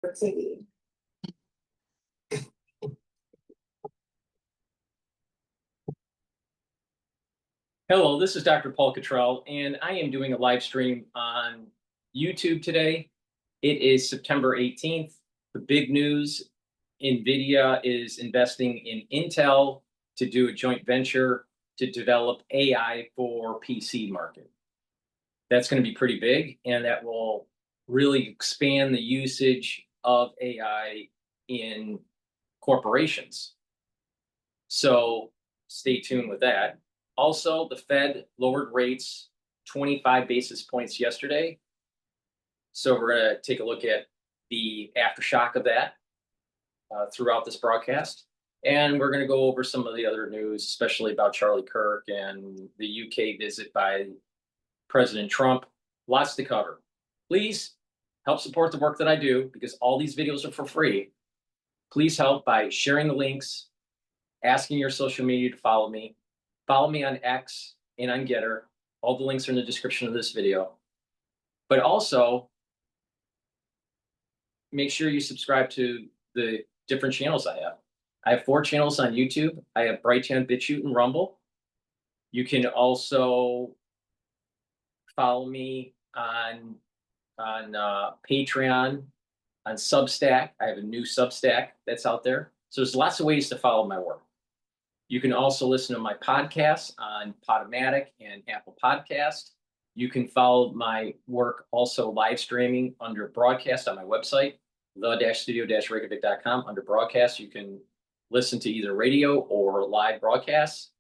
for TV. Hello, this is Dr. Paul Cottrell, and I am doing a live stream on YouTube today. It is September 18th. The big news, NVIDIA is investing in Intel to do a joint venture to develop AI for PC market. That's going to be pretty big, and that will really expand the usage of AI in corporations. So stay tuned with that. Also, the Fed lowered rates 25 basis points yesterday. So we're going to take a look at the aftershock of that throughout this broadcast. And we're going to go over some of the other news, especially about Charlie Kirk and the UK visit by President Trump. Lots to cover. Please help support the work that I do, because all these videos are for free. Please help by sharing the links, asking your social media to follow me. Follow me on X and on GETTR. All the links are in the description of this video. But also, make sure you subscribe to the different channels I have. I have 4 channels on YouTube. I have Brighteon, Bitchute, and Rumble. You can also follow me on Patreon, on Substack. I have a new Substack that's out there. So there's lots of ways to follow my work. You can also listen to my podcasts on Podomatic and Apple Podcast. You can follow my work also live streaming under broadcast on my website, the-studio-reykjavik.com. Under broadcast, you can listen to either radio or live broadcasts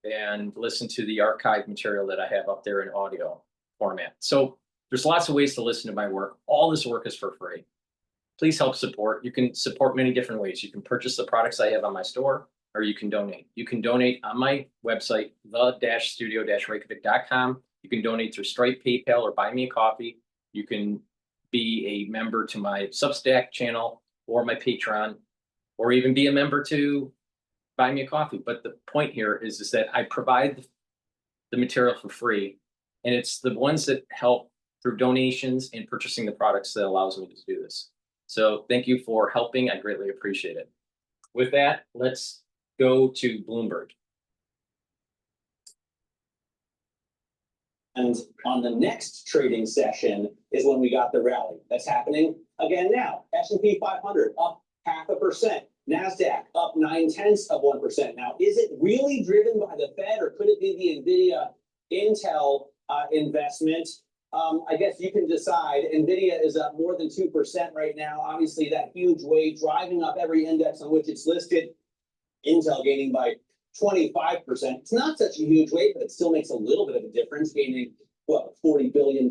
and listen to the archived material that I have up there in audio format. So there's lots of ways to listen to my work. All this work is for free. Please help support. You can support many different ways. You can purchase the products I have on my store, or you can donate. You can donate on my website, the-studio-reykjavik.com. You can donate through Stripe, PayPal, or buy me a coffee. You can be a member to my Substack channel or my Patreon, or even be a member to buy me a coffee. But the point here is that I provide the material for free, and it's the ones that help through donations and purchasing the products that allows me to do this. So thank you for helping. I greatly appreciate it. With that, let's go to Bloomberg. And on the next trading session is when we got the rally. That's happening again now. S&P 500 up 0.5%. NASDAQ up 0.9%. Now, is it really driven by the Fed, or could it be the NVIDIA Intel investment? I guess you can decide. NVIDIA is up more than 2% right now. Obviously, that huge weight driving up every index on which it's listed. Intel gaining by 25%. It's not such a huge weight, but it still makes a little bit of a difference, gaining, what, $40 billion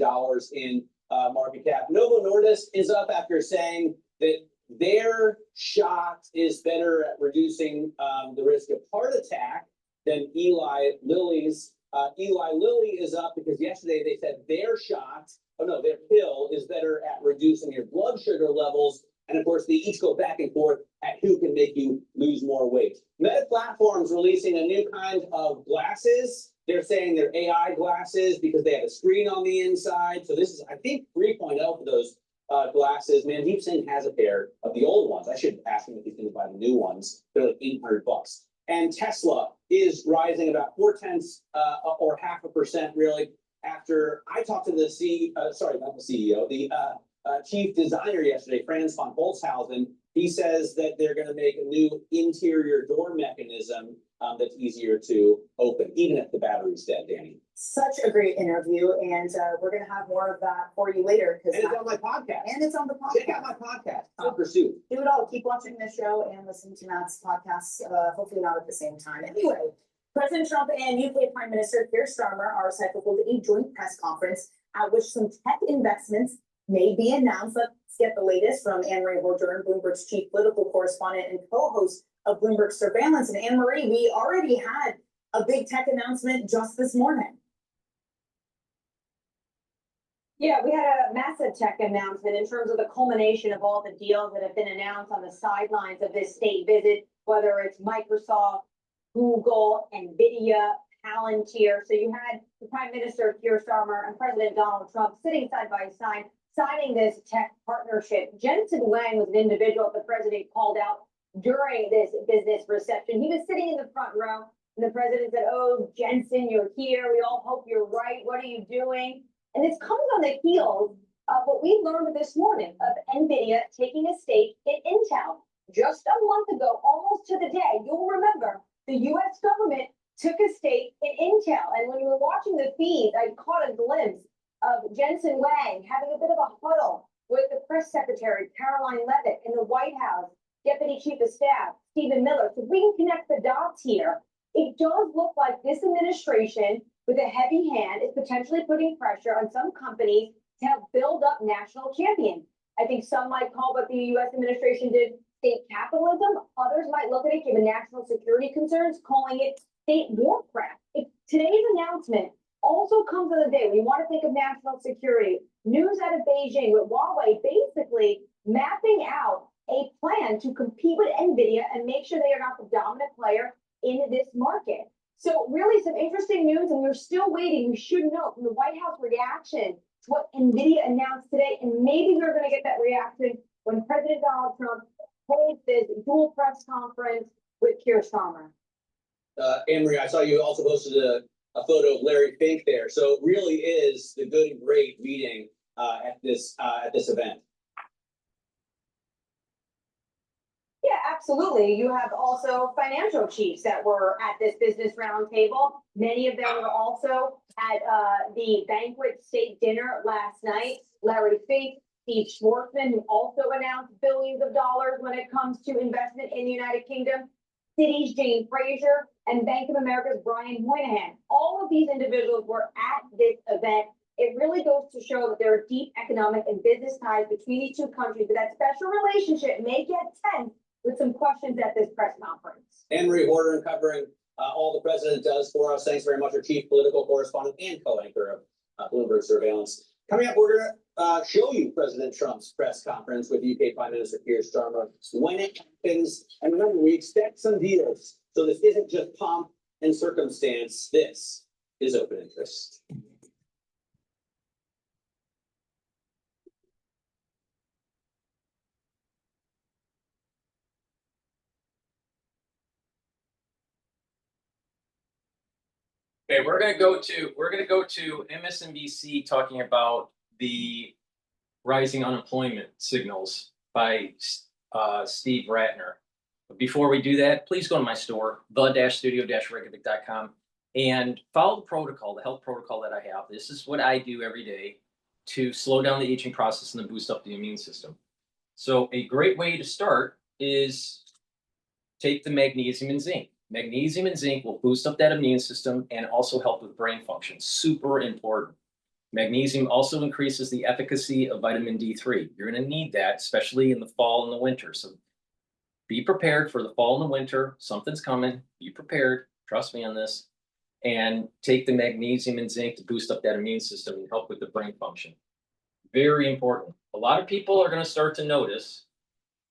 in market cap. Novo Nordisk is up after saying that their shot is better at reducing the risk of heart attack than Eli Lilly's. Eli Lilly is up because yesterday they said their pill is better at reducing your blood sugar levels. And of course, they each go back and forth at who can make you lose more weight. Meta Platforms releasing a new kind of glasses. They're saying they're AI glasses because they have a screen on the inside. So this is, I think, 3.0 for those glasses. Mandeep Singh has a pair of the old ones. I should ask him if he's going to buy the new ones. They're like $800. And Tesla is rising about 0.4 or 0.5% really, after I talked to the chief designer yesterday, Franz von Holzhausen. He says that they're going to make a new interior door mechanism that's easier to open, even if the battery's dead, Danny. Such a great interview, and we're going to have more of that for you later. And it's on my podcast. And it's on the podcast. Check out my podcast, Full Pursuit. Do it all. Keep watching the show and listening to Matt's podcasts, hopefully not at the same time. Anyway, President Trump and UK Prime Minister Keir Starmer are set to hold a joint press conference at which some tech investments may be announced. Let's get the latest from Anne-Marie Horger, Bloomberg's chief political correspondent and co-host of Bloomberg Surveillance. And Anne-Marie, we already had a big tech announcement just this morning. Yeah, we had a massive tech announcement in terms of the culmination of all the deals that have been announced on the sidelines of this state visit, whether it's Microsoft, Google, NVIDIA, Palantir. So you had the Prime Minister Keir Starmer and President Donald Trump sitting side by side, signing this tech partnership. Jensen Wang was an individual the president called out during this business reception. He was sitting in the front row, and the president said, "Oh, Jensen, you're here. We all hope you're right. What are you doing?" And this comes on the heels of what we learned this morning of NVIDIA taking a stake in Intel. Just a month ago, almost to the day, you'll remember the US government took a stake in Intel. And when you were watching the feed, I caught a glimpse of Jensen Wang having a bit of a huddle with the press secretary, Caroline Levitt, in the White House, Deputy Chief of Staff, Stephen Miller. So we can connect the dots here. It does look like this administration, with a heavy hand, is potentially putting pressure on some companies to help build up national champions. I think some might call what the US administration did state capitalism. Others might look at it, given national security concerns, calling it state warcraft. Today's announcement also comes on the day when you want to think of national security. News out of Beijing with Huawei basically mapping out a plan to compete with NVIDIA and make sure they are not the dominant player in this market. So really some interesting news, and we're still waiting. We should know from the White House reaction to what NVIDIA announced today, and maybe we're going to get that reaction when President Donald Trump holds this dual press conference with Keir Starmer. Anne-Marie, I saw you also posted a photo of Larry Fink there. So it really is the good and great meeting at this event. Yeah, absolutely. You have also financial chiefs that were at this business roundtable. Many of them were also at the banquet state dinner last night. Larry Fink, Steve Schwarzman, who also announced billions of dollars when it comes to investment in the United Kingdom. Citi's Jane Fraser and Bank of America's Brian Moynihan. All of these individuals were at this event. It really goes to show that there are deep economic and business ties between these two countries, but that special relationship may get tense with some questions at this press conference. Anne-Marie Horton covering all the president does for us. Thanks very much, our chief political correspondent and co-anchor of Bloomberg Surveillance. Coming up, we're going to show you President Trump's press conference with UK Prime Minister Keir Starmer when it happens. And remember, we expect some deals. So this isn't just pomp and circumstance. This is open interest. Okay, we're gonna go to MSNBC talking about the rising unemployment signals by Steve Ratner. But before we do that, please go to my store, the-studio-reykjavik.com, and follow the protocol, the health protocol that I have. This is what I do every day to slow down the aging process and then boost up the immune system. So a great way to start is take the magnesium and zinc. Magnesium and zinc will boost up that immune system and also help with brain function. Super important. Magnesium also increases the efficacy of vitamin D3. You're going to need that, especially in the fall and the winter. So be prepared for the fall and the winter. Something's coming. Be prepared. Trust me on this. And take the magnesium and zinc to boost up that immune system and help with the brain function. Very important. A lot of people are going to start to notice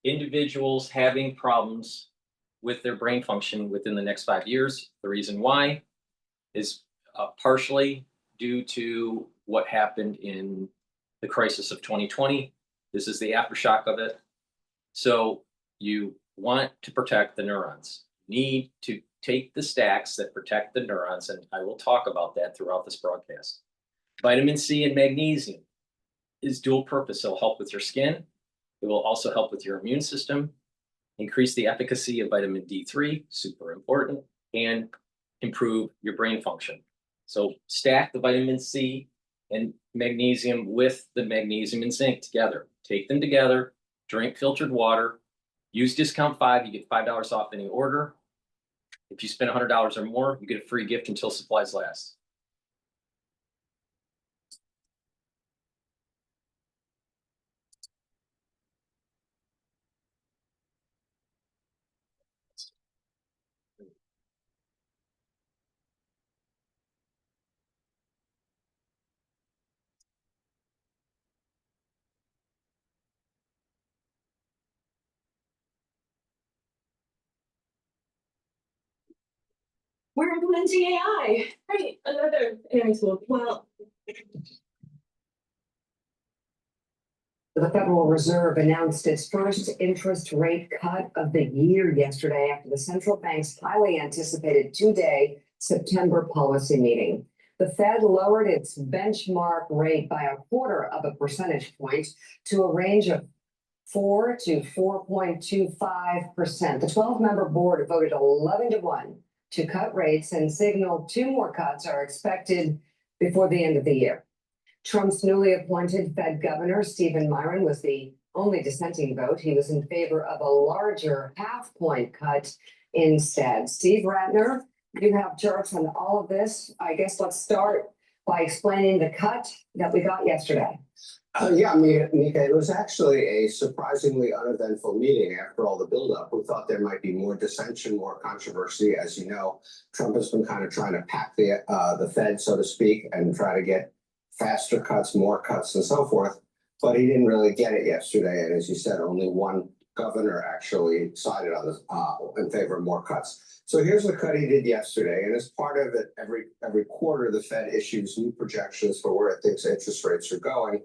individuals having problems with their brain function within the next 5 years. The reason why is partially due to what happened in the crisis of 2020. This is the aftershock of it. So you want to protect the neurons. You need to take the stacks that protect the neurons, and I will talk about that throughout this broadcast. Vitamin C and magnesium is dual purpose. It'll help with your skin. It will also help with your immune system, increase the efficacy of vitamin D3, super important, and improve your brain function. So stack the vitamin C and magnesium with the magnesium and zinc together. Take them together, drink filtered water, use discount 5, you get $5 off any order. If you spend $100 or more, you get a free gift until supplies last. We're implementing AI. Right, another AI tool. Well, The Federal Reserve announced its first interest rate cut of the year yesterday after the central bank's highly anticipated two-day September policy meeting. The Fed lowered its benchmark rate by 1/4 percentage point to a range of 4 to 4.25%. The 12-member board voted 11-1 to cut rates and signaled 2 more cuts are expected before the end of the year. Trump's newly appointed Fed governor, Stephen Miron, was the only dissenting vote. He was in favor of a larger half-point cut instead. Steve Ratner, you have charts on all of this. I guess let's start by explaining the cut that we got yesterday. Yeah, Mika, it was actually a surprisingly uneventful meeting after all the buildup. We thought there might be more dissension, more controversy. As you know, Trump has been kind of trying to pack the Fed, so to speak, and try to get faster cuts, more cuts, and so forth. But he didn't really get it yesterday. And as you said, only one governor actually sided on this in favor of more cuts. So here's the cut he did yesterday. And as part of it, every quarter, the Fed issues new projections for where it thinks interest rates are going.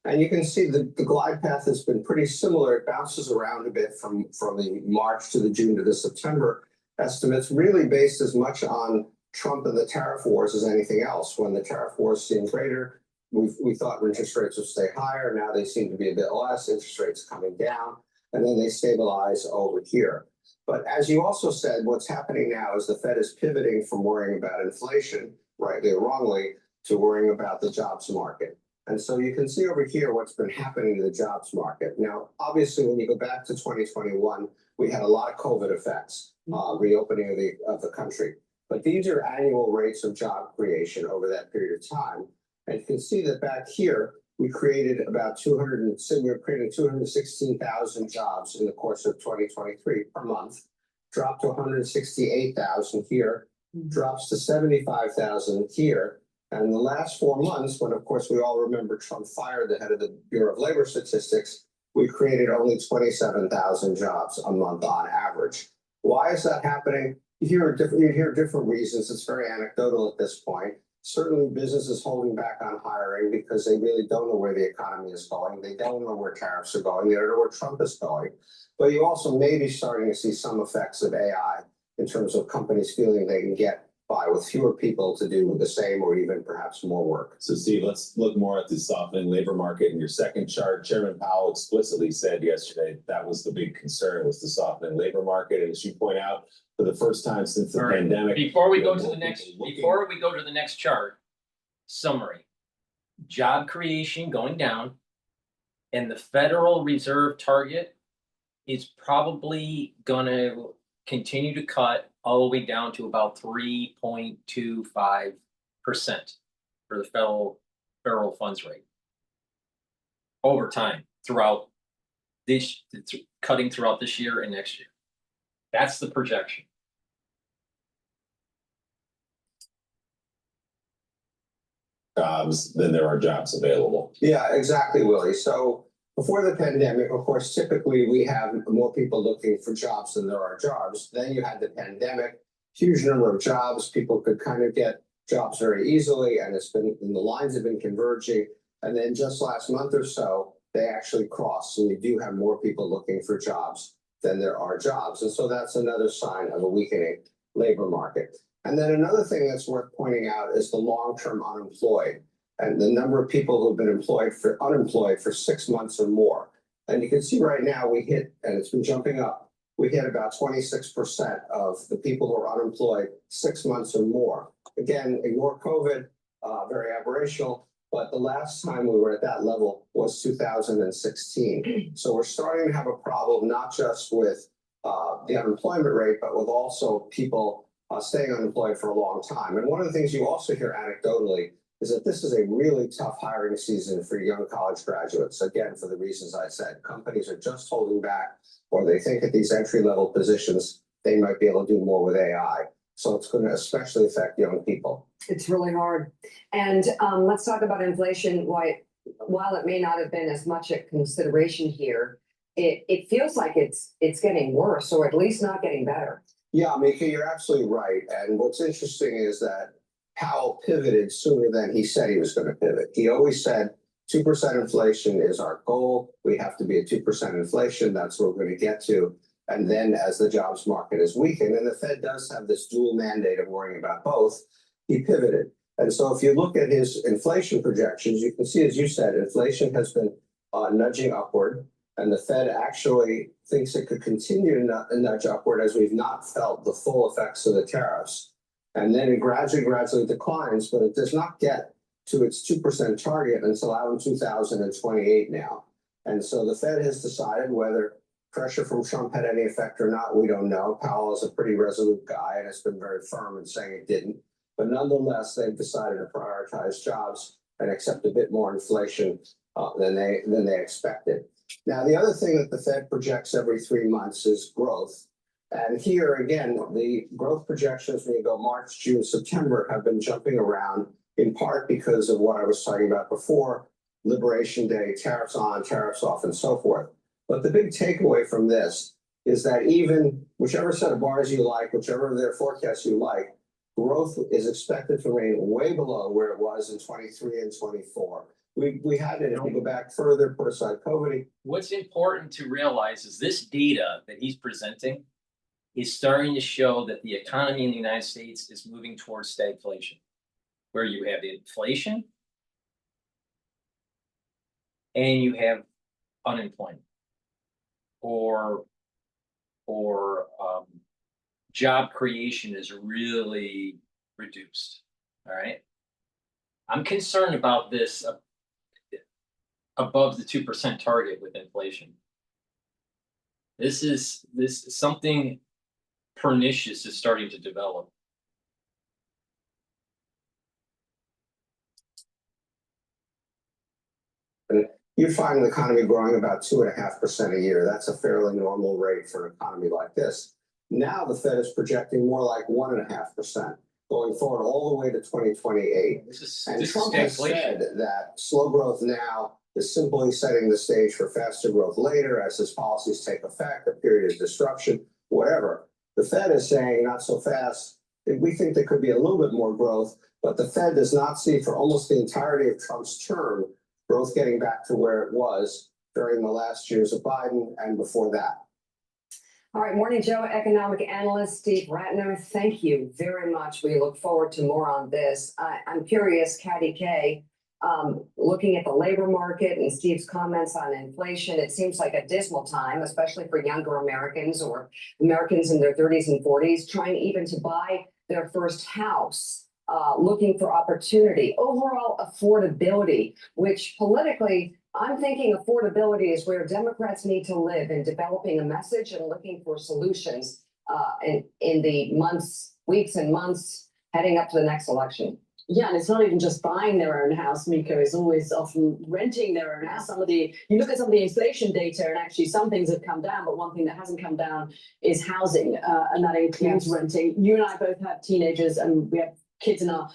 And you can see the glide path has been pretty similar. It bounces around a bit from the March to the June to the September estimates, really based as much on Trump and the tariff wars as anything else. When the tariff wars seemed greater, we thought interest rates would stay higher. Now they seem to be a bit less, interest rates coming down, and then they stabilize over here. But as you also said, what's happening now is the Fed is pivoting from worrying about inflation, rightly or wrongly, to worrying about the jobs market. And so you can see over here what's been happening to the jobs market. Now, obviously, when you go back to 2021, we had a lot of COVID effects, reopening of the country. But these are annual rates of job creation over that period of time. And you can see that back here, we created about 216,000 jobs in the course of 2023 per month, dropped to 168,000 here, drops to 75,000 here. And the last 4 months, when of course we all remember Trump fired the head of the Bureau of Labor Statistics, we created only 27,000 jobs a month on average. Why is that happening? You hear different reasons. It's very anecdotal at this point. Certainly businesses holding back on hiring because they really don't know where the economy is going. They don't know where tariffs are going. They don't know where Trump is going. But you also may be starting to see some effects of AI in terms of companies feeling they can get by with fewer people to do the same or even perhaps more work. So Steve, let's look more at the softening labor market. In your second chart, Chairman Powell explicitly said yesterday that was the big concern, was the softening labor market. And as you point out, for the first time since the pandemic. Before we go to the next chart, summary. Job creation going down, and the Federal Reserve target is probably gonna continue to cut all the way down to about 3.25% for the federal funds rate over time throughout this, cutting throughout this year and next year. That's the projection. Jobs, then there are jobs available. Yeah, exactly, Willie. So before the pandemic, of course, typically we have more people looking for jobs than there are jobs. Then you had the pandemic, huge number of jobs. People could kind of get jobs very easily, and the lines have been converging. And then just last month or so, they actually crossed. So we do have more people looking for jobs than there are jobs. And so that's another sign of a weakening labor market. And then another thing that's worth pointing out is the long-term unemployed and the number of people who have been unemployed for 6 months or more. And you can see right now we hit, and it's been jumping up, we hit about 26% of the people who are unemployed 6 months or more. Again, ignore COVID, very aberrational, but the last time we were at that level was 2016. So we're starting to have a problem, not just with the unemployment rate, but with also people staying unemployed for a long time. And one of the things you also hear anecdotally is that this is a really tough hiring season for young college graduates. Again, for the reasons I said, companies are just holding back, or they think at these entry-level positions, they might be able to do more with AI. So it's going to especially affect young people. It's really hard. And let's talk about inflation. While it may not have been as much a consideration here, it feels like it's getting worse, or at least not getting better. Yeah, Mika, you're absolutely right. And what's interesting is that Powell pivoted sooner than he said he was going to pivot. He always said 2% inflation is our goal. We have to be at 2% inflation. That's where we're going to get to. And then as the jobs market is weakened, and the Fed does have this dual mandate of worrying about both, he pivoted. And so if you look at his inflation projections, you can see, as you said, inflation has been nudging upward. And the Fed actually thinks it could continue to nudge upward as we've not felt the full effects of the tariffs. And then it gradually declines, but it does not get to its 2% target until out in 2028 now. And so the Fed has decided whether pressure from Trump had any effect or not, we don't know. Powell is a pretty resolute guy and has been very firm in saying it didn't. But nonetheless, they've decided to prioritize jobs and accept a bit more inflation than they expected. Now, the other thing that the Fed projects every 3 months is growth. And here again, the growth projections when you go March, June, September have been jumping around, in part because of what I was talking about before, Liberation Day, tariffs on, tariffs off, and so forth. But the big takeaway from this is that even whichever set of bars you like, whichever of their forecasts you like, growth is expected to remain way below where it was in 23 and 24. We had it, if we go back further, put aside COVID. What's important to realize is this data that he's presenting is starting to show that the economy in the United States is moving towards stagflation, where you have inflation and you have unemployment or job creation is really reduced. All right. I'm concerned about this above the 2% target with inflation. This is something pernicious is starting to develop. You find the economy growing about 2.5% a year. That's a fairly normal rate for an economy like this. Now the Fed is projecting more like 1.5% going forward all the way to 2028. And Trump has said that slow growth now is simply setting the stage for faster growth later as his policies take effect, a period of disruption, whatever. The Fed is saying not so fast. We think there could be a little bit more growth, but the Fed does not see for almost the entirety of Trump's term growth getting back to where it was during the last years of Biden and before that. All right, Morning Joe, economic analyst Steve Ratner, thank you very much. We look forward to more on this. I'm curious, Caddy K, looking at the labor market and Steve's comments on inflation, it seems like a dismal time, especially for younger Americans or Americans in their 30s and 40s, trying even to buy their first house. Looking for opportunity, overall affordability, which politically, I'm thinking affordability is where Democrats need to live in developing a message and looking for solutions in the weeks and months heading up to the next election. Yeah, and it's not even just buying their own house. Miko is always often renting their own house. You look at some of the inflation data, and actually some things have come down, but one thing that hasn't come down is housing, and that includes renting. You and I both have teenagers, and we have kids in our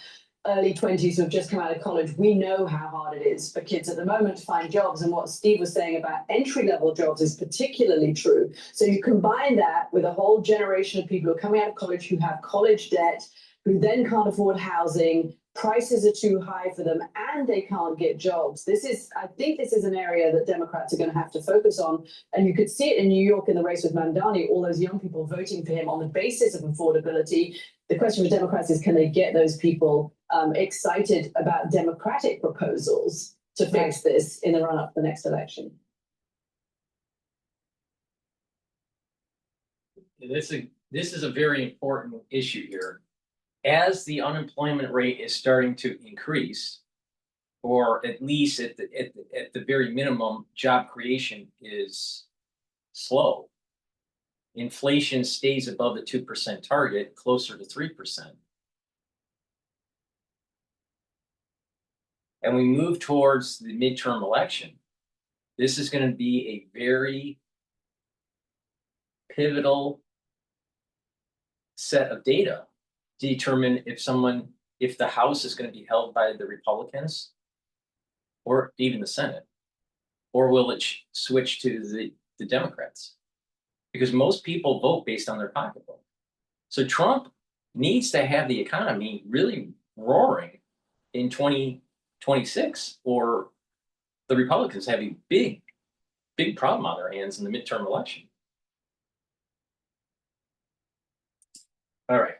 early 20s who have just come out of college. We know how hard it is for kids at the moment to find jobs. And what Steve was saying about entry-level jobs is particularly true. So you combine that with a whole generation of people who are coming out of college who have college debt, who then can't afford housing, prices are too high for them, and they can't get jobs. I think this is an area that Democrats are going to have to focus on. And you could see it in New York in the race with Mamdani, all those young people voting for him on the basis of affordability. The question for Democrats is, can they get those people excited about Democratic proposals to fix this in the run-up to the next election? This is a very important issue here. As the unemployment rate is starting to increase, or at least at the very minimum, job creation is slow. Inflation stays above the 2% target, closer to 3%. And we move towards the midterm election. This is going to be a very pivotal set of data to determine if the House is going to be held by the Republicans or even the Senate, or will it switch to the Democrats? Because most people vote based on their pocketbook. So Trump needs to have the economy really roaring in 2026, or the Republicans have a big problem on their hands in the midterm election. All right.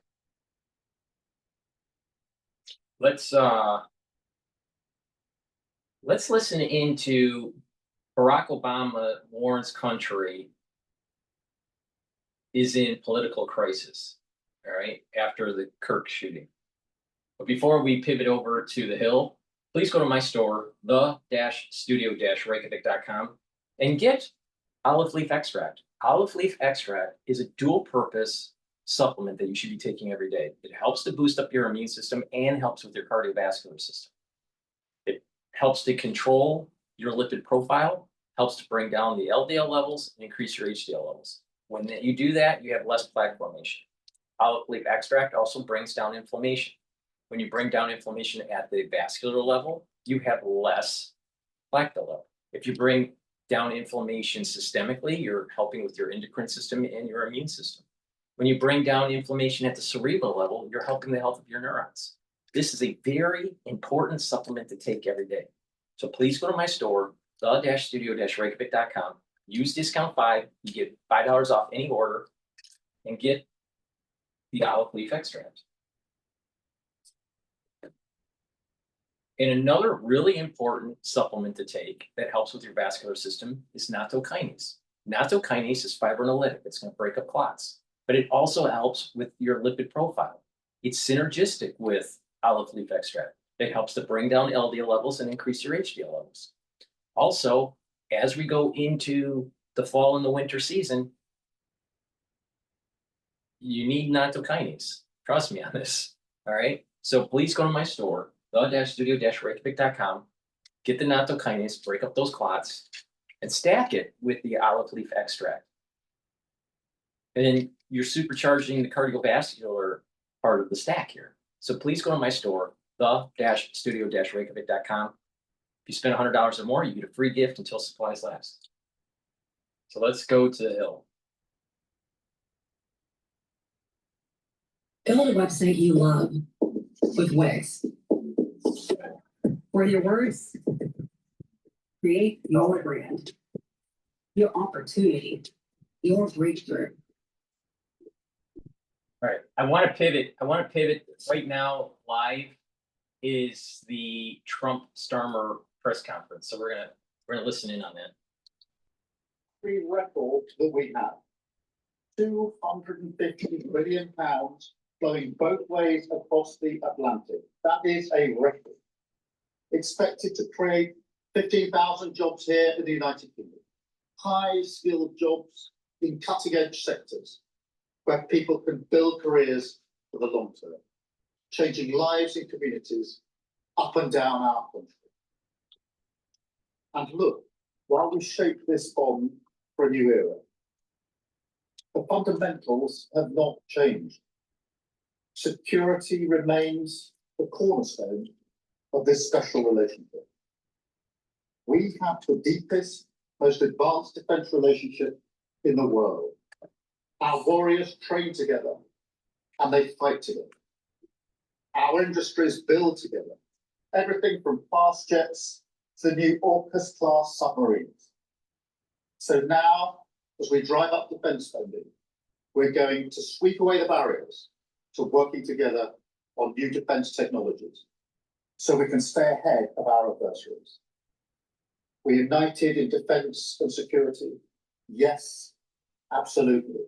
Let's listen into Barack Obama warns country is in political crisis, all right, after the Kirk shooting. But before we pivot over to the Hill, please go to my store, the-studio-reykjavik.com, and get olive leaf extract. Olive leaf extract is a dual purpose supplement that you should be taking every day. It helps to boost up your immune system and helps with your cardiovascular system. It helps to control your lipid profile, helps to bring down the LDL levels and increase your HDL levels. When you do that, you have less plaque formation. Olive leaf extract also brings down inflammation. When you bring down inflammation at the vascular level, you have less plaque buildup. If you bring down inflammation systemically, you're helping with your endocrine system and your immune system. When you bring down inflammation at the cerebral level, you're helping the health of your neurons. This is a very important supplement to take every day. So please go to my store, the-studio-reykjavik.com. Use discount 5. You get $5 off any order and get the olive leaf extract. And another really important supplement to take that helps with your vascular system is nattokinase. Nattokinase is fibrinolytic. It's going to break up clots, but it also helps with your lipid profile. It's synergistic with olive leaf extract. It helps to bring down LDL levels and increase your HDL levels. Also, as we go into the fall and the winter season, you need nattokinase. Trust me on this. All right. So please go to my store, the-studio-reykjavik.com, get the nattokinase, break up those clots, and stack it with the olive leaf extract. And then you're supercharging the cardiovascular part of the stack here. So please go to my store, the-studio-reykjavik.com. If you spend $100 or more, you get a free gift until supplies last. So let's go to the Hill. Build a website you love with Wix. Where your words create your brand, your opportunity, your breakthrough. All right, I want to pivot right now. Live is the Trump-Starmer press conference, so we're gonna listen in on that. Record that we have. £250 billion flowing both ways across the Atlantic. That is a record. Expected to create 15,000 jobs here in the United Kingdom. High-skilled jobs in cutting-edge sectors where people can build careers for the long term, changing lives in communities up and down our country. And look, while we shape this bond for a new era, the fundamentals have not changed. Security remains the cornerstone of this special relationship. We have the deepest, most advanced defense relationship in the world. Our warriors train together and they fight together. Our industries build together. Everything from fast jets to the new AUKUS-class submarines. So now, as we drive up defense spending, we're going to sweep away the barriers to working together on new defense technologies so we can stay ahead of our adversaries. We're united in defense and security. Yes, absolutely.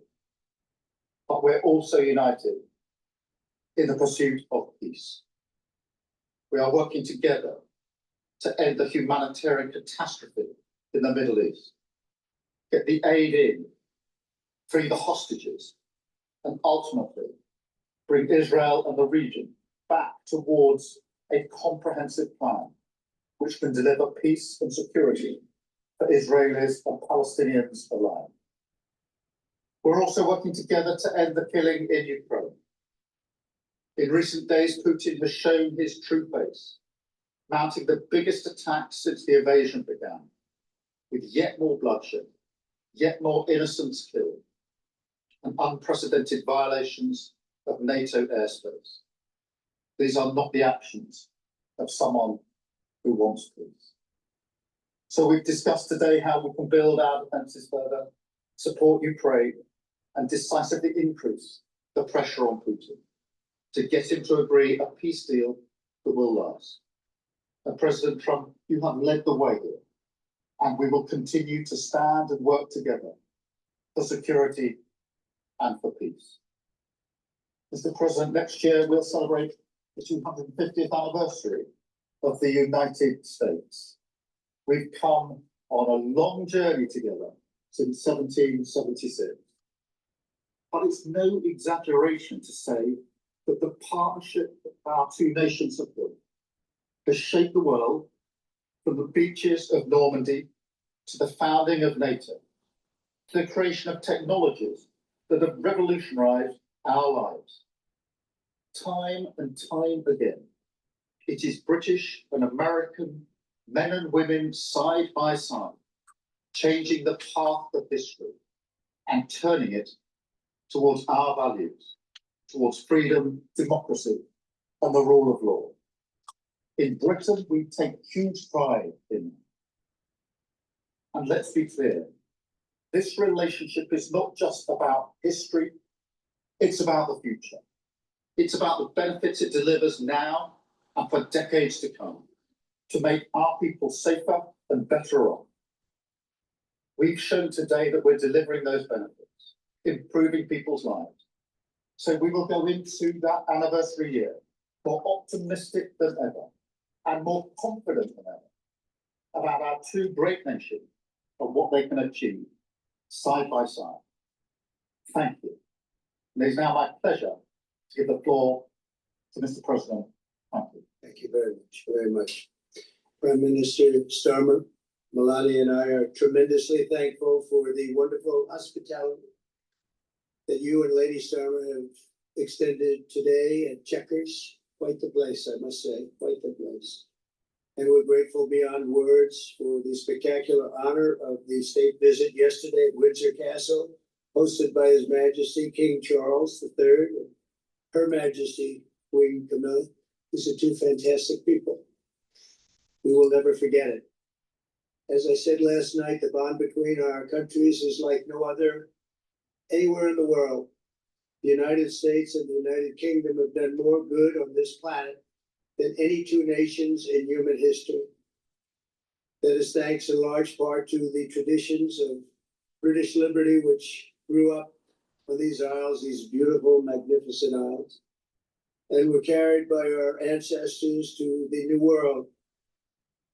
But we're also united in the pursuit of peace. We are working together to end the humanitarian catastrophe in the Middle East, get the aid in, free the hostages, and ultimately bring Israel and the region back towards a comprehensive plan which can deliver peace and security for Israelis and Palestinians alike. We're also working together to end the killing in Ukraine. In recent days, Putin has shown his true face, mounting the biggest attack since the invasion began, with yet more bloodshed, yet more innocents killed, and unprecedented violations of NATO airspace. These are not the actions of someone who wants peace. So we've discussed today how we can build our defences further, support Ukraine, and decisively increase the pressure on Putin to get him to agree a peace deal that will last. And President Trump, you have led the way here, and we will continue to stand and work together for security and for peace. Mr. President, next year we'll celebrate the 250th anniversary of the United States. We've come on a long journey together since 1776. But it's no exaggeration to say that the partnership that our two nations have built has shaped the world from the beaches of Normandy to the founding of NATO, to the creation of technologies that have revolutionized our lives. Time and time again, it is British and American men and women side by side, changing the path of history and turning it towards our values, towards freedom, democracy, and the rule of law. In Britain, we take huge pride in them. And let's be clear, this relationship is not just about history, it's about the future. It's about the benefits it delivers now and for decades to come, to make our people safer and better off. We've shown today that we're delivering those benefits, improving people's lives. So we will go into that anniversary year more optimistic than ever and more confident than ever about our two great nations and what they can achieve side by side. Thank you. And it is now my pleasure to give the floor to Mr. President. Thank you. Thank you very much, very much. Prime Minister Starmer, Melania and I are tremendously thankful for the wonderful hospitality that you and Lady Starmer have extended today at Checkers. Quite the place, I must say, quite the place. And we're grateful beyond words for the spectacular honor of the state visit yesterday at Windsor Castle, hosted by His Majesty King Charles III and Her Majesty Queen Camilla. These are two fantastic people. We will never forget it. As I said last night, the bond between our countries is like no other anywhere in the world. The United States and the United Kingdom have done more good on this planet than any two nations in human history. That is thanks in large part to the traditions of British liberty, which grew up on these isles, these beautiful, magnificent isles, and were carried by our ancestors to the New World.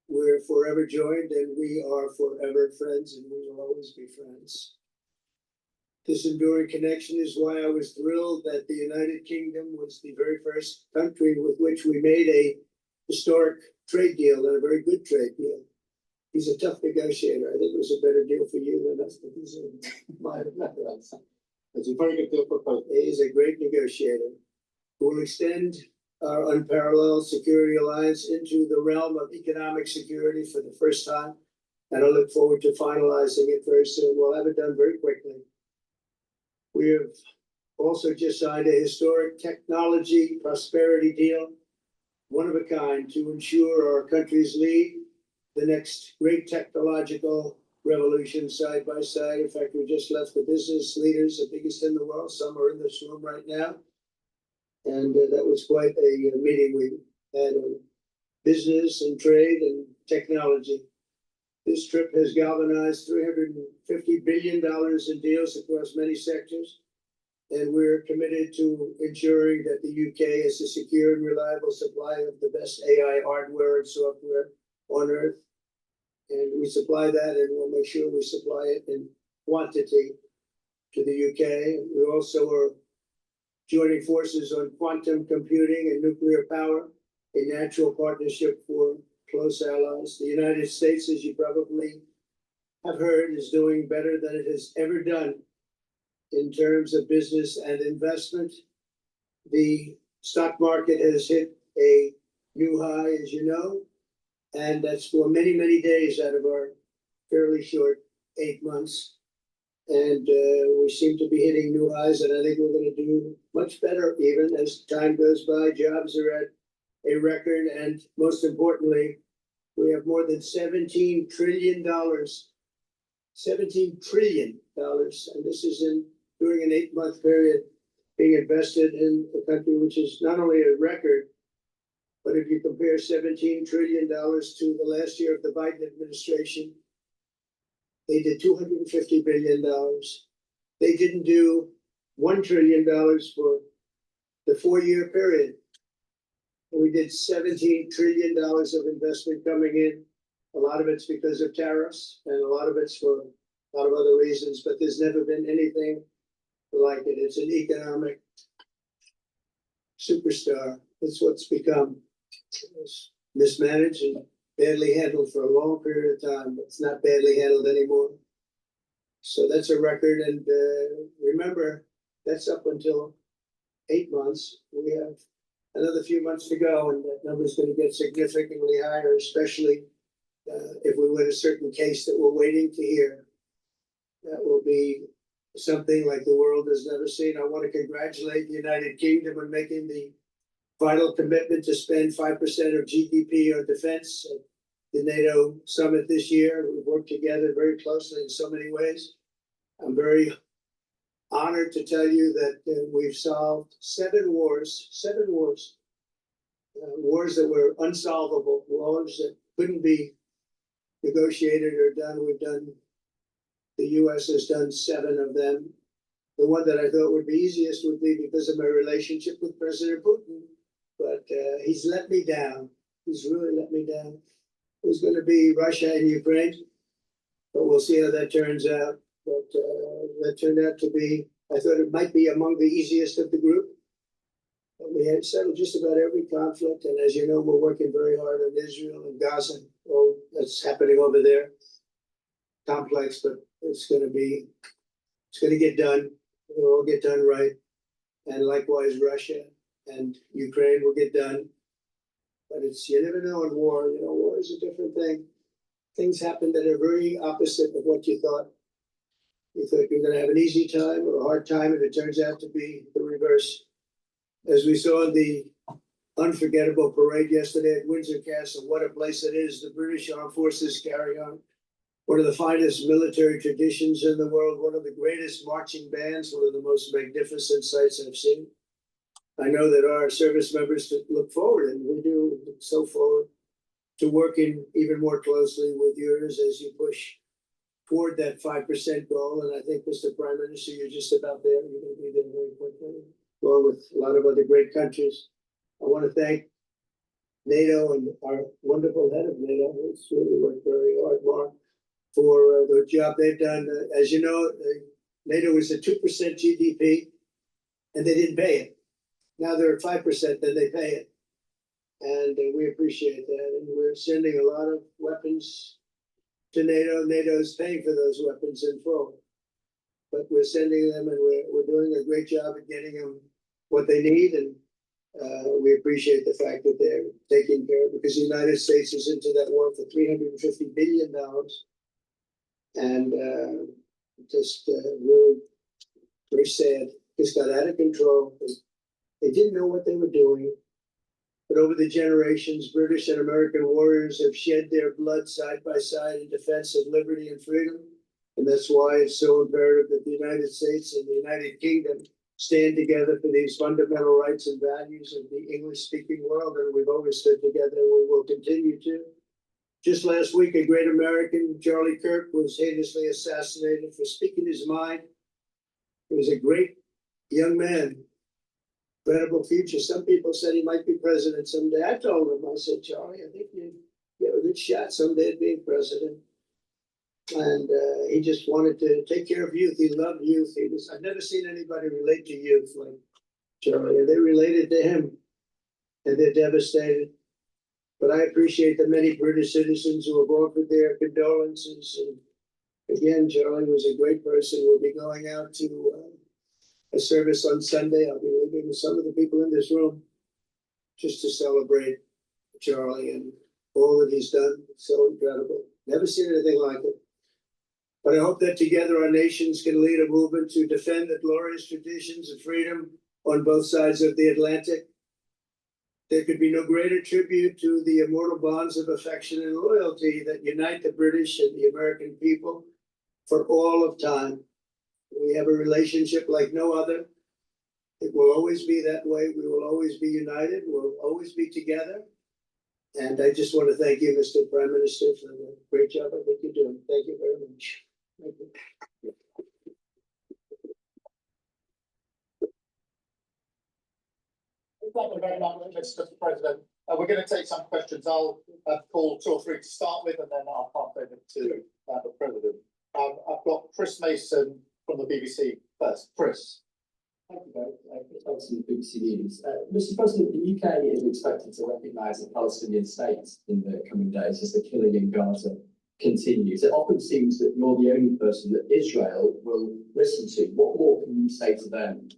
We're forever joined, and we are forever friends, and we will always be friends. This enduring connection is why I was thrilled that the United Kingdom was the very first country with which we made a historic trade deal, and a very good trade deal. He's a tough negotiator. I think it was a better deal for you than us, but he's It's a very good deal for both. he is a great negotiator who will extend our unparalleled security alliance into the realm of economic security for the first time. And I look forward to finalizing it very soon. We'll have it done very quickly. We have also just signed a historic technology prosperity deal, one of a kind, to ensure our countries lead the next great technological revolution side by side. In fact, we just left the business leaders, the biggest in the world. Some are in this room right now. And that was quite a meeting we had on business and trade and technology. This trip has galvanized $350 billion in deals across many sectors. And we're committed to ensuring that the UK has a secure and reliable supply of the best AI hardware and software on Earth. And we supply that, and we'll make sure we supply it in quantity to the UK. We also are joining forces on quantum computing and nuclear power, a natural partnership for close allies. The United States, as you probably have heard, is doing better than it has ever done in terms of business and investment. The stock market has hit a new high, as you know, and that's for many, many days out of our fairly short 8 months. And we seem to be hitting new highs, and I think we're going to do much better even as time goes by. Jobs are at a record, and most importantly, We have more than $17 trillion. $17 trillion, and this is during an 8-month period being invested in a country which is not only a record, but if you compare $17 trillion to the last year of the Biden administration, they did $250 billion. They didn't do $1 trillion for the 4-year period. We did $17 trillion of investment coming in. A lot of it's because of tariffs, and a lot of it's for a lot of other reasons, but there's never been anything like it. It's an economic superstar. That's what's become. It's mismanaged and badly handled for a long period of time, but it's not badly handled anymore. So that's a record, and remember, that's up until 8 months. We have another few months to go, and that number is going to get significantly higher, especially if we win a certain case that we're waiting to hear. That will be something like the world has never seen. I want to congratulate the United Kingdom on making the vital commitment to spend 5% of GDP on defense at the NATO summit this year. We've worked together very closely in so many ways. I'm very honored to tell you that we've solved 7 wars, wars that were unsolvable, wars that couldn't be negotiated or done. The U.S. has done 7 of them. The one that I thought would be easiest would be because of my relationship with President Putin, but he's let me down. He's really let me down. It was going to be Russia and Ukraine, but we'll see how that turns out. But that turned out to be, I thought it might be among the easiest of the group. But we had settled just about every conflict, and as you know, we're working very hard on Israel and Gaza. Oh, that's happening over there. Complex, but it's going to get done. It'll all get done right. And likewise, Russia and Ukraine will get done. But you never know in war. You know, war is a different thing. Things happen that are very opposite of what you thought. You thought you were going to have an easy time or a hard time, and it turns out to be the reverse. As we saw in the unforgettable parade yesterday at Windsor Castle, what a place it is. The British Armed Forces carry on one of the finest military traditions in the world, one of the greatest marching bands, one of the most magnificent sights I've seen. I know that our service members look forward, and we do look so forward to working even more closely with yours as you push toward that 5% goal. And I think, Mr. Prime Minister, you're just about there. You're going to be there very quickly, along with a lot of other great countries. I want to thank NATO and our wonderful head of NATO, who's really worked very hard, Mark, for the job they've done. As you know, NATO is at 2% GDP, and they didn't pay it. Now they're at 5%, then they pay it. And we appreciate that. And we're sending a lot of weapons to NATO. NATO's paying for those weapons in full. But we're sending them, and we're doing a great job at getting them what they need. And we appreciate the fact that they're taking care of it, because the United States is into that war for $350 billion. And just really very sad. Just got out of control. They didn't know what they were doing. But over the generations, British and American warriors have shed their blood side by side in defense of liberty and freedom. And that's why it's so imperative that the United States and the United Kingdom stand together for these fundamental rights and values of the English-speaking world. And we've always stood together, and we will continue to. Just last week, a great American, Charlie Kirk, was heinously assassinated for speaking his mind. He was a great young man, incredible future. Some people said he might be president someday. I told him, I said, Charlie, I think you have a good shot someday at being president. And he just wanted to take care of youth. He loved youth. I've never seen anybody relate to youth like Charlie. And they related to him, and they're devastated. But I appreciate the many British citizens who have offered their condolences. And again, Charlie was a great person. We'll be going out to a service on Sunday. I'll be leaving with some of the people in this room just to celebrate Charlie and all that he's done. So incredible. Never seen anything like it. But I hope that together our nations can lead a movement to defend the glorious traditions of freedom on both sides of the Atlantic, there could be no greater tribute to the immortal bonds of affection and loyalty that unite the British and the American people for all of time. We have a relationship like no other. It will always be that way. We will always be united. We'll always be together. And I just want to thank you, Mr. Prime Minister, for the great job I think you're doing. Thank you very much. Thank you. Thank you very much, Mr. President. We're going to take some questions. I'll call 2 or 3 to start with, and then I'll pass over to the President. I've got Chris Mason from the BBC first. Chris. Thank you, both. Chris Mason, BBC News. Mr. President, the UK is expected to recognise a Palestinian state in the coming days as the killing in Gaza continues. It often seems that you're the only person that Israel will listen to. What more can you say to them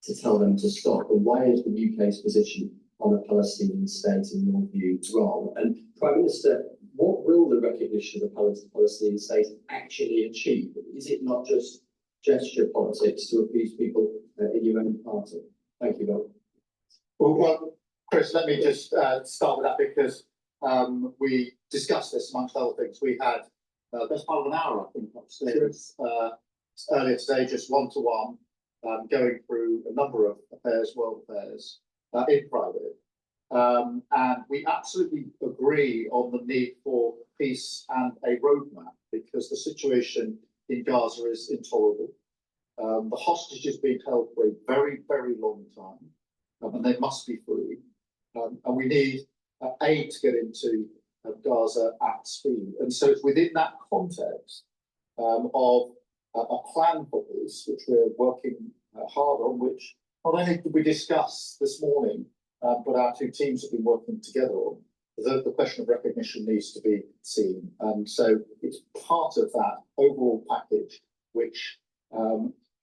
to tell them to stop? And why is the UK's position on a Palestinian state, in your view, wrong? And Prime Minister, what will the recognition of the Palestinian state actually achieve? Is it not just gesture politics to appease people in your own party? Thank you, Bill. Well, Chris, let me just start with that, because we discussed this amongst other things. We had best part of an hour, I think, upstairs earlier today, just one-to-one, going through a number of affairs, world affairs, in private. And we absolutely agree on the need for peace and a roadmap, because the situation in Gaza is intolerable. The hostages being held for a very, very long time, and they must be free. And we need aid to get into Gaza at speed. And so it's within that context of a plan for peace, which we're working hard on, which not only did we discuss this morning, but our 2 teams have been working together on. The question of recognition needs to be seen. And so it's part of that overall package, which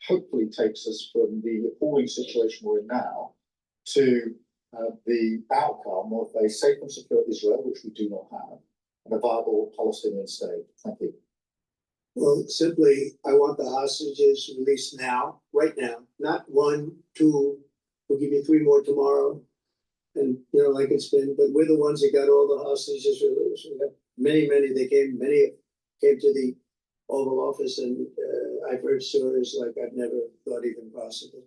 hopefully takes us from the appalling situation we're in now to the outcome of a safe and secure Israel, which we do not have, and a viable Palestinian state. Thank you. Well, simply, I want the hostages released now, right now, not 1, 2, we'll give you 3 more tomorrow. And, you know, like it's been, but we're the ones that got all the hostages released. We got many, many came to the Oval Office, and I've heard stories like I've never thought even possible.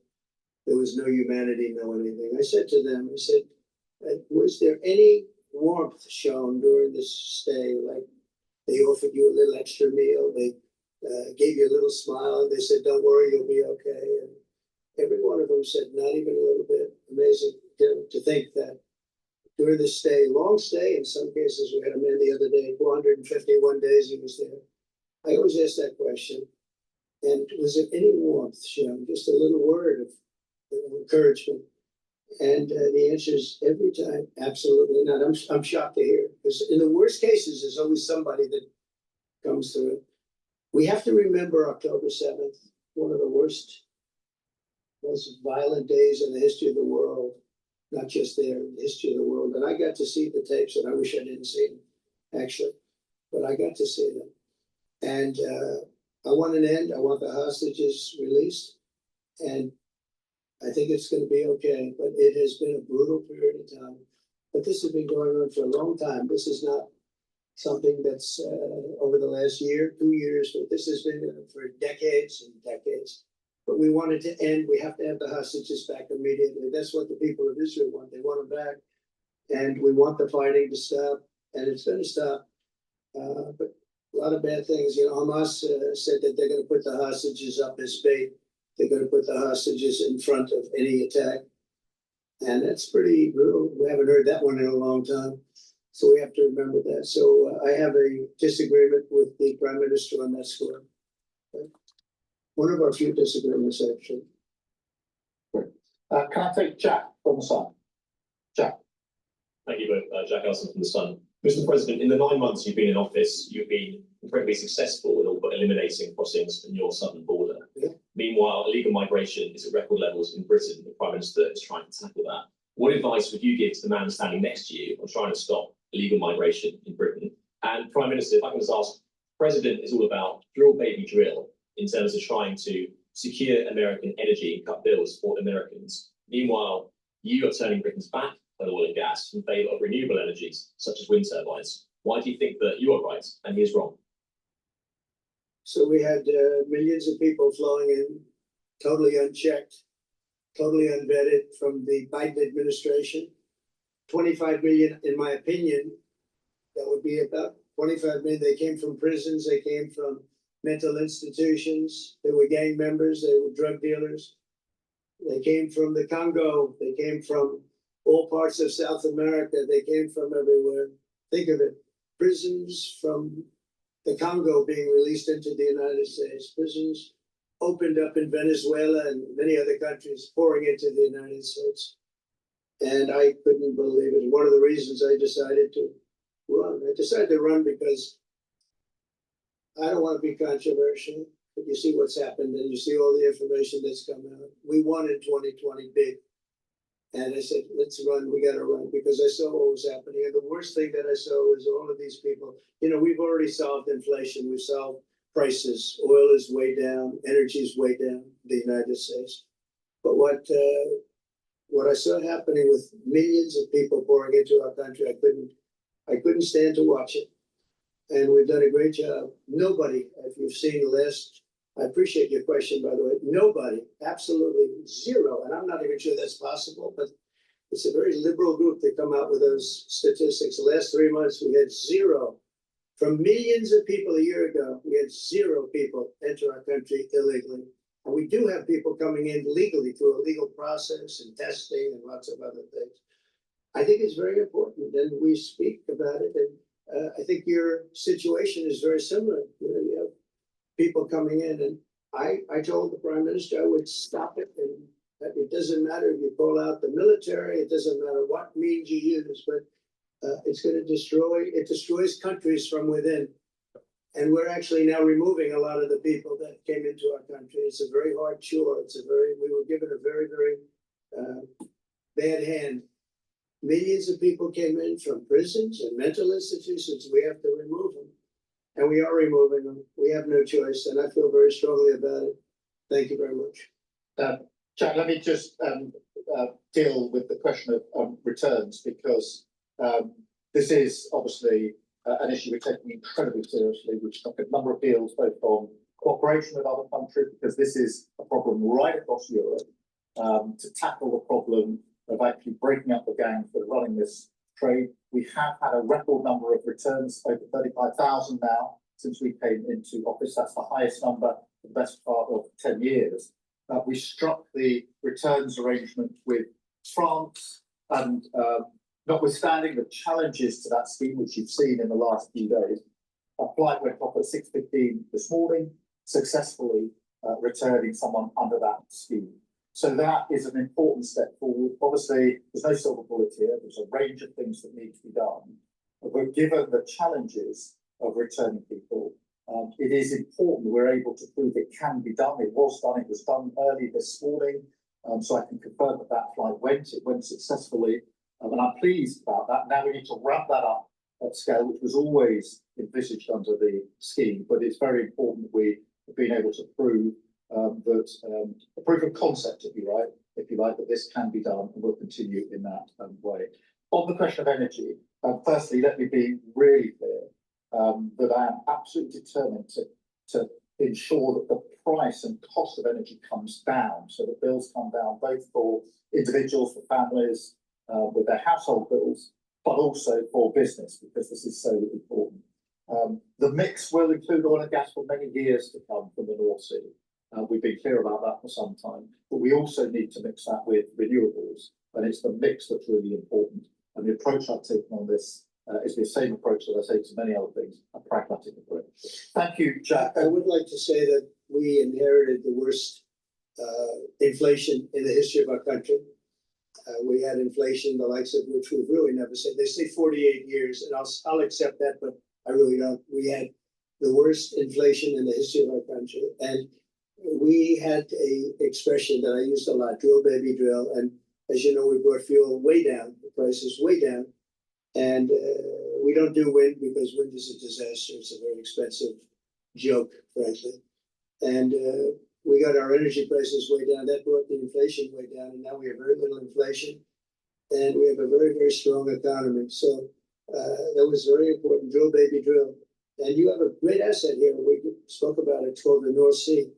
There was no humanity, no anything. I said to them, I said, was there any warmth shown during this stay? Like they offered you a little extra meal, they gave you a little smile, and they said, don't worry, you'll be okay. And every one of them said, not even a little bit. Amazing to think that during this stay, long stay, in some cases, we had a man the other day, 451 days he was there. I always ask that question. And was there any warmth shown? Just a little word of encouragement. And the answer is every time, absolutely not. I'm shocked to hear, because in the worst cases, there's always somebody that comes through it. We have to remember October 7th, one of the worst, most violent days in the history of the world, not just there, in the history of the world. And I got to see the tapes, and I wish I didn't see them, actually, but I got to see them. And I want an end. I want the hostages released. And I think it's going to be okay, but it has been a brutal period of time. But this has been going on for a long time. This is not something that's over the last year, 2 years, but this has been for decades and decades. But we want it to end. We have to have the hostages back immediately. That's what the people of Israel want. They want them back. And we want the fighting to stop, and it's going to stop. But a lot of bad things. You know, Hamas said that they're going to put the hostages up as bait. They're going to put the hostages in front of any attack. And that's pretty brutal. We haven't heard that one in a long time. So we have to remember that. So I have a disagreement with the Prime Minister on that score. Okay. One of our few disagreements, actually. Can I take Jack from the Sun? Jack. Thank you both. Jack Elson from the Sun. Mr. President, in the 9 months you've been in office, you've been incredibly successful in all but eliminating crossings from your southern border. Yeah. Meanwhile, illegal migration is at record levels in Britain. The Prime Minister is trying to tackle that. What advice would you give to the man standing next to you on trying to stop illegal migration in Britain? And Prime Minister, if I can just ask, President is all about drill, baby, drill in terms of trying to secure American energy and cut bills for Americans. Meanwhile, you are turning Britain's back and oil and gas in favour of renewable energies, such as wind turbines. Why do you think that you are right and he is wrong? So we had millions of people flowing in, totally unchecked, totally unvetted from the Biden administration. 25 million, in my opinion, that would be about 25 million. They came from prisons, they came from mental institutions, they were gang members, they were drug dealers. They came from the Congo, they came from all parts of South America, they came from everywhere. Think of it, prisons from the Congo being released into the United States, prisons opened up in Venezuela and many other countries pouring into the United States. And I couldn't believe it. One of the reasons I decided to run. I decided to run because I don't want to be controversial, but you see what's happened and you see all the information that's come out. We won in 2020 big. And I said, let's run, we got to run, because I saw what was happening. And the worst thing that I saw was all of these people, you know, we've already solved inflation, we've solved prices. Oil is way down, energy is way down in the United States. But what I saw happening with millions of people pouring into our country, I couldn't stand to watch it. And we've done a great job. Nobody, if you've seen the list, I appreciate your question, by the way. Nobody, absolutely zero, and I'm not even sure that's possible, but it's a very liberal group that come out with those statistics. The last 3 months, we had zero. From millions of people a year ago, we had zero people enter our country illegally. And we do have people coming in legally through a legal process and testing and lots of other things. I think it's very important, and we speak about it. And I think your situation is very similar. You know, you have people coming in, and I told the Prime Minister I would stop it, and that it doesn't matter if you call out the military, it doesn't matter what means you use, but it's going to destroys countries from within. And we're actually now removing a lot of the people that came into our country. It's a very hard chore. We were given a very, very bad hand. Millions of people came in from prisons and mental institutions. We have to remove them. And we are removing them. We have no choice. And I feel very strongly about it. Thank you very much. Jack, let me just deal with the question of returns, because this is obviously an issue we're taking incredibly seriously. We've struck a number of deals both on cooperation with other countries, because this is a problem right across Europe, to tackle the problem of actually breaking up the gangs that are running this trade. We have had a record number of returns, over 35,000 now, since we came into office. That's the highest number for the best part of 10 years. We struck the returns arrangement with France, and notwithstanding the challenges to that scheme, which you've seen in the last few days, a flight went off at 6:15 this morning, successfully returning someone under that scheme. So that is an important step forward. Obviously, there's no silver bullet here. There's a range of things that need to be done. But given the challenges of returning people, it is important we're able to prove it can be done. It was done. It was done early this morning. So I can confirm that that flight went. It went successfully. And I'm pleased about that. Now we need to ramp that up at scale, which was always envisaged under the scheme. But it's very important we have been able to prove that a proof of concept, if you like, that this can be done, and will continue in that way. On the question of energy, firstly, let me be really clear that I am absolutely determined to ensure that the price and cost of energy comes down, so that bills come down both for individuals, for families, with their household bills, but also for business, because this is so important. The mix will include oil and gas for many years to come from the North Sea. We've been clear about that for some time, but we also need to mix that with renewables, and it's the mix that's really important. And the approach I've taken on this is the same approach that I say to many other things, a pragmatic approach. Thank you, Jack. I would like to say that we inherited the worst inflation in the history of our country. We had inflation, the likes of which we've really never seen. They say 48 years, and I'll accept that, but I really don't. We had the worst inflation in the history of our country. And we had a expression that I used a lot, drill, baby, drill. And as you know, we brought fuel way down, the prices way down. And we don't do wind because wind is a disaster. It's a very expensive joke, frankly. And we got our energy prices way down. That brought the inflation way down. And now we have very little inflation. And we have a very, very strong economy. So that was very important. Drill, baby, drill. And you have a great asset here. We spoke about it. It's called the North Sea.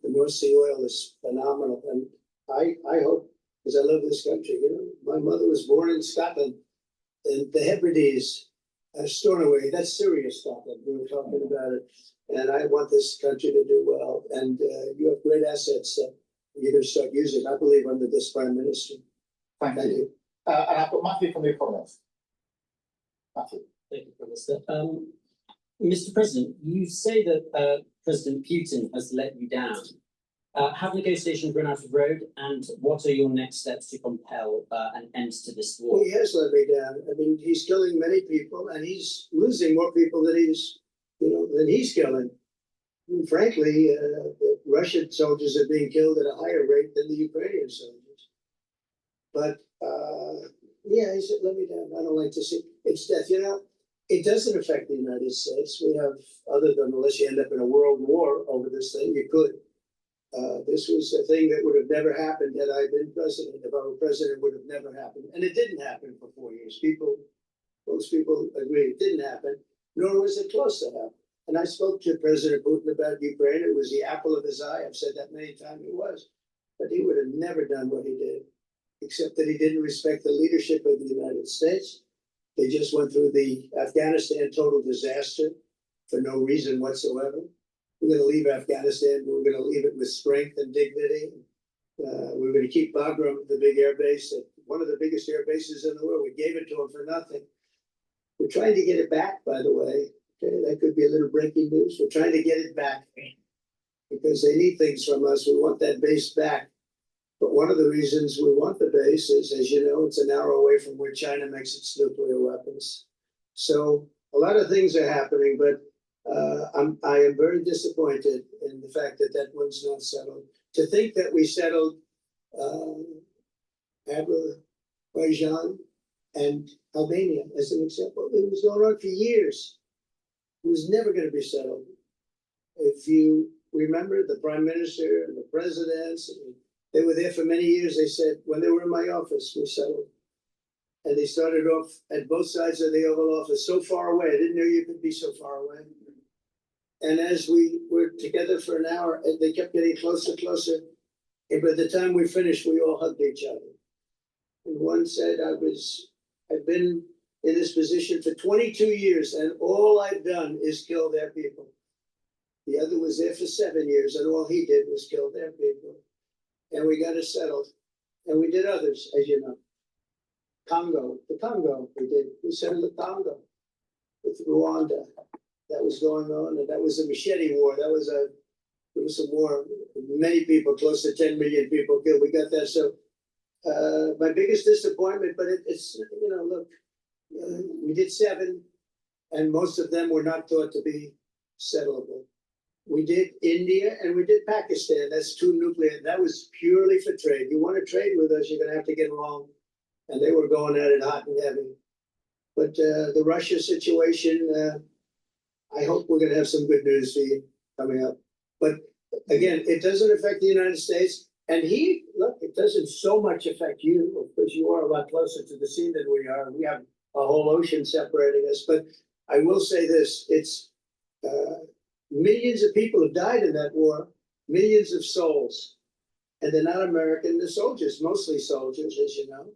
The North Sea oil is phenomenal. And I hope, because I love this country, you know, my mother was born in Scotland, and the Hebrides, Stornoway, that's serious Scotland. We were talking about it. And I want this country to do well. And you have great assets that you're going to start using, I believe, under this Prime Minister. Thank you. And I've got Matthew from the Economist. Matthew. Thank you, Minister. Mr. President, you say that President Putin has let you down. Have negotiations run out of road, and what are your next steps to compel an end to this war? Well, he has let me down. I mean, he's killing many people, and he's losing more people than he's killing. I mean, frankly, the Russian soldiers are being killed at a higher rate than the Ukrainian soldiers. But yeah, he's let me down. I don't like to see it's death. You know, it doesn't affect the United States. We have, other than unless you end up in a world war over this thing, you could. This was a thing that would have never happened had I been president. If I were president, it would have never happened. And it didn't happen for 4 years. Most people agree it didn't happen, nor was it close to happen. And I spoke to President Putin about Ukraine. It was the apple of his eye. I've said that many times. It was. But he would have never done what he did, except that he didn't respect the leadership of the United States. They just went through the Afghanistan total disaster for no reason whatsoever. We're going to leave Afghanistan. We're going to leave it with strength and dignity. We're going to keep Bagram, the big air base, one of the biggest air bases in the world. We gave it to them for nothing. We're trying to get it back, by the way. Okay, that could be a little breaking news. We're trying to get it back because they need things from us. We want that base back. But one of the reasons we want the base is, as you know, it's an hour away from where China makes its nuclear weapons. So a lot of things are happening, but I am very disappointed in the fact that that one's not settled. To think that we settled Azerbaijan and Albania as an example, it was going on for years. It was never going to be settled. If you remember, the prime minister and the presidents, they were there for many years. They said, when they were in my office, we settled. And they started off at both sides of the Oval Office, so far away. I didn't know you could be so far away. And as we were together for an hour, and they kept getting closer, closer. And by the time we finished, we all hugged each other. And one said, I've been in this position for 22 years, and all I've done is kill their people. The other was there for 7 years, and all he did was kill their people. And we got it settled. And we did others, as you know. The Congo, we settled the Congo with Rwanda. That was going on, and that was a machete war. There was a war. Many people, close to 10 million people killed. We got that. So my biggest disappointment, but it's, you know, look, we did 7, and most of them were not thought to be settleable. We did India and we did Pakistan. That's 2 nuclear. That was purely for trade. You want to trade with us, you're going to have to get along. And they were going at it hot and heavy. But the Russia situation, I hope we're going to have some good news for you coming up. But again, it doesn't affect the United States. And look, it doesn't so much affect you, because you are a lot closer to the sea than we are. We have a whole ocean separating us. But I will say this, it's millions of people have died in that war, millions of souls. And they're not American, they're soldiers, mostly soldiers, as you know.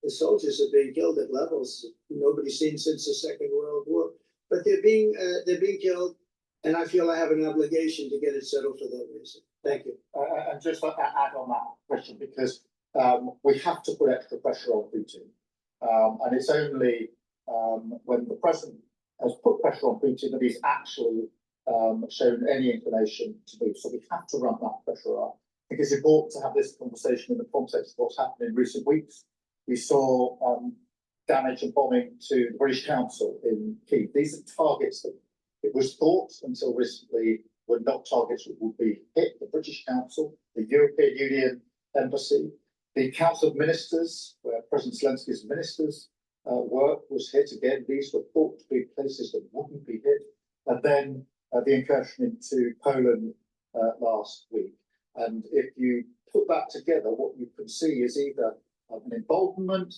The soldiers are being killed at levels nobody's seen since the Second World War. But they're being killed, and I feel I have an obligation to get it settled for that reason. Thank you. And just to add on that question, because we have to put extra pressure on Putin. And it's only when the president has put pressure on Putin that he's actually shown any inclination to move. So we have to ramp that pressure up. I think it's important to have this conversation in the context of what's happened in recent weeks. We saw damage and bombing to the British Council in Kyiv. These are targets that it was thought until recently were not targets that would be hit. The British Council, the European Union Embassy, the Council of Ministers, where President Zelensky's ministers work was hit again. These were thought to be places that wouldn't be hit. And then the incursion into Poland last week. And if you put that together, what you can see is either an emboldenment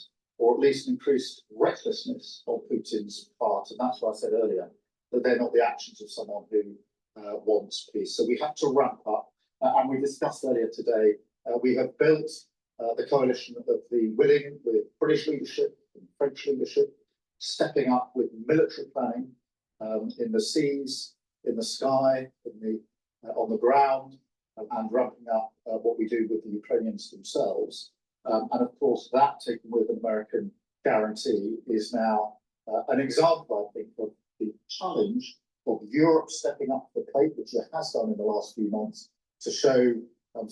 or at least increased recklessness on Putin's part. And that's what I said earlier, that they're not the actions of someone who wants peace. So we have to ramp up. And we discussed earlier today, we have built the coalition of the willing with British leadership and French leadership, stepping up with military planning in the seas, in the sky, on the ground, and ramping up what we do with the Ukrainians themselves. And of course, that taken with an American guarantee is now an example, I think, of the challenge of Europe stepping up to the plate, which it has done in the last few months, to show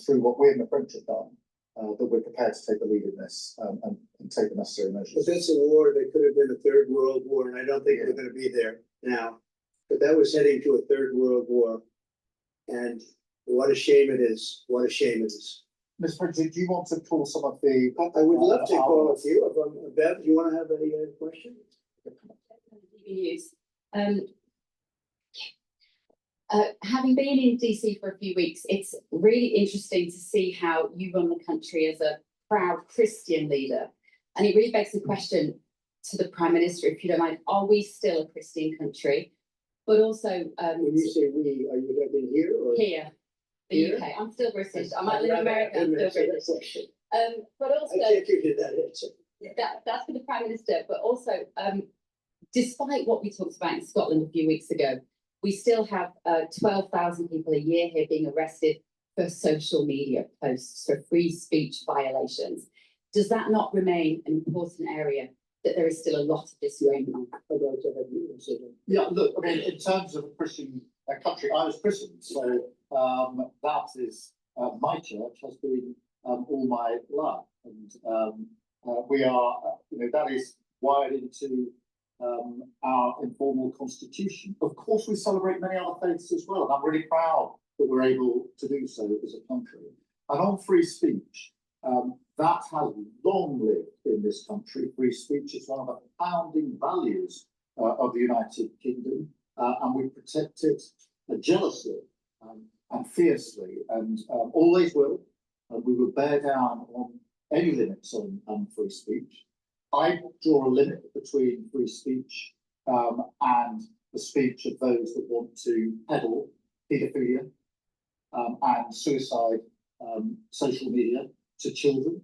through what we and the French have done, that we're prepared to take the lead in this and take the necessary measures. But that's a war that could have been a third world war, and I don't think we're going to be there now. But that was heading to a third world war, and what a shame it is. What a shame it is. Ms. Bridget, do you want to call some of the? I would love to call a few of them. Bev, do you want to have any questions? News. Having been in DC for a few weeks, it's really interesting to see how you run the country as a proud Christian leader. And it really begs the question to the Prime Minister, if you don't mind, are we still a Christian country? But also... when you say we, are you living here? Or? Here, the here? UK. I'm still British. I might live in America, I'm still British. But also... I can't give you that answer. That's for the Prime Minister, but also, despite what we talked about in Scotland a few weeks ago, we still have 12,000 people a year here being arrested for social media posts, for free speech violations. Does that not remain an important area that there is still a lot of disagreement on? Yeah, look, I mean, in terms of a Christian country, I was Christian, so that is my church has been all my life, and we are, that is wired into our informal constitution. Of course, we celebrate many other faiths as well, and I'm really proud that we're able to do so as a country. And on free speech, that has long lived in this country. Free speech is one of the founding values of the United Kingdom, and we protect it jealously and fiercely, and always will. We will bear down on any limits on free speech. I draw a limit between free speech and the speech of those that want to peddle paedophilia and suicide social media to children.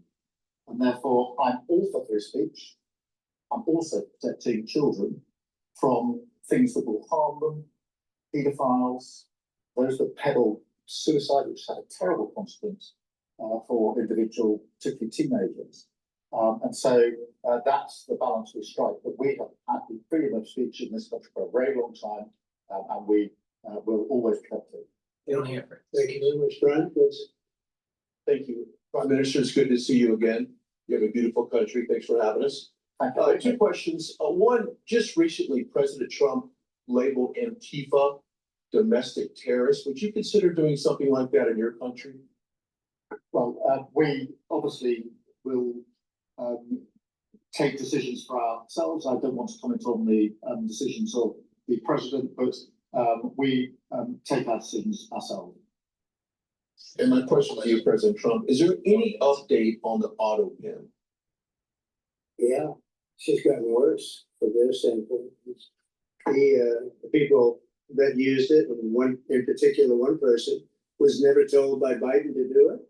And therefore, I'm all for free speech. I'm also protecting children from things that will harm them, paedophiles, those that peddle suicide, which had a terrible consequence for individual, particularly teenagers. And so that's the balance we strike. But we have had freedom of speech in this country for a very long time, and we will always protect it. Thank you very much, Brian. Please. Thank you, Prime Minister. It's good to see you again. You have a beautiful country. Thanks for having us. Thank you. Two questions. One, just recently, President Trump labeled Antifa domestic terrorists. Would you consider doing something like that in your country? Well, we obviously will take decisions for ourselves. I don't want to comment on the decisions of the president, but we take our decisions ourselves. And my question to you, President Trump, is there any update on the auto pen? Yeah, it's just gotten worse for their standpoint. The people that used it, and one in particular, one person was never told by Biden to do it.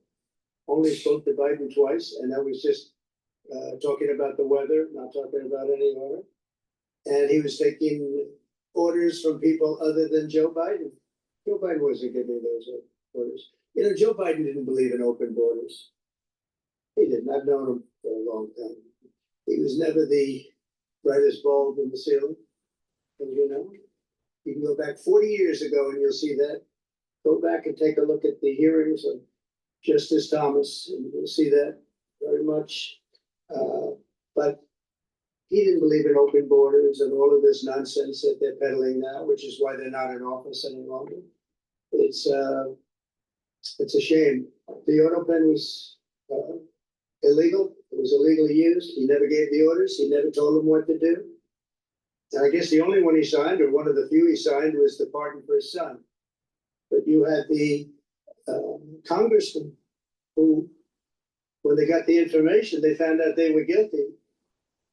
Only spoke to Biden twice, and that was just talking about the weather, not talking about any order. And he was taking orders from people other than Joe Biden. Joe Biden wasn't giving those orders. You know, Joe Biden didn't believe in open borders. He didn't. I've known him for a long time. He was never the brightest bulb in the ceiling. And you know, you can go back 40 years ago and you'll see that. Go back and take a look at the hearings of Justice Thomas, and you'll see that very much. But he didn't believe in open borders and all of this nonsense that they're peddling now, which is why they're not in office any longer. It's a shame. The auto pen was illegal. It was illegally used. He never gave the orders. He never told them what to do. And I guess the only one he signed, or one of the few he signed, was the pardon for his son. But you had the congressman who, when they got the information, they found out they were guilty.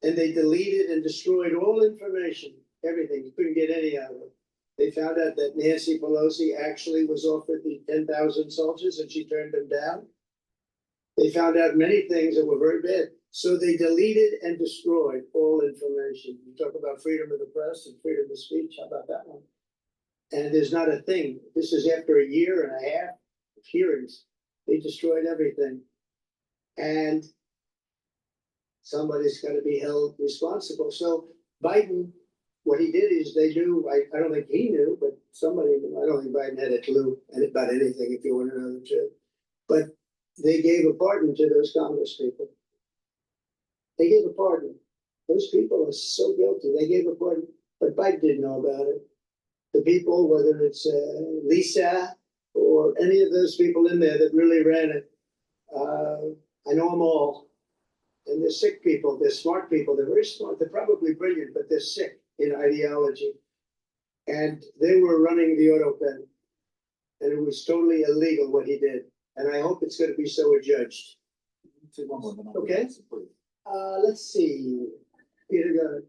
And they deleted and destroyed all information, everything. You couldn't get any out of it. They found out that Nancy Pelosi actually was offered the 10,000 soldiers and she turned them down. They found out many things that were very bad. So they deleted and destroyed all information. You talk about freedom of the press and freedom of speech. How about that one? And there's not a thing. This is after a year and a half of hearings. They destroyed everything. And somebody's got to be held responsible. So Biden, what he did is they knew, I don't think he knew, but somebody knew. I don't think Biden had a clue about anything, if you want to know the truth. But they gave a pardon to those Congress people. They gave a pardon. Those people are so guilty. They gave a pardon, but Biden didn't know about it. The people, whether it's Lisa or any of those people in there that really ran it, I know them all. And they're sick people. They're smart people. They're very smart. They're probably brilliant, but they're sick in ideology. And they were running the auto pen. And it was totally illegal what he did. And I hope it's going to be so adjudged. Okay? Let's see. Peter, go ahead.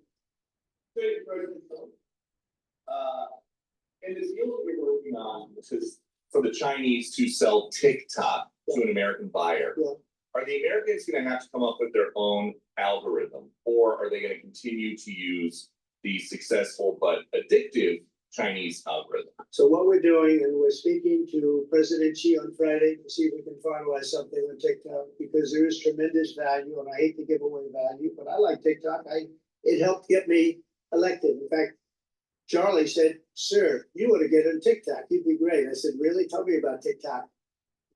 And this deal that you're working on, which is for the Chinese to sell TikTok to an American buyer. Yeah. Are the Americans going to have to come up with their own algorithm, or are they going to continue to use the successful but addictive Chinese algorithm? So what we're doing, and we're speaking to President Xi on Friday to see if we can finalize something on TikTok, because there is tremendous value, and I hate to give away value, but I like TikTok. It helped get me elected. In fact, Charlie said, "Sir, you ought to get on TikTok. You'd be great." I said, "Really? Tell me about TikTok."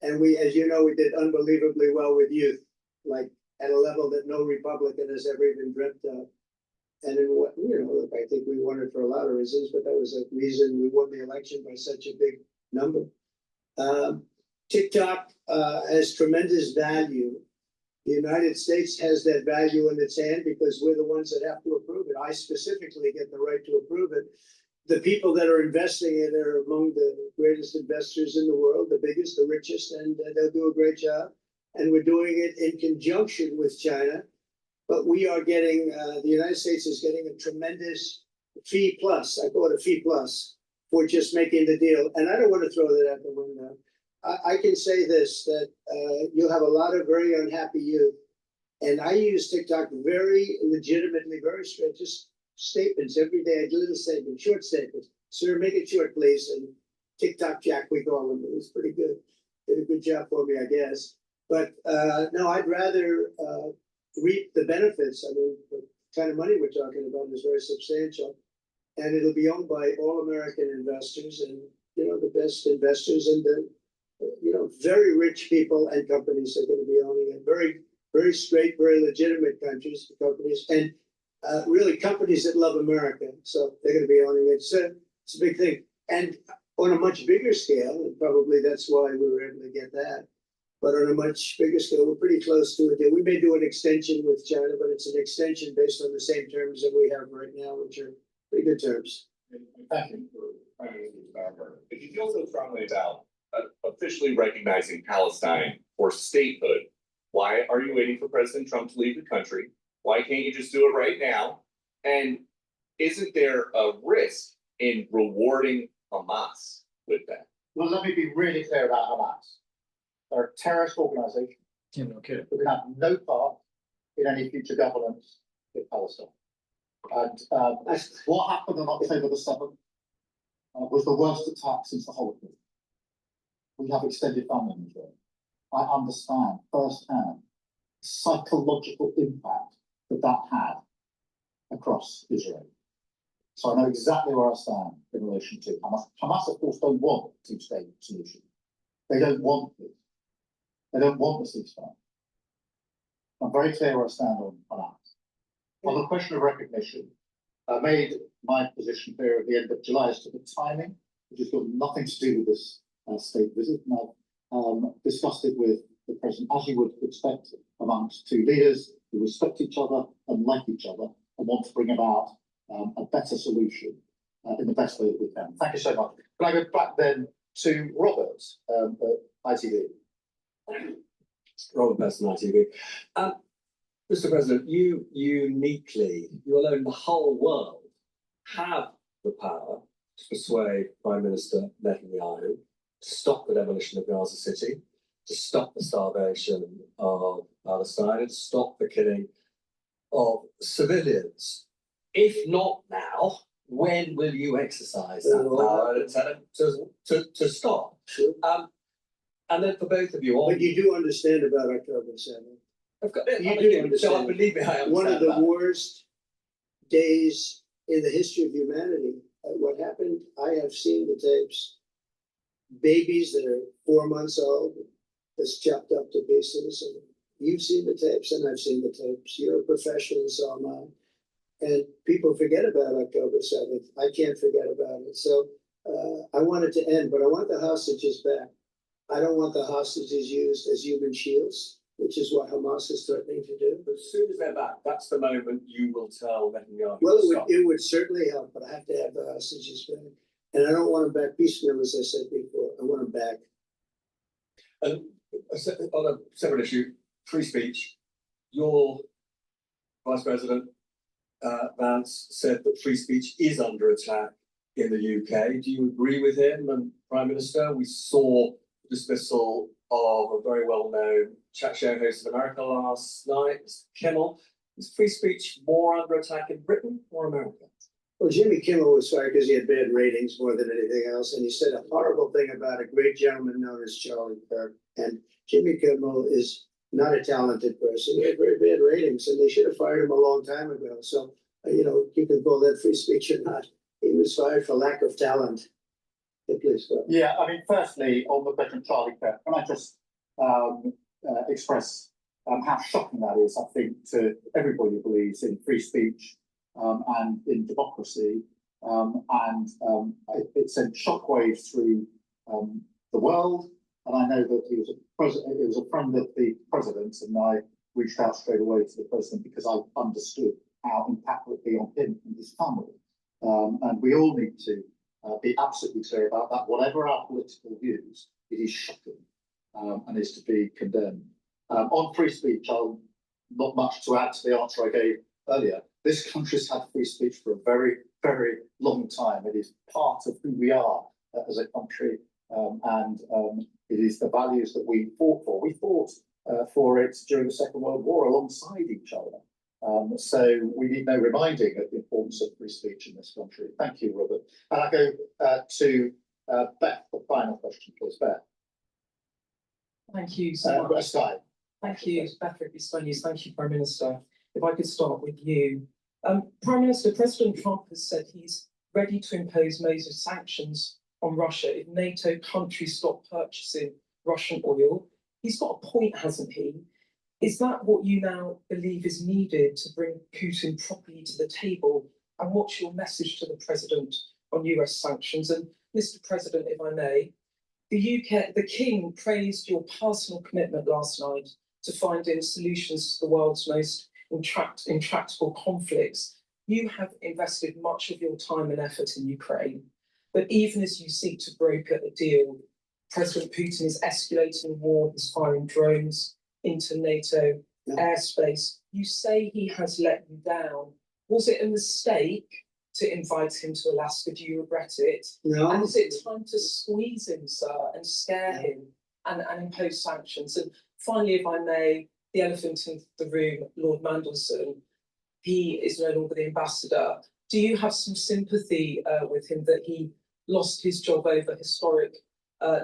And we, as you know, we did unbelievably well with youth, like at a level that no Republican has ever even dreamt of. And in what, look, I think we won it for a lot of reasons, but that was a reason we won the election by such a big number. TikTok has tremendous value. The United States has that value in its hand because we're the ones that have to approve it. I specifically get the right to approve it. The people that are investing in it are among the greatest investors in the world, the biggest, the richest, and they'll do a great job. And we're doing it in conjunction with China. But we are getting, the United States is getting a tremendous fee plus, I call it a fee plus, for just making the deal. And I don't want to throw that out the window. I can say this, that you'll have a lot of very unhappy youth. And I use TikTok very legitimately, very straight, just statements every day, little statements, short statements. Sir, make it short, please. And TikTok Jack, we call him. It was pretty good. Did a good job for me, I guess. But no, I'd rather reap the benefits. I mean, the kind of money we're talking about is very substantial. And it'll be owned by all American investors and, the best investors and the, very rich people and companies are going to be owning it. Very, very straight, very legitimate companies, and really companies that love America. So they're going to be owning it. So it's a big thing. And on a much bigger scale, and probably that's why we were able to get that. But on a much bigger scale, we're pretty close to it. We may do an extension with China, but it's an extension based on the same terms that we have right now, which are pretty good terms. Thank you for if you feel so strongly about officially recognizing Palestine for statehood, why are you waiting for President Trump to leave the country? Why can't you just do it right now? And isn't there a risk in rewarding Hamas with that? Well, let me be really clear about Hamas. They're a terrorist organization. Yeah, no kidding. Who can have no part in any future governance in Palestine. And what happened on October the 7th was the worst attack since the Holocaust. We have extended family in Israel. I understand firsthand the psychological impact that had across Israel. So I know exactly where I stand in relation to Hamas. Hamas, of course, don't want a two-state solution. They don't want it. They don't want the ceasefire. I'm very clear where I stand on that. On the question of recognition, I made my position clear at the end of July as to the timing, which has got nothing to do with this state visit. And I've discussed it with the president, as you would expect amongst two leaders who respect each other and like each other and want to bring about a better solution in the best way that we can. Thank you so much. Can I go back then to Robert at ITV? Robert Besson, ITV. Mr. President, you uniquely, you alone in the whole world, have the power to persuade Prime Minister Netanyahu to stop the demolition of Gaza City, to stop the starvation of Palestine, and stop the killing of civilians. If not now, when will you exercise that power and tell him to stop? Sure. And then for both of you, But you do understand about October 7th. You do understand. Believe me, I understand. One of the worst days in the history of humanity. What happened, I have seen the tapes. Babies that are 4 months old, that's chopped up to pieces. And you've seen the tapes and I've seen the tapes. You're a professional, so am I. And people forget about October 7th. I can't forget about it. So I want it to end, but I want the hostages back. I don't want the hostages used as human shields, which is what Hamas is threatening to do. But as soon as they're back, that's the moment you will tell Netanyahu. Well, to stop. it would certainly help, but I have to have the hostages back. And I don't want them back piecemeal, as I said before. I want them back. And on a separate issue, free speech, your Vice President Vance said that free speech is under attack in the UK. Do you agree with him? And Prime Minister, we saw the dismissal of a very well-known chat show host in America last night, Kimmel. Is free speech more under attack in Britain or America? Well, Jimmy Kimmel was fired because he had bad ratings more than anything else. And he said a horrible thing about a great gentleman known as Charlie Kirk. And Jimmy Kimmel is not a talented person. He had very bad ratings and they should have fired him a long time ago. So, you can call that free speech or not. He was fired for lack of talent. Yeah, please go. Yeah, I mean, firstly, on the question of Charlie Kirk, can I just express how shocking that is, I think, to everybody who believes in free speech and in democracy. It sent shockwaves through the world. And I know that he was a friend of the president, and I reached out straight away to the president because I understood how impactful it would be on him and his family. And we all need to be absolutely clear about that. Whatever our political views, it is shocking and is to be condemned. On free speech, not much to add to the answer I gave earlier. This country's had free speech for a very, very long time. It is part of who we are as a country, and it is the values that we fought for. We fought for it during the Second World War alongside each other. So we need no reminding of the importance of free speech in this country. Thank you, Robert. And I go to Beth, the final question, please, Beth. Thank you so much. Sky. Thank you, Beth Ripley-Stonius. Thank you, Prime Minister. If I could start with you. Prime Minister, President Trump has said he's ready to impose major sanctions on Russia if NATO countries stop purchasing Russian oil. He's got a point, hasn't he? Is that what you now believe is needed to bring Putin properly to the table? And what's your message to the President on US sanctions? And Mr. President, if I may, the King praised your personal commitment last night to finding solutions to the world's most intractable conflicts. You have invested much of your time and effort in Ukraine, but even as you seek to broker a deal, President Putin is escalating the war, he's firing drones into NATO airspace. You say he has let you down. Was it a mistake to invite him to Alaska? Do you regret it? No. And is it time to squeeze him, sir, and scare him and impose sanctions? And finally, if I may, the elephant in the room, Lord Mandelson, he is no longer the ambassador. Do you have some sympathy with him that he lost his job over historic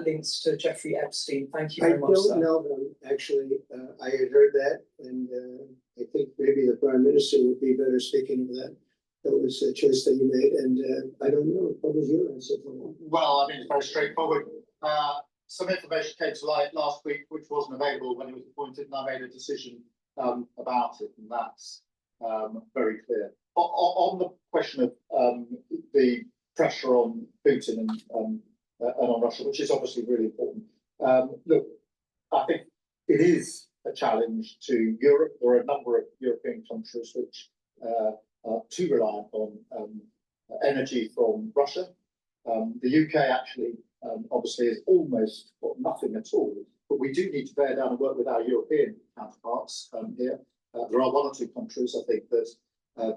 links to Jeffrey Epstein? Thank you very much, sir. I don't know him, actually. I had heard that, and I think maybe the Prime Minister would be better speaking of that. That was a choice that you made, and I don't know. What was your answer for that? Well, I mean, it's very straightforward. Some information came to light last week, which wasn't available when he was appointed, and I made a decision about it, and that's very clear. On the question of the pressure on Putin and on Russia, which is obviously really important. Look, I think it is a challenge to Europe. There are a number of European countries which are too reliant on energy from Russia. The UK actually obviously is almost got nothing at all, but we do need to bear down and work with our European counterparts here. There are one or two countries, I think, that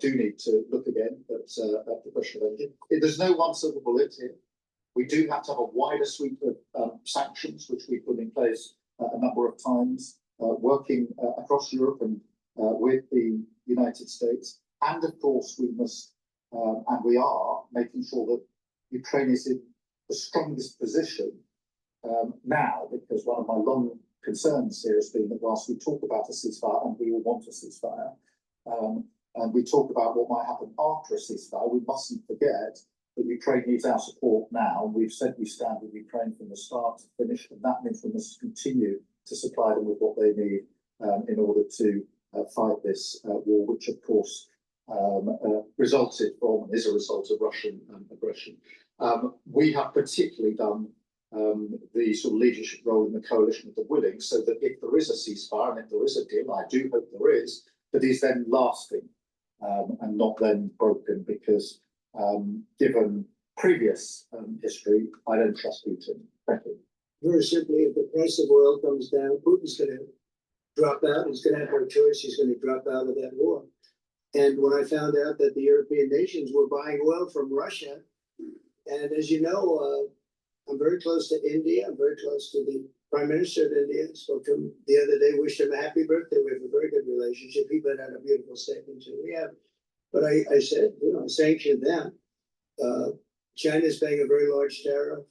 do need to look again at the question of energy. There's no one silver bullet here. We do have to have a wider sweep of sanctions, which we put in place a number of times, working across Europe and with the United States. And of course, we must, and we are, making sure that Ukraine is in the strongest position now, because one of my long concerns here has been that whilst we talk about a ceasefire, and we all want a ceasefire, and we talk about what might happen after a ceasefire, we mustn't forget that Ukraine needs our support now. We've said we stand with Ukraine from the start to finish, and that means we must continue to supply them with what they need in order to fight this war, which of course resulted from and is a result of Russian aggression. We have particularly done the sort of leadership role in the coalition of the willing, so that if there is a ceasefire and if there is a deal, I do hope there is, that is then lasting and not then broken, because given previous history, I don't trust Putin. Thank you. Very simply, if the price of oil comes down, Putin's going to drop out. He's going to have no choice. He's going to drop out of that war. And when I found out that the European nations were buying oil from Russia, and as you know, I'm very close to India. I'm very close to the Prime Minister of India. I spoke to him the other day, wished him a happy birthday. We have a very good relationship. He put out a beautiful statement too. We have, but I said, I sanctioned them. China is paying a very large tariff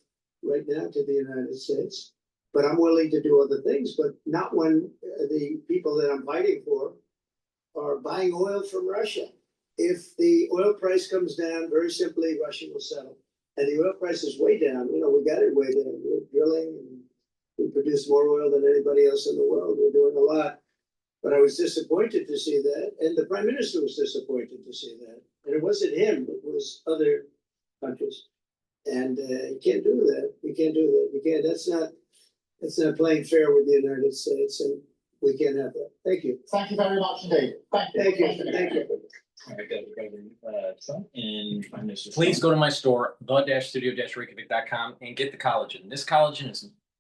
right now to the United States, but I'm willing to do other things, but not when the people that I'm fighting for are buying oil from Russia. If the oil price comes down, very simply, Russia will settle. And the oil price is way down. We got it way down. We're drilling and we produce more oil than anybody else in the world. We're doing a lot. But I was disappointed to see that. And the Prime Minister was disappointed to see that. And it wasn't him, it was other countries. And you can't do that. We can't do that. We can't. That's not playing fair with the United States. And we can't have that. Thank you. Thank you very much indeed. Thank you. Thank you. Thank you. All right, President Trump and Prime Minister. Please go to my store, the-studio-reykjavik.com, and get the collagen. This collagen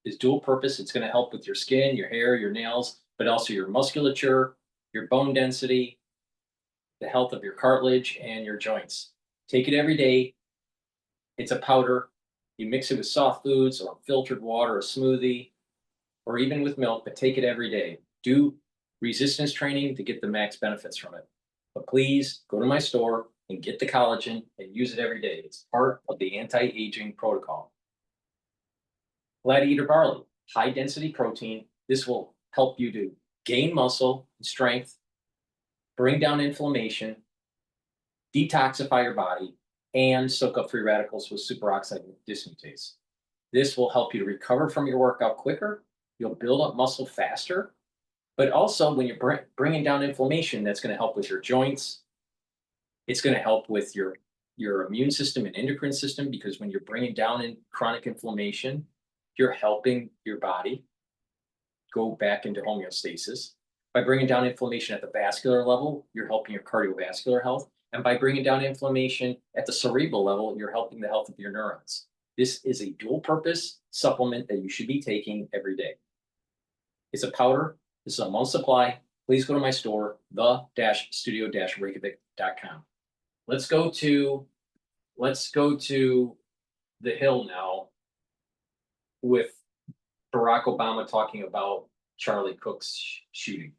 is dual purpose. It's going to help with your skin, your hair, your nails, but also your musculature, your bone density, the health of your cartilage, and your joints. Take it every day. It's a powder. You mix it with soft foods or filtered water, a smoothie, or even with milk, but take it every day. Do resistance training to get the max benefits from it. But please go to my store and get the collagen and use it every day. It's part of the anti-aging protocol. Gladiator barley, high density protein. This will help you to gain muscle and strength, bring down inflammation, detoxify your body, and soak up free radicals with superoxide dismutase. This will help you to recover from your workout quicker. You'll build up muscle faster. But also, when you're bringing down inflammation, that's going to help with your joints. It's going to help with your immune system and endocrine system, because when you're bringing down in chronic inflammation, you're helping your body go back into homeostasis. By bringing down inflammation at the vascular level, you're helping your cardiovascular health. And by bringing down inflammation at the cerebral level, you're helping the health of your neurons. This is a dual purpose supplement that you should be taking every day. It's a powder. This is a month supply. Please go to my store, the-studio-reykjavik.com. Let's go to the Hill now with Barack Obama talking about Charlie Cook's shooting.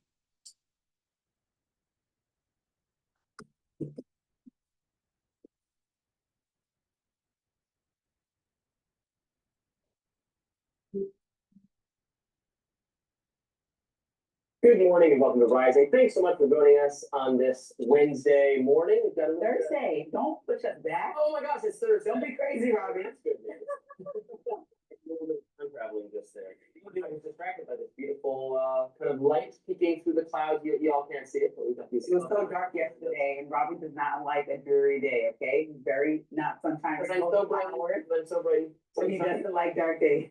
Good morning and welcome to Rising. Thanks so much for joining us on this Wednesday morning. We've got a Thursday. Don't push us back. Oh my gosh, it's Thursday. Don't be crazy, Robbie. That's good news. I'm traveling just there. I was distracted by this beautiful kind of light peeking through the clouds. You all can't see it, but we've got these. It was so dark yesterday, and Robbie does not like a dreary day, okay? He's very not sunshine. I'm so bright. I'm so bright. So he doesn't like dark days.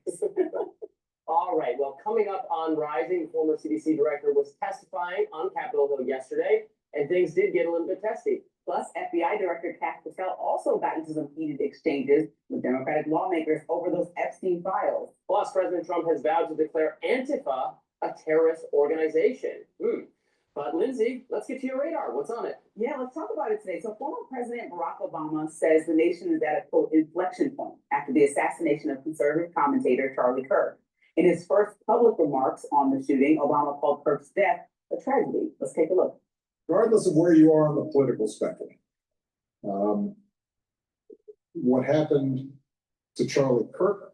All right, well, coming up on Rising, former CDC director was testifying on Capitol Hill yesterday, and things did get a little bit testy. Plus, FBI Director Cottrell also got into some heated exchanges with Democratic lawmakers over those Epstein files. Plus, President Trump has vowed to declare Antifa a terrorist organization. But But Lindsay, let's get to your radar. What's on it? Yeah, let's talk about it today. So former President Barack Obama says the nation is at a quote inflection point after the assassination of conservative commentator Charlie Kirk. In his first public remarks on the shooting, Obama called Kirk's death a tragedy. Let's take a look. Regardless of where you are on the political spectrum, what happened to Charlie Kirk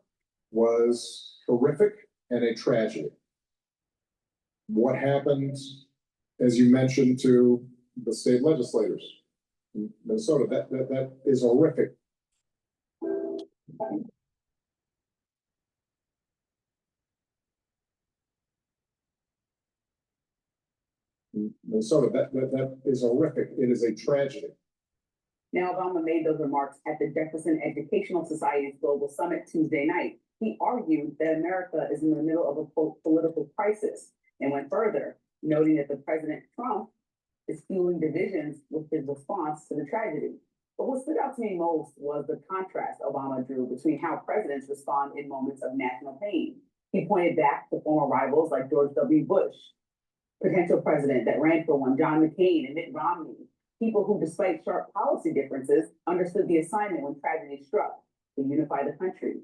was horrific and a tragedy. What happened, as you mentioned, to the state legislators in Minnesota, that is horrific. Minnesota, that is horrific. It is a tragedy. Now, Obama made those remarks at the Jefferson Educational Society's Global Summit Tuesday night. He argued that America is in the middle of a quote, political crisis, and went further, noting that the President Trump is fueling divisions with his response to the tragedy. But what stood out to me most was the contrast Obama drew between how presidents respond in moments of national pain. He pointed back to former rivals like George W. Bush, potential president that ran for one, John McCain and Mitt Romney, people who, despite sharp policy differences, understood the assignment when tragedy struck to unify the country.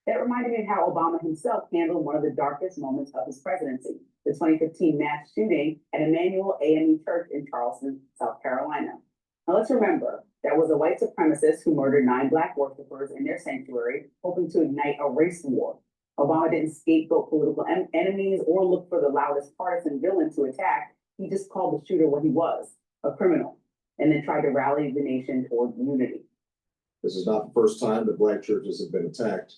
That reminded me of how Obama himself handled one of the darkest moments of his presidency, the 2015 mass shooting at Emmanuel AME Church in Charleston, South Carolina. Now let's remember, that was a white supremacist who murdered 9 Black worshipers in their sanctuary, hoping to ignite a race war. Obama didn't scapegoat political enemies or look for the loudest partisan villain to attack. He just called the shooter what he was, a criminal, and then tried to rally the nation toward unity. This is not the first time that Black churches have been attacked.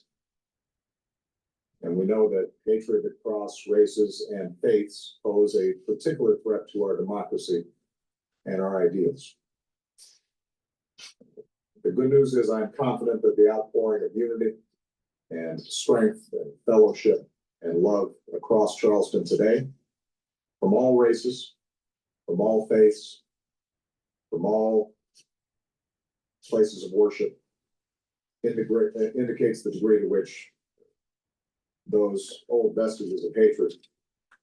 And we know that hatred across races and faiths pose a particular threat to our democracy and our ideals. The good news is I'm confident that the outpouring of unity and strength and fellowship and love across Charleston today, from all races, from all faiths, from all places of worship, indicates the degree to which those old vestiges of hatred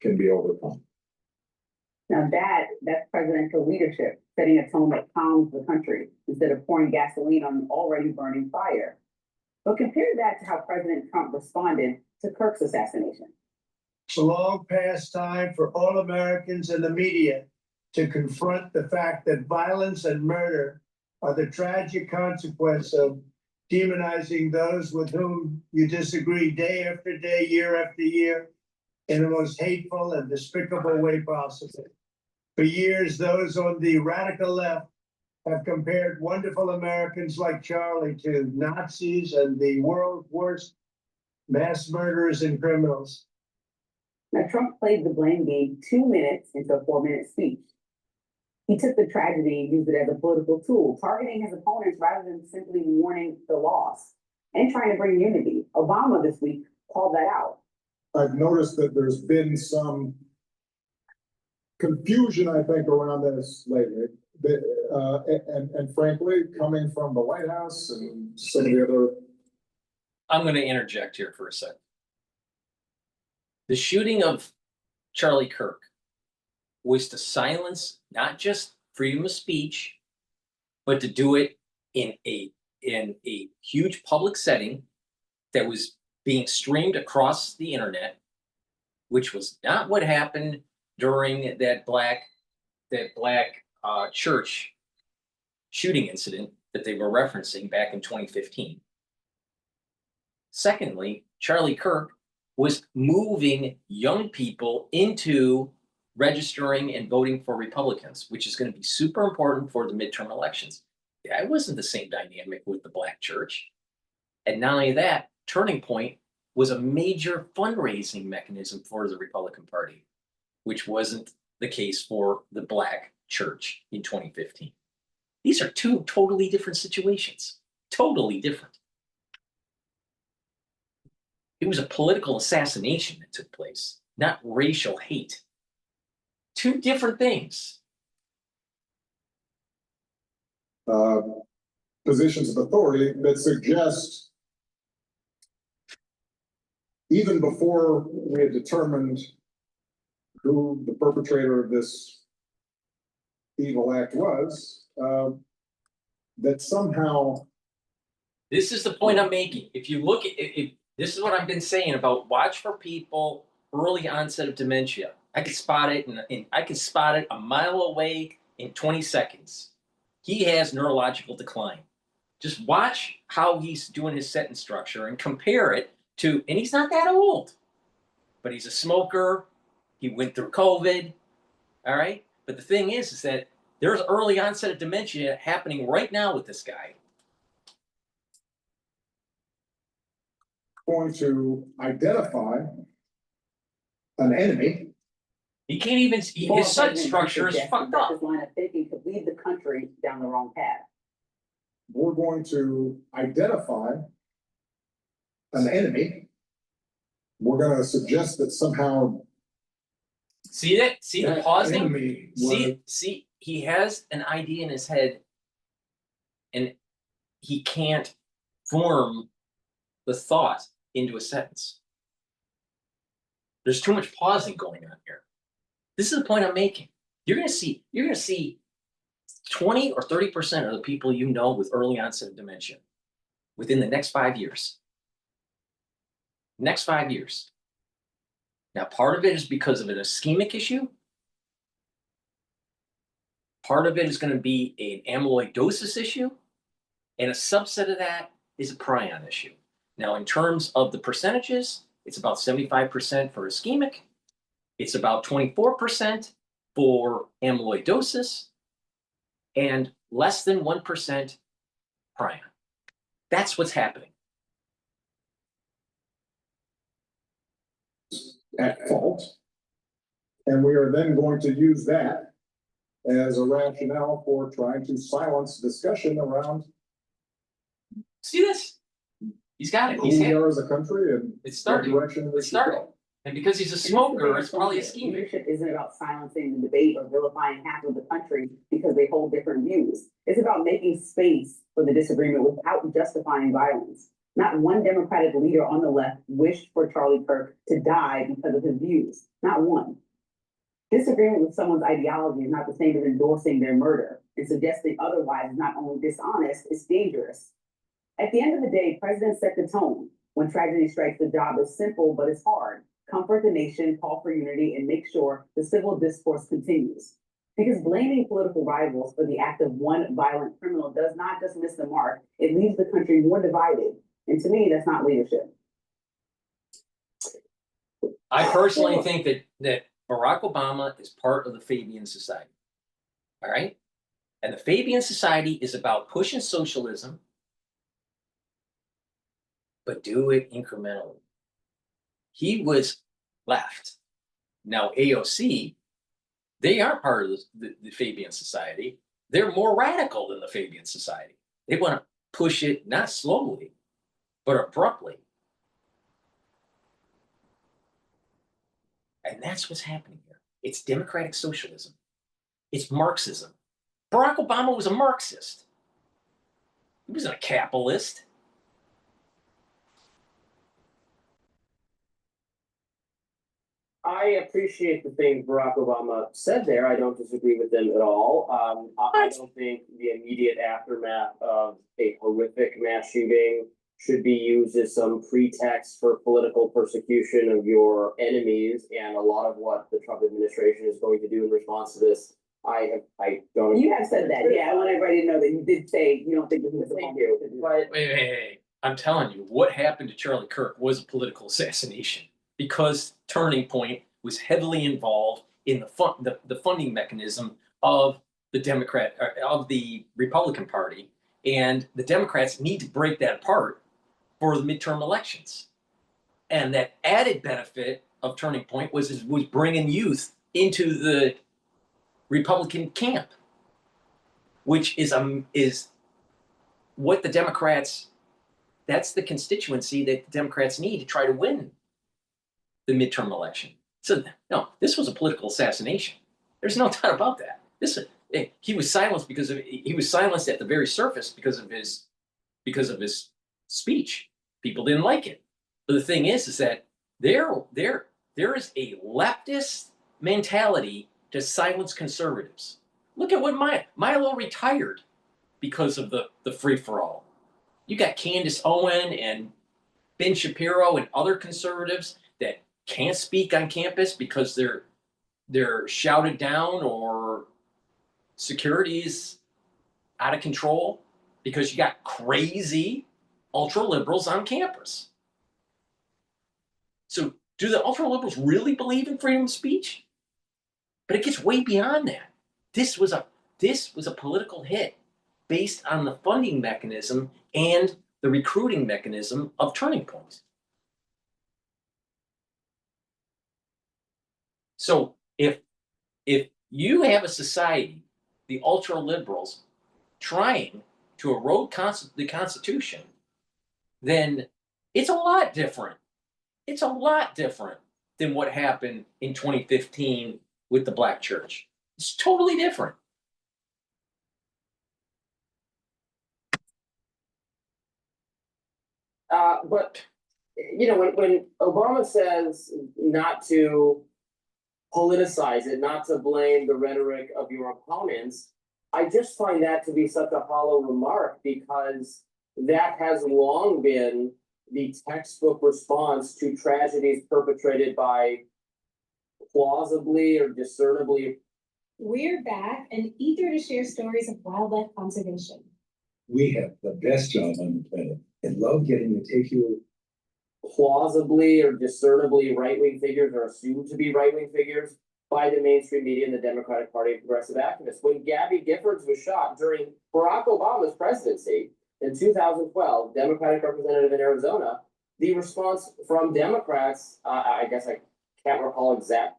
can be overcome. Now that's presidential leadership, setting a tone that calms the country instead of pouring gasoline on an already burning fire. But compare that to how President Trump responded to Kirk's assassination. It's a long past time for all Americans and the media to confront the fact that violence and murder are the tragic consequence of demonizing those with whom you disagree day after day, year after year, in the most hateful and despicable way possible. For years, those on the radical left have compared wonderful Americans like Charlie to Nazis and the world's worst mass murderers and criminals. Now, Trump played the blame game 2 minutes into a 4-minute speech. He took the tragedy and used it as a political tool, targeting his opponents rather than simply mourning the loss and trying to bring unity. Obama this week called that out. I've noticed that there's been some confusion, I think, around this lately. And frankly, coming from the White House and some of the other. I'm going to interject here for a second. The shooting of Charlie Kirk was to silence not just freedom of speech, but to do it in a huge public setting that was being streamed across the internet, which was not what happened during that black church shooting incident that they were referencing back in 2015. Secondly, Charlie Kirk was moving young people into registering and voting for Republicans, which is going to be super important for the midterm elections. That wasn't the same dynamic with the Black church. And not only that, Turning Point was a major fundraising mechanism for the Republican Party, which wasn't the case for the Black church in 2015. These are 2 totally different situations, totally different. It was a political assassination that took place, not racial hate. 2 different things. Positions of authority that suggest, even before we had determined who the perpetrator of this evil act was, that somehow. This is the point I'm making. If you look at, if this is what I've been saying about watch for people early onset of dementia. I can spot it, and I can spot it a mile away in 20 seconds. He has neurological decline. Just watch how he's doing his sentence structure and compare it to, and he's not that old, but he's a smoker. He went through COVID. All right. But the thing is that there's early onset of dementia happening right now with this guy. Going to identify an enemy. He can't even, his sentence structure is fucked up. This line of thinking could lead the country down the wrong path. We're going to identify an enemy. We're going to suggest that somehow. See that? See the pausing? Enemy See, he has an idea in his head and he can't form the thought into a sentence. There's too much pausing going on here. This is the point I'm making. You're gonna see 20 or 30% of the people you know with early onset of dementia within the next 5 years. Next 5 years. Now, part of it is because of an ischemic issue. Part of it is going to be an amyloidosis issue. And a subset of that is a prion issue. Now, in terms of the percentages, it's about 75% for ischemic. It's about 24% for amyloidosis and less than 1% prion. That's what's happening. At fault. And we are then going to use that as a rationale for trying to silence discussion around. See this? He's got it. Who we are as a country and it's starting. It's starting. And because he's a smoker, it's probably a scheme. Leadership isn't about silencing the debate or vilifying half of the country because they hold different views. It's about making space for the disagreement without justifying violence. Not one Democratic leader on the left wished for Charlie Kirk to die because of his views. Not one. Disagreement with someone's ideology is not the same as endorsing their murder, and suggesting otherwise is not only dishonest, it's dangerous. At the end of the day, presidents set the tone. When tragedy strikes, the job is simple, but it's hard. Comfort the nation, call for unity, and make sure the civil discourse continues. Because blaming political rivals for the act of one violent criminal does not just miss the mark, it leaves the country more divided. And to me, that's not leadership. I personally think that Barack Obama is part of the Fabian Society. All right? And the Fabian Society is about pushing socialism, but do it incrementally. He was left. Now, AOC, they aren't part of the Fabian Society. They're more radical than the Fabian Society. They want to push it not slowly, but abruptly. And that's what's happening here. It's democratic socialism. It's Marxism. Barack Obama was a Marxist. He wasn't a capitalist. I appreciate the things Barack Obama said there. I don't disagree with them at all. I don't think the immediate aftermath of a horrific mass shooting should be used as some pretext for political persecution of your enemies. And a lot of what the Trump administration is going to do in response to this, I don't. You have said that, yeah. I want everybody to know that you did say you don't think this is the Thank you. But Wait. I'm telling you, what happened to Charlie Kirk was a political assassination because Turning Point was heavily involved in the funding mechanism of the Republican Party, and the Democrats need to break that apart for the midterm elections. And that added benefit of Turning Point was bringing youth into the Republican camp, which is what the Democrats. That's the constituency that the Democrats need to try to win the midterm election. So no, this was a political assassination. There's no doubt about that. He was silenced he was silenced at the very surface because of his speech. People didn't like it. But the thing is that there is a leftist mentality to silence conservatives. Look at what Milo retired because of the free-for-all. You got Candace Owen and Ben Shapiro and other conservatives that can't speak on campus because they're shouted down or security's out of control because you got crazy ultra liberals on campus. So do the ultra liberals really believe in freedom of speech? But it gets way beyond that. This was a political hit based on the funding mechanism and the recruiting mechanism of Turning Point. So if you have a society, the ultra liberals, trying to erode the Constitution, then it's a lot different. It's a lot different than what happened in 2015 with the Black church. It's totally different. But you know, when Obama says not to politicize it, not to blame the rhetoric of your opponents, I just find that to be such a hollow remark, because that has long been the textbook response to tragedies perpetrated by plausibly or discernibly. We're back and eager to share stories of wildlife conservation. We have the best job on the planet and love getting to take you. Plausibly or discernibly right-wing figures, or assumed to be right-wing figures, by the mainstream media and the Democratic Party of progressive activists. When Gabby Giffords was shot during Barack Obama's presidency in 2012, Democratic representative in Arizona, the response from Democrats, I guess I can't recall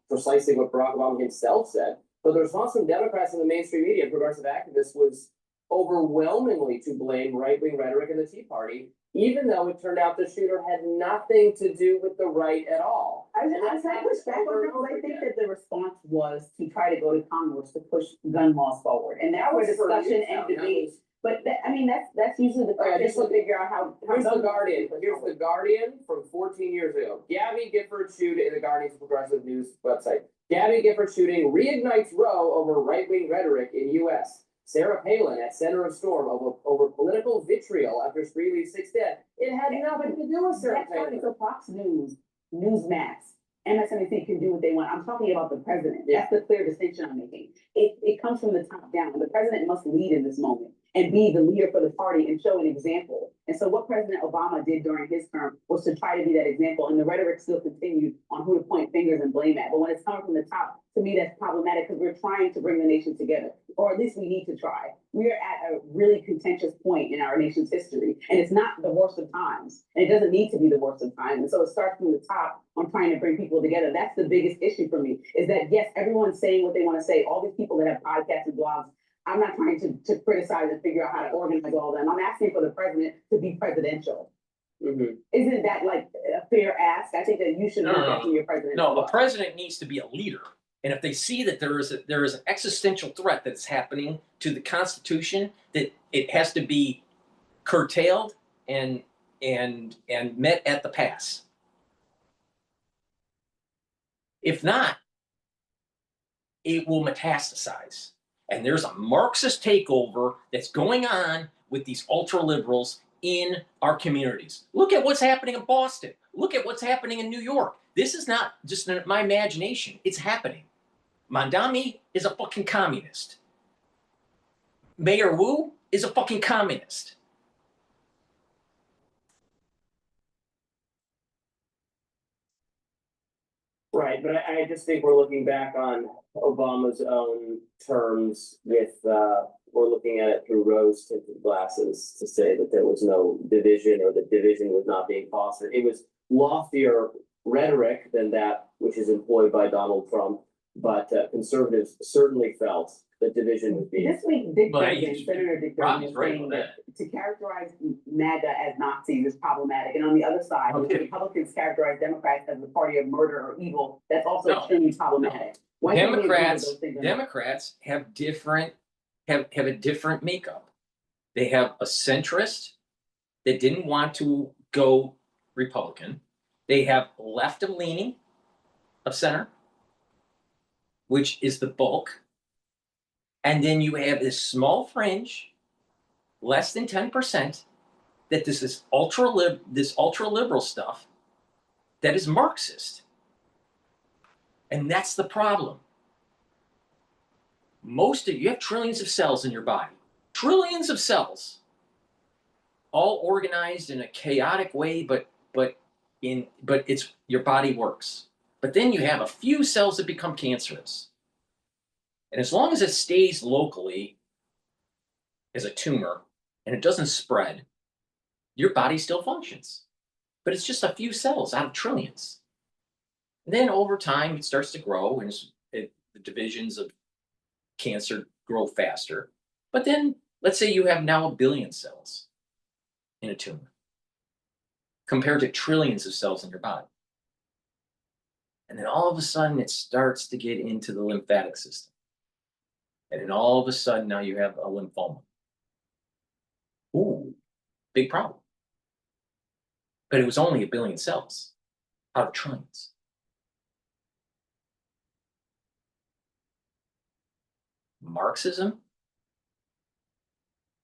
precisely what Barack Obama himself said, but the response from Democrats in the mainstream media and progressive activists was overwhelmingly to blame right-wing rhetoric in the Tea Party, even though it turned out the shooter had nothing to do with the right at all. I push back on that. I think that the response was to try to go to Congress to push gun laws forward, and that was discussion and debate. But that's usually the question to figure out how. Here's the Guardian. Here's the Guardian from 14 years ago. Gabby Giffords shooting in the Guardian's progressive news website. Gabby Giffords shooting reignites row over right-wing rhetoric in U.S. Sarah Palin at center of storm over political vitriol after Streeley's 6 dead. It had nothing to do with Sarah Palin. So Fox News, Newsmax, MSNBC can do what they want. I'm talking about the president. That's the clear distinction I'm making. It comes from the top down. The president must lead in this moment and be the leader for the party and show an example. And so what President Obama did during his term was to try to be that example. And the rhetoric still continued on who to point fingers and blame at. But when it's coming from the top, to me, that's problematic, because we're trying to bring the nation together, or at least we need to try. We are at a really contentious point in our nation's history, and it's not the worst of times, and it doesn't need to be the worst of times. And so it starts from the top on trying to bring people together. That's the biggest issue for me, is that yes, everyone's saying what they want to say. All these people that have podcasts and blogs, I'm not trying to criticize and figure out how to organize all of them. I'm asking for the president to be presidential. Mm-hmm. Isn't that like a fair ask? I think that you should want that from your president. No, the president needs to be a leader. And if they see that there is an existential threat that's happening to the Constitution, that it has to be curtailed and met at the pass. If not, it will metastasize. And there's a Marxist takeover that's going on with these ultra liberals in our communities. Look at what's happening in Boston. Look at what's happening in New York. This is not just my imagination. It's happening. Mandami is a fucking communist. Mayor Wu is a fucking communist. Right, but I just think we're looking back on Obama's own terms with, we're looking at it through rose-tinted glasses to say that there was no division, or that division was not being fostered. It was loftier rhetoric than that which is employed by Donald Trump, but conservatives certainly felt that division was being. This week, Senator Dick Durbin is saying that to characterize MAGA as Nazis is problematic. And on the other side, when Republicans characterize Democrats as the party of murder or evil, that's also extremely problematic. Why can't we agree with those things? Democrats have a different makeup. They have a centrist that didn't want to go Republican. They have left of leaning of center, which is the bulk. And then you have this small fringe, less than 10%, that this is ultra liberal stuff that is Marxist. And that's the problem. You have trillions of cells in your body, trillions of cells, all organized in a chaotic way, but it's your body works. But then you have a few cells that become cancerous. And as long as it stays locally as a tumor and it doesn't spread, your body still functions. But it's just a few cells out of trillions. And then over time, it starts to grow, and the divisions of cancer grow faster. But then let's say you have now 1 billion cells in a tumor compared to trillions of cells in your body. And then all of a sudden, it starts to get into the lymphatic system. And then all of a sudden, now you have a lymphoma. Ooh, big problem. But it was only 1 billion cells out of trillions. Marxism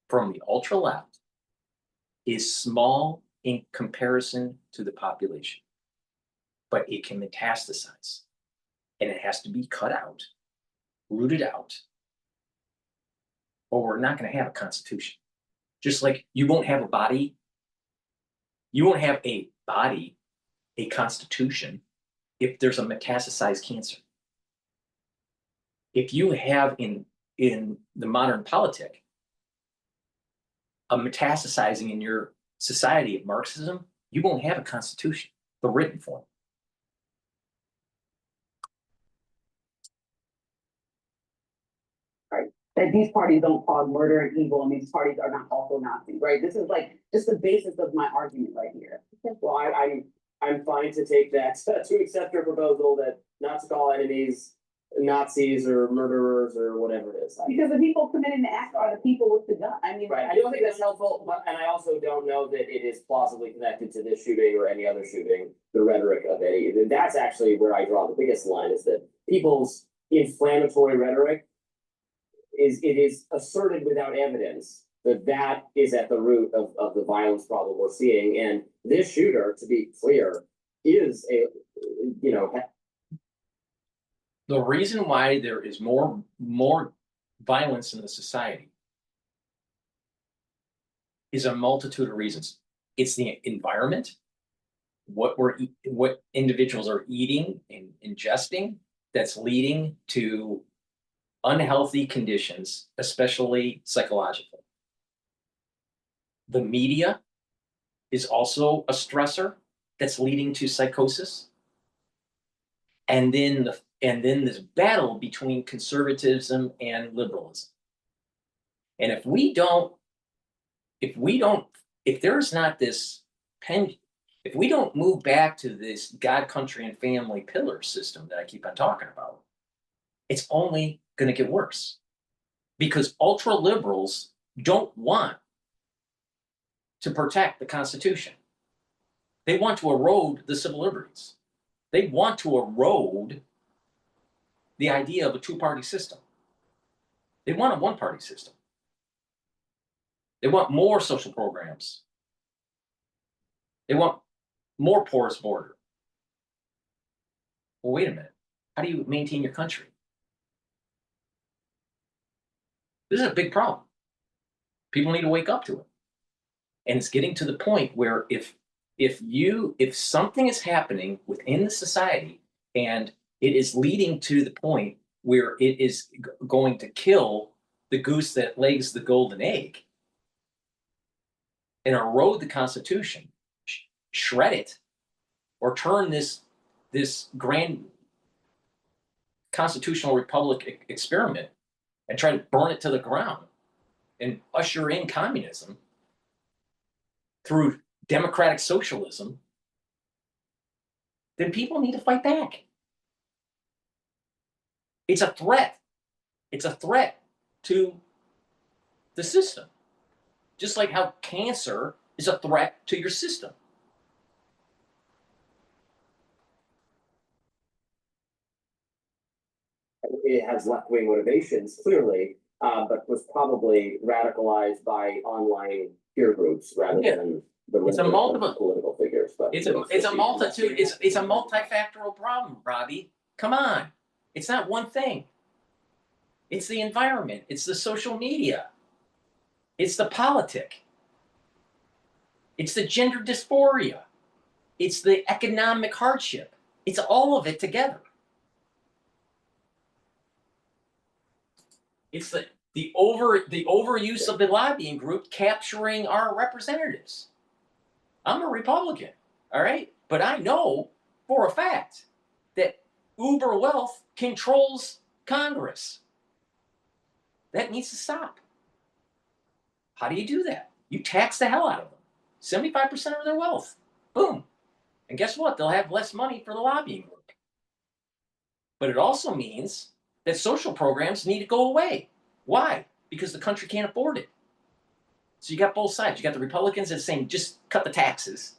from the ultra left is small in comparison to the population, but it can metastasize, and it has to be cut out, rooted out, or we're not going to have a constitution. Just like you won't have a body, a constitution, if there's a metastasized cancer. If you have in the modern politic a metastasizing in your society of Marxism, you won't have a constitution, the written form. Right. That these parties don't cause murder and evil, and these parties are not also Nazis, right? This is like just the basis of my argument right here. Well, I'm fine to take that, to accept your proposal that not to call enemies Nazis or murderers or whatever it is. Because the people committing the act are the people with the gun. I mean, Right, I don't think that's helpful, and I also don't know that it is plausibly connected to this shooting or any other shooting, the rhetoric of any. That's actually where I draw the biggest line, is that people's inflammatory rhetoric it is asserted without evidence that is at the root of the violence problem we're seeing. And this shooter, to be clear, is the reason why there is more violence in the society is a multitude of reasons. It's the environment, what individuals are eating and ingesting, that's leading to unhealthy conditions, especially psychological. The media is also a stressor that's leading to psychosis. And then this battle between conservatism and liberalism. And if there's not this if we don't move back to this God, country, and family pillar system that I keep on talking about, it's only going to get worse. Because ultra liberals don't want to protect the Constitution. They want to erode the civil liberties. They want to erode the idea of a two-party system. They want a one-party system. They want more social programs. They want more porous border. Well, wait a minute. How do you maintain your country? This is a big problem. People need to wake up to it. And it's getting to the point where if something is happening within the society and it is leading to the point where it is going to kill the goose that lays the golden egg and erode the Constitution, shred it, or turn this grand constitutional republic experiment and try to burn it to the ground and usher in communism through democratic socialism, then people need to fight back. It's a threat. It's a threat to the system. Just like how cancer is a threat to your system. It has left-wing motivations, clearly, but was probably radicalized by online peer groups rather Yeah. than the It's a multiple political figures. But It's a multitude. It's a multifactorial problem, Robbie. Come on, it's not one thing. It's the environment. It's the social media. It's the politic. It's the gender dysphoria. It's the economic hardship. It's all of it together. It's the overuse of the lobbying group capturing our representatives. I'm a Republican, all right? But I know for a fact that uber wealth controls Congress. That needs to stop. How do you do that? You tax the hell out of them. 75% of their wealth. Boom. And guess what? They'll have less money for the lobbying group. But it also means that social programs need to go away. Why? Because the country can't afford it. So you got both sides. You got the Republicans that are saying just cut the taxes.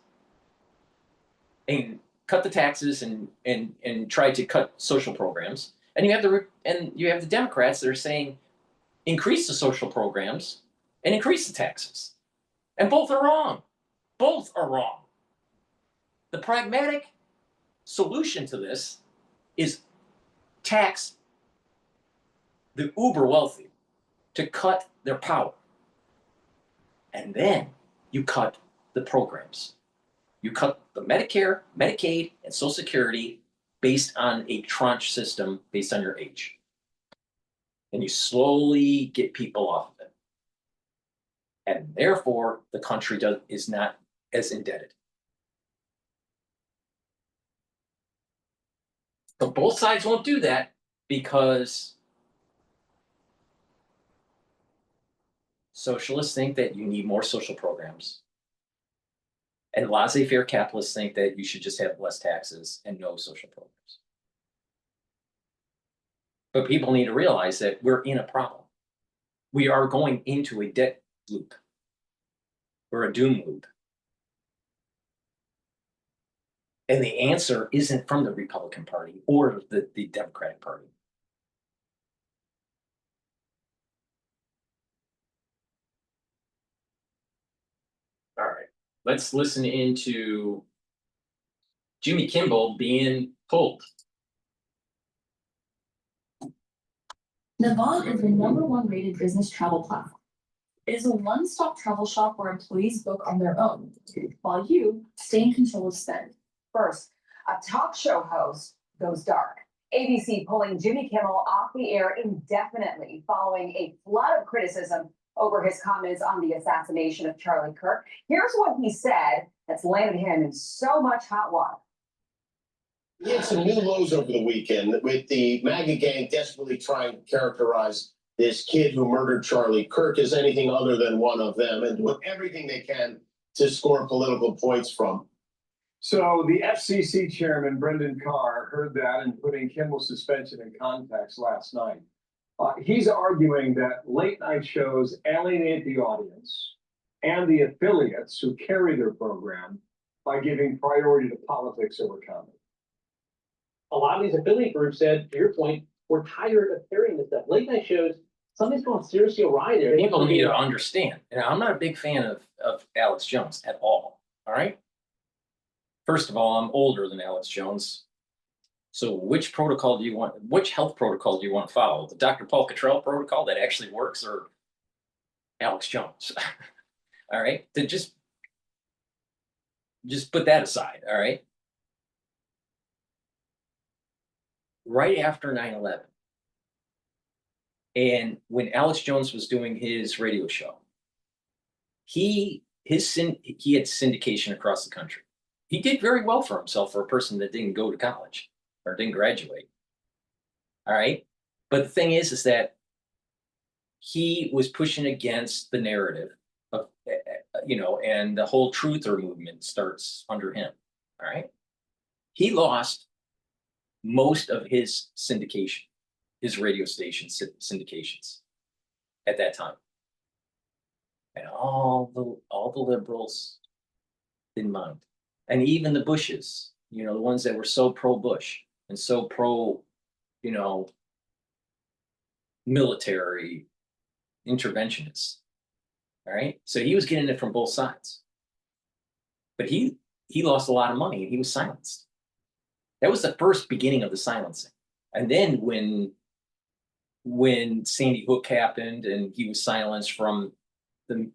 And cut the taxes and try to cut social programs. And you have the Democrats that are saying increase the social programs and increase the taxes. And both are wrong. Both are wrong. The pragmatic solution to this is tax the uber wealthy to cut their power. And then you cut the programs. You cut the Medicare, Medicaid, and Social Security based on a tranche system based on your age. And you slowly get people off of it. And therefore, the country is not as indebted. But both sides won't do that because socialists think that you need more social programs. And laissez-faire capitalists think that you should just have less taxes and no social programs. But people need to realize that we're in a problem. We are going into a debt loop. We're a doom loop. And the answer isn't from the Republican Party or the Democratic Party. All right, let's listen into Jimmy Kimmel being pulled. Navan is the #1 rated business travel platform. It is a one-stop travel shop where employees book on their own, while you stay in control of spend. First, a talk show host goes dark. ABC pulling Jimmy Kimmel off the air indefinitely following a flood of criticism over his comments on the assassination of Charlie Kirk. Here's what he said that's landed him in so much hot water. We had some new lows over the weekend with the MAGA gang desperately trying to characterize this kid who murdered Charlie Kirk as anything other than one of them and doing everything they can to score political points from. So the FCC chairman, Brendan Carr, heard that and putting Kimmel's suspension in context last night. He's arguing that late night shows alienate the audience and the affiliates who carry their program by giving priority to politics over comedy. A lot of these affiliate groups said, to your point, we're tired of carrying this stuff. Late night shows, something's going seriously awry there. People need to understand. And I'm not a big fan of Alex Jones at all. All right. First of all, I'm older than Alex Jones. So which protocol do you want? Which health protocol do you want to follow? The DrPaulCottrell protocol that actually works, or Alex Jones? All right. To just put that aside. All right. Right after 9/11, and when Alex Jones was doing his radio show, he had syndication across the country. He did very well for himself for a person that didn't go to college or didn't graduate. All right. But the thing is that he was pushing against the narrative of, and the whole truther movement starts under him. All right. He lost most of his syndication, his radio station syndications at that time. And all the liberals didn't mind. And even the Bushes, the ones that were so pro-Bush and so pro, military interventionists. All right, so he was getting it from both sides. But he lost a lot of money and he was silenced. That was the first beginning of the silencing. And then when Sandy Hook happened and he was silenced from the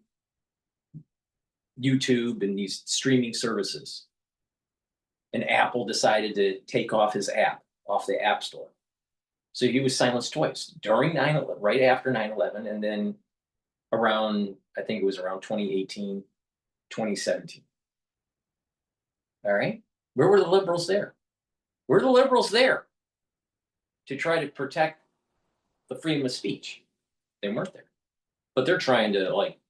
YouTube and these streaming services, and Apple decided to take off his app off the App Store. So he was silenced twice, during 9/11, right after 9/11, and then around, I think it was around 2018, 2017. All right, where were the liberals there? Where were the liberals there to try to protect the freedom of speech? They weren't there. But they're trying to like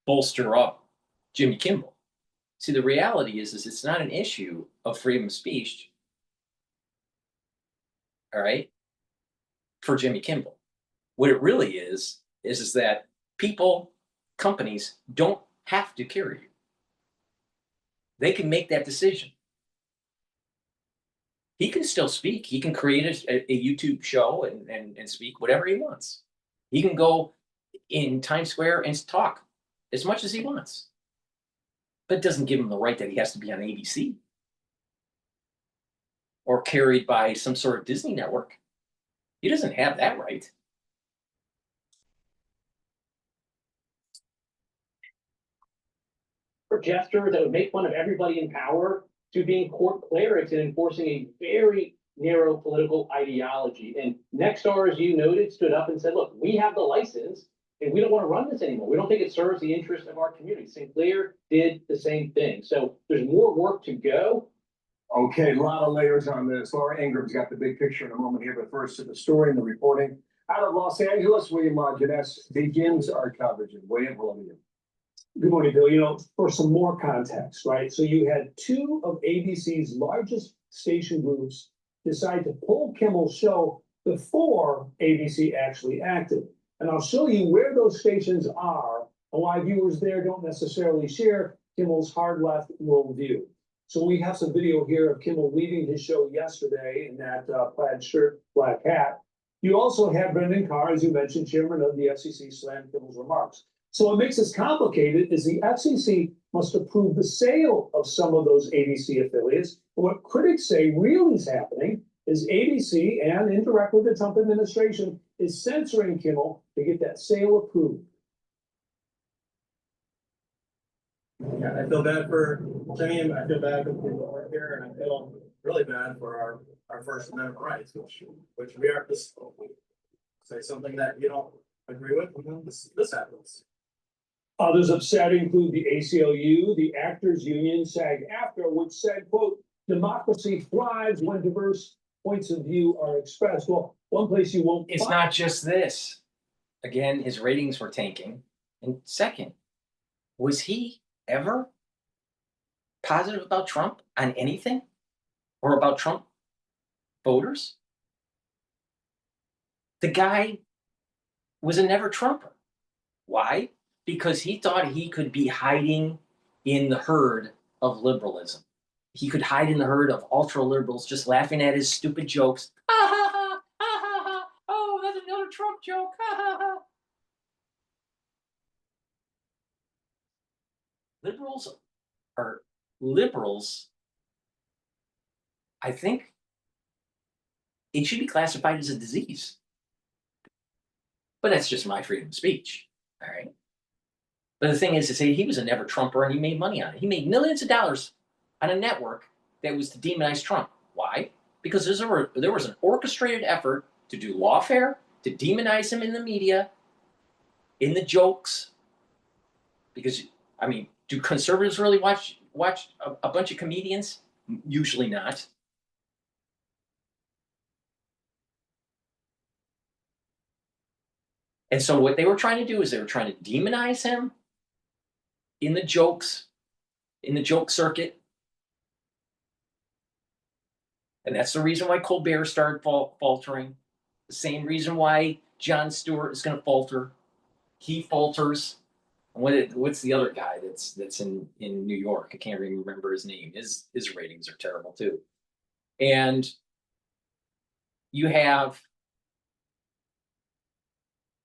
bolster up Jimmy Kimmel. See, the reality is it's not an issue of freedom of speech, all right, for Jimmy Kimmel. What it really is that people, companies don't have to carry you. They can make that decision. He can still speak. He can create a YouTube show and speak whatever he wants. He can go in Times Square and talk as much as he wants. But it doesn't give him the right that he has to be on ABC or carried by some sort of Disney network. He doesn't have that right. For gesture that would make fun of everybody in power to being court clerics and enforcing a very narrow political ideology. And Nexstar, as you noted, stood up and said, look, we have the license and we don't want to run this anymore. We don't think it serves the interest of our community. Sinclair did the same thing. So there's more work to go. Okay, a lot of layers on this. Laura Ingram's got the big picture in a moment here, but first to the story and the reporting. Out of Los Angeles, William Jeunesse begins our coverage. And William, hello to you. Good morning, Bill. You know, for some more context, right? So you had two of ABC's largest station groups decide to pull Kimmel's show before ABC actually acted. And I'll show you where those stations are and why viewers there don't necessarily share Kimmel's hard left worldview. So we have some video here of Kimmel leaving his show yesterday in that plaid shirt, black hat. You also have Brendan Carr, as you mentioned, chairman of the FCC, slam Kimmel's remarks. So what makes this complicated is the FCC must approve the sale of some of those ABC affiliates. And what critics say really is happening is ABC and indirectly the Trump administration is censoring Kimmel to get that sale approved. Yeah, I feel bad for Jimmy, and I feel bad for the people who are here, and I feel really bad for our First Amendment rights, which we are just say something that you don't agree with, and then this happens. Others upset include the ACLU, the Actors Union, SAG-AFTRA, which said, quote, democracy thrives when diverse points of view are expressed. Well, one place you won't It's not just this. Again, his ratings were tanking. And second, was he ever positive about Trump on anything or about Trump voters? The guy was a never Trumper. Why? Because he thought he could be hiding in the herd of liberalism. He could hide in the herd of ultra liberals just laughing at his stupid jokes. Oh, that's another Trump joke. Liberals are liberals. I think it should be classified as a disease. But that's just my freedom of speech. All right. But the thing is to say he was a never Trumper and he made money on it. He made millions of dollars on a network that was to demonize Trump. Why? Because there was an orchestrated effort to do lawfare, to demonize him in the media, in the jokes. Because, I mean, do conservatives really watch a bunch of comedians? Usually not. And so what they were trying to do is they were trying to demonize him in the jokes, in the joke circuit. And that's the reason why Colbert started faltering. The same reason why Jon Stewart is going to falter. He falters. And what's the other guy that's in New York? I can't even remember his name. His ratings are terrible too. And you have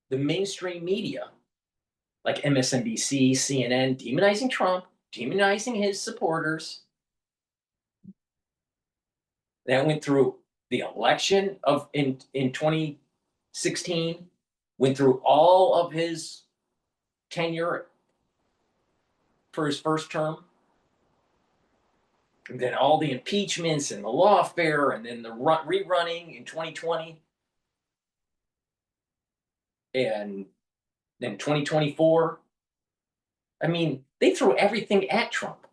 the mainstream media like MSNBC, CNN, demonizing Trump, demonizing his supporters. That went through the election in 2016, went through all of his tenure for his first term. And then all the impeachments and the lawfare, and then the rerunning in 2020. And then 2024. I mean, they throw everything at Trump.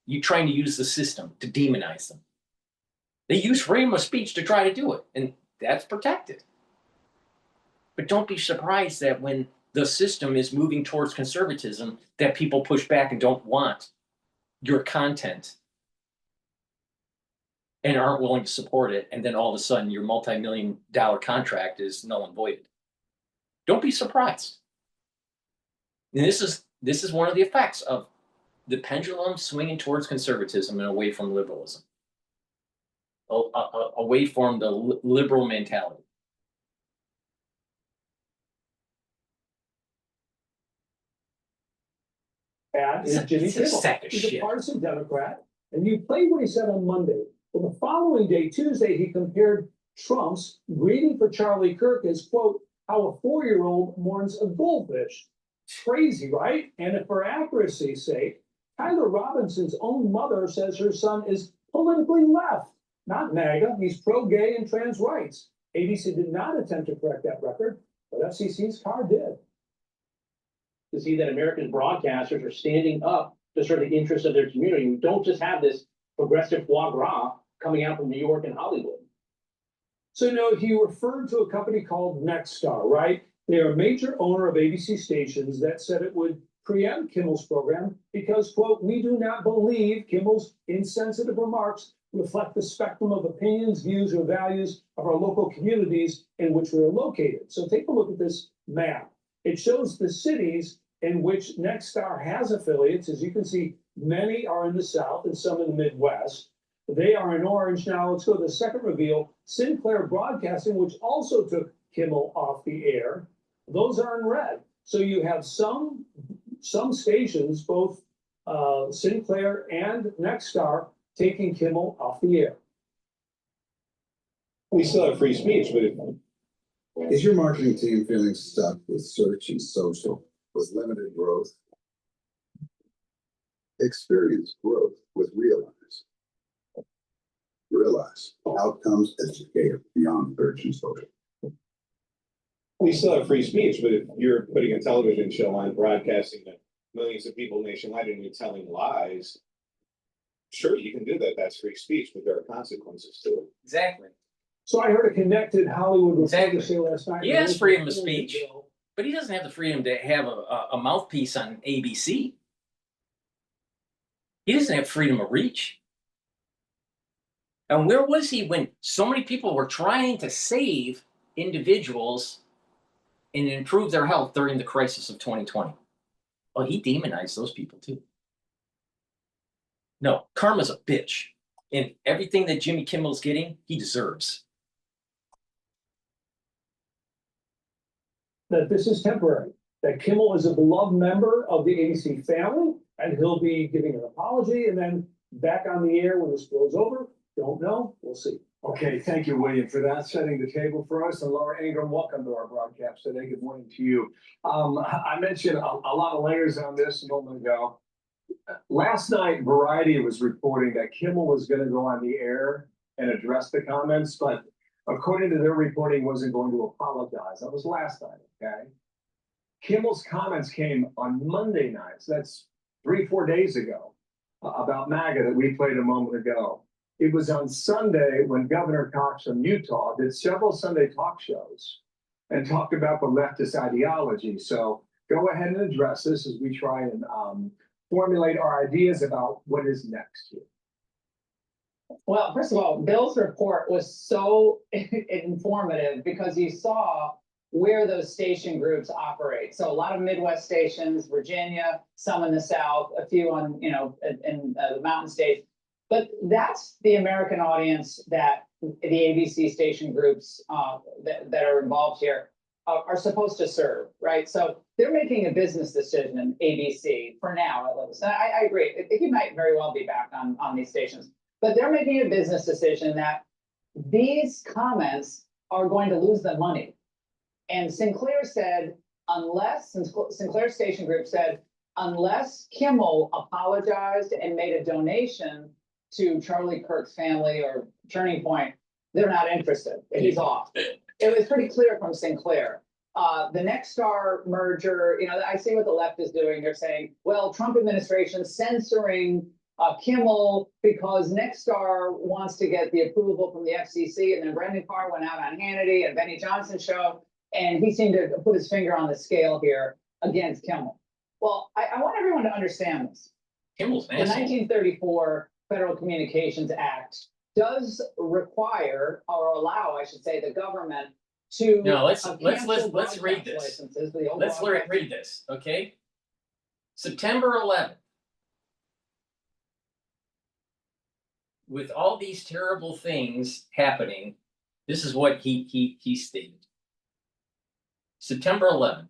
You trying to use the system to demonize them. They use freedom of speech to try to do it, and that's protected. But don't be surprised that when the system is moving towards conservatism, that people push back and don't want your content and aren't willing to support it, and then all of a sudden your multi-million-dollar contract is null and voided. Don't be surprised. And this is one of the effects of the pendulum swinging towards conservatism and away from liberalism, away from the liberal mentality. Is Jimmy Kimmel. He's a partisan Democrat, and you played what he said on Monday. Well, the following day, Tuesday, he compared Trump's greeting for Charlie Kirk as, quote, how a 4-year-old mourns a goldfish. Crazy, right? And if for accuracy's sake, Tyler Robinson's own mother says her son is politically left, not MAGA. He's pro-gay and trans rights. ABC did not attempt to correct that record, but FCC's car did. To see that American broadcasters are standing up to serve the interests of their community. We don't just have this progressive foie gras coming out from New York and Hollywood. So, no, he referred to a company called Nexstar, right? They are a major owner of ABC stations that said it would preempt Kimmel's program because, quote, we do not believe Kimmel's insensitive remarks reflect the spectrum of opinions, views, or values of our local communities in which we are located. So take a look at this map. It shows the cities in which Nexstar has affiliates. As you can see, many are in the South and some in the Midwest. They are in orange. Now let's go to the second reveal. Sinclair Broadcasting, which also took Kimmel off the air. Those are in red. So you have some stations, both Sinclair and Nexstar, taking Kimmel off the air. We still have free speech, but is your marketing team feeling stuck with search and social with limited growth? Experience growth with Realize. Realize outcomes educator beyond search and social. We still have free speech, but if you're putting a television show on broadcasting to millions of people nationwide and you're telling lies, sure, you can do that. That's free speech, but there are consequences to it. Exactly. So I heard a connected Hollywood reporter say last night. He has freedom of speech, but he doesn't have the freedom to have a mouthpiece on ABC. He doesn't have freedom of reach. And where was he when so many people were trying to save individuals and improve their health during the crisis of 2020? Well, he demonized those people too. No, karma's a bitch. And everything that Jimmy Kimmel's getting, he deserves. That this is temporary, that Kimmel is a beloved member of the ABC family, and he'll be giving an apology and then back on the air when this blows over. Don't know. We'll see. Okay, thank you, William, for that, setting the table for us. And Laura Ingram, welcome to our broadcast today. Good morning to you. I mentioned a lot of layers on this a moment ago. Last night, Variety was reporting that Kimmel was going to go on the air and address the comments, but according to their reporting, wasn't going to apologize. That was last night, okay? Kimmel's comments came on Monday night, so that's 3-4 days ago, about MAGA that we played a moment ago. It was on Sunday when Governor Cox from Utah did several Sunday talk shows and talked about the leftist ideology. So go ahead and address this as we try and formulate our ideas about what is next here. Well, first of all, Bill's report was so informative because you saw where those station groups operate. So a lot of Midwest stations, Virginia, some in the South, a few on, in the mountain states. But that's the American audience that the ABC station groups that are involved here. are supposed to serve, right? So they're making a business decision, ABC, for now at least. And I agree, he might very well be back on these stations, but they're making a business decision that these comments are going to lose them money. And Sinclair said, Sinclair Station Group said, unless Kimmel apologized and made a donation to Charlie Kirk's family or Turning Point, they're not interested. He's off. It was pretty clear from Sinclair. The Nexstar merger, I see what the left is doing. They're saying, well, Trump administration censoring Kimmel because Nexstar wants to get the approval from the FCC. And then Brendan Carr went out on Hannity and Benny Johnson's show, and he seemed to put his finger on the scale here against Kimmel. Well, I want everyone to understand this. Kimmel's The 1934 Federal Communications Act does require, or allow, I should say, the government to. No, let's cancel read broadcast this. licenses, the old Let's broadcast- read this, okay? September 11th. With all these terrible things happening, this is what he stated. September 11th.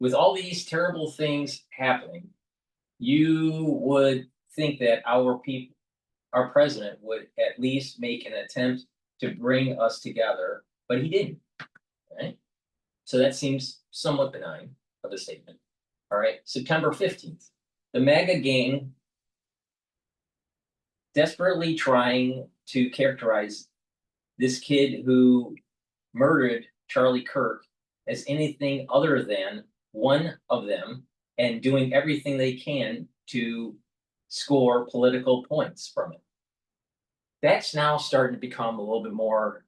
With all these terrible things happening, you would think that our people, our president would at least make an attempt to bring us together, but he didn't, right? So that seems somewhat benign of a statement. All right, September 15th, the MAGA gang desperately trying to characterize this kid who murdered Charlie Kirk as anything other than one of them, and doing everything they can to score political points from it. That's now starting to become a little bit more,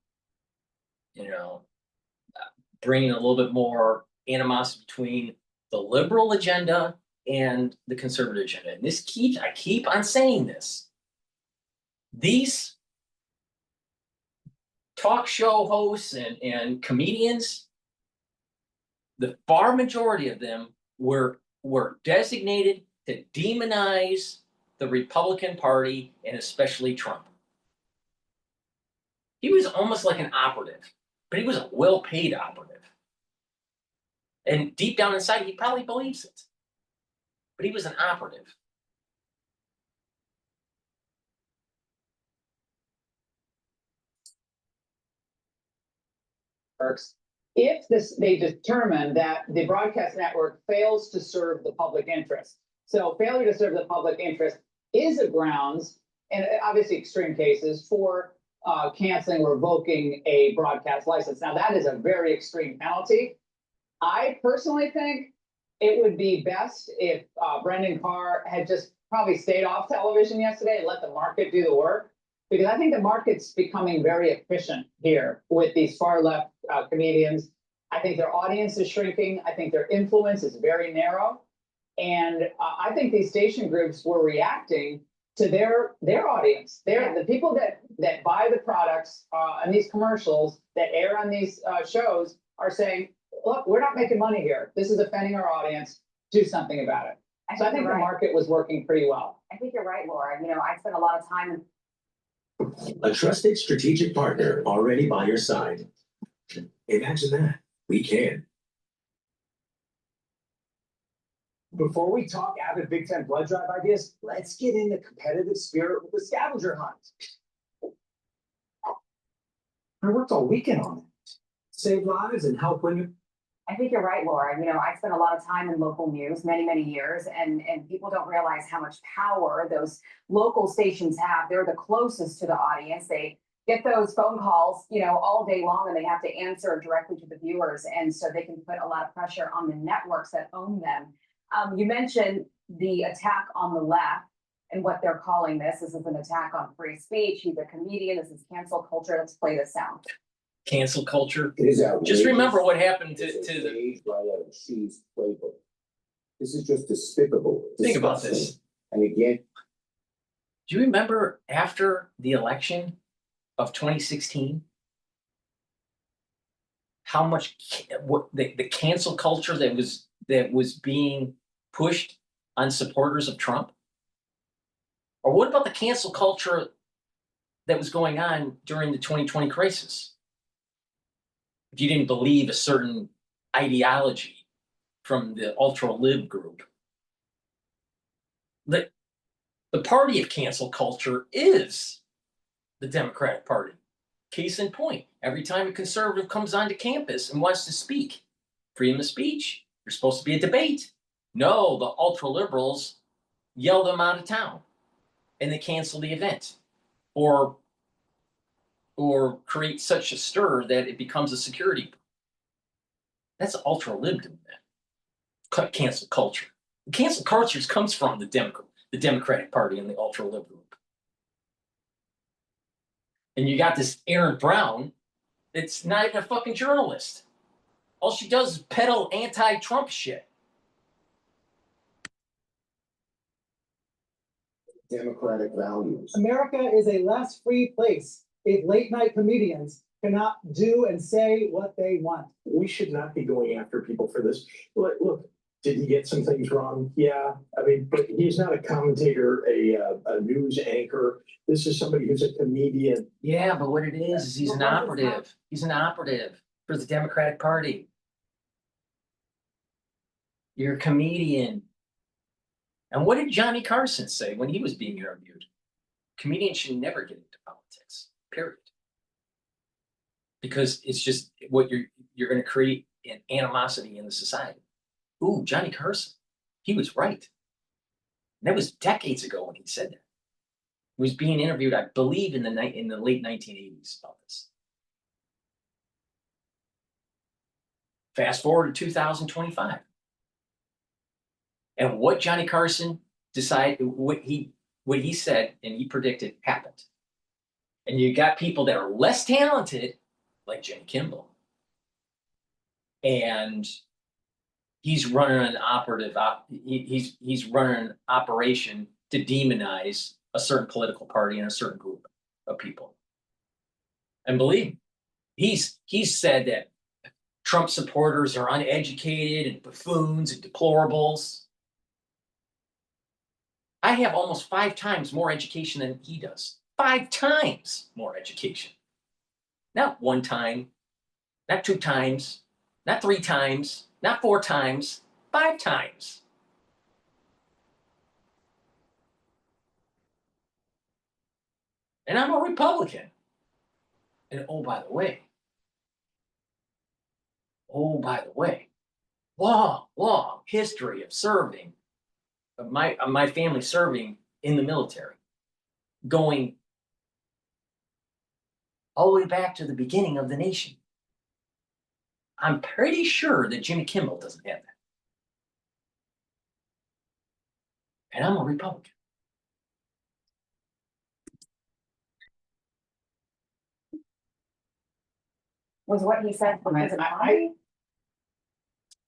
bringing a little bit more animosity between the liberal agenda and the conservative agenda. And I keep on saying this. These talk show hosts and comedians, the far majority of them were designated to demonize the Republican Party and especially Trump. He was almost like an operative, but he was a well-paid operative. And deep down inside, he probably believes it, but he was an operative. If they determine that the broadcast network fails to serve the public interest. So failure to serve the public interest is a grounds, and obviously extreme cases, for canceling or revoking a broadcast license. Now that is a very extreme penalty. I personally think it would be best if Brendan Carr had just probably stayed off television yesterday and let the market do the work. Because I think the market's becoming very efficient here with these far left comedians. I think their audience is shrinking. I think their influence is very narrow. And I think these station groups were reacting to their audience. The people that buy the products and these commercials that air on these shows are saying, look, we're not making money here. This is offending our audience. Do something about it. So I think the market was working pretty well. I think you're right, Laura. I spent a lot of time in a trusted strategic partner already by your side. Imagine that. We can. Before we talk avid Big Ten blood drive ideas, let's get in the competitive spirit with the scavenger hunt. I worked all weekend on it. Save lives and help women. I think you're right, Laura. I spent a lot of time in local news, many, many years, and people don't realize how much power those local stations have. They're the closest to the audience. They get those phone calls, all day long, and they have to answer directly to the viewers. And so they can put a lot of pressure on the networks that own them. You mentioned the attack on the left and what they're calling this. This is an attack on free speech. He's a comedian. This is cancel culture. Let's play this sound. Cancel culture. It is outrageous. Just remember what happened to the right out of She's playbook. This is just despicable. Think about disgusting. this. And again, Do you remember after the election of 2016? How much the cancel culture that was being pushed on supporters of Trump? Or what about the cancel culture that was going on during the 2020 crisis? If you didn't believe a certain ideology from the ultra-lib group. The party of cancel culture is the Democratic Party. Case in point, every time a conservative comes onto campus and wants to speak, freedom of speech, there's supposed to be a debate. No, the ultra-liberals yell them out of town and they cancel the event or create such a stir that it becomes a security. That's ultra-lib doing that. Cancel culture. Cancel culture comes from the Democratic Party and the ultra-lib group. And you got this Aaron Brown that's not even a fucking journalist. All she does is peddle anti-Trump shit. Democratic values. America is a less free place if late night comedians cannot do and say what they want. We should not be going after people for this. Look, did he get some things wrong? Yeah, I mean, but he's not a commentator, a news anchor. This is somebody who's a comedian. Yeah, but what it is he's an operative. He's an operative for the Democratic Party. You're a comedian. And what did Johnny Carson say when he was being interviewed? Comedians should never get into politics, period. Because it's just what you're going to create an animosity in the society. Ooh, Johnny Carson, he was right. And that was decades ago when he said that. He was being interviewed, I believe, in the late 1980s about this. Fast forward to 2025. And what Johnny Carson decided, what he said and he predicted happened. And you got people that are less talented, like Jimmy Kimmel. And he's running an he's running an operation to demonize a certain political party and a certain group of people. And believe me, he's said that Trump supporters are uneducated and buffoons and deplorables. I have almost 5 times more education than he does. 5 times more education. Not 1 time, not 2 times, not 3 times, not 4 times, 5 times. And I'm a Republican. And oh, by the way, long history of serving, of my family serving in the military, going all the way back to the beginning of the nation. I'm pretty sure that Jimmy Kimmel doesn't have that. And I'm a Republican. Was what he said, was it funny?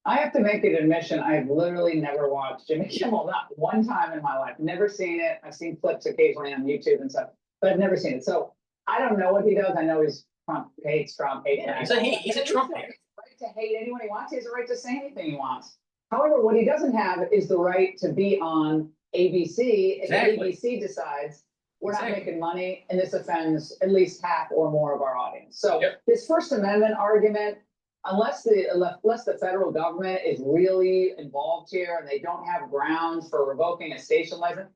I have to make an admission, I've literally never watched Jimmy Kimmel, not 1 time in my life. Never seen it. I've seen clips occasionally on YouTube and stuff, but I've never seen it. So I don't know what he does. I know he's Trump, hates Trump, hates. Yeah, he's a Trump hater. Right to hate anyone he wants. He has a right to say anything he wants. However, what he doesn't have is the right to be on ABC. Exactly. If ABC decides we're not making money and this offends at least half or more of our audience. So this First Amendment argument, unless the federal government is really involved here and they don't have grounds for revoking a station license,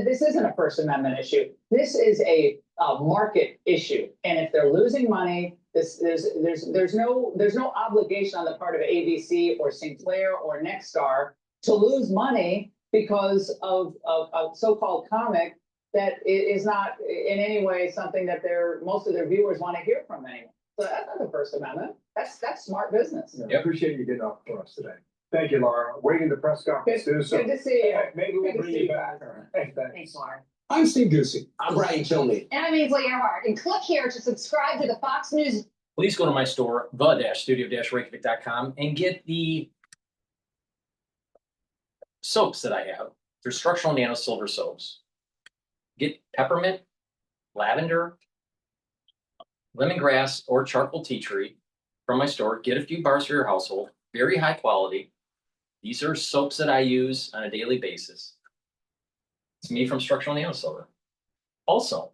this isn't a First Amendment issue. This is a market issue. And if they're losing money, there's no obligation on the part of ABC or Sinclair or Nexstar to lose money because of a so-called comic that is not in any way something that most of their viewers want to hear from anyone. So that's not the First Amendment. That's smart business. I appreciate you getting off for us today. Thank you, Laura. Waiting the press conference too. So good to see you. Maybe we'll bring you back. Thanks, Laura. I'm Steve Ducey. I'm Brighteon Channel. And I'm Ainsley Earhart. And click here to subscribe to the Fox News. Please go to my store, the-studio-reykjavik.com, and get the soaps that I have. They're structural nano silver soaps. Get peppermint, lavender, lemongrass, or charcoal tea tree from my store. Get a few bars for your household. Very high quality. These are soaps that I use on a daily basis. It's made from structural nano silver. Also,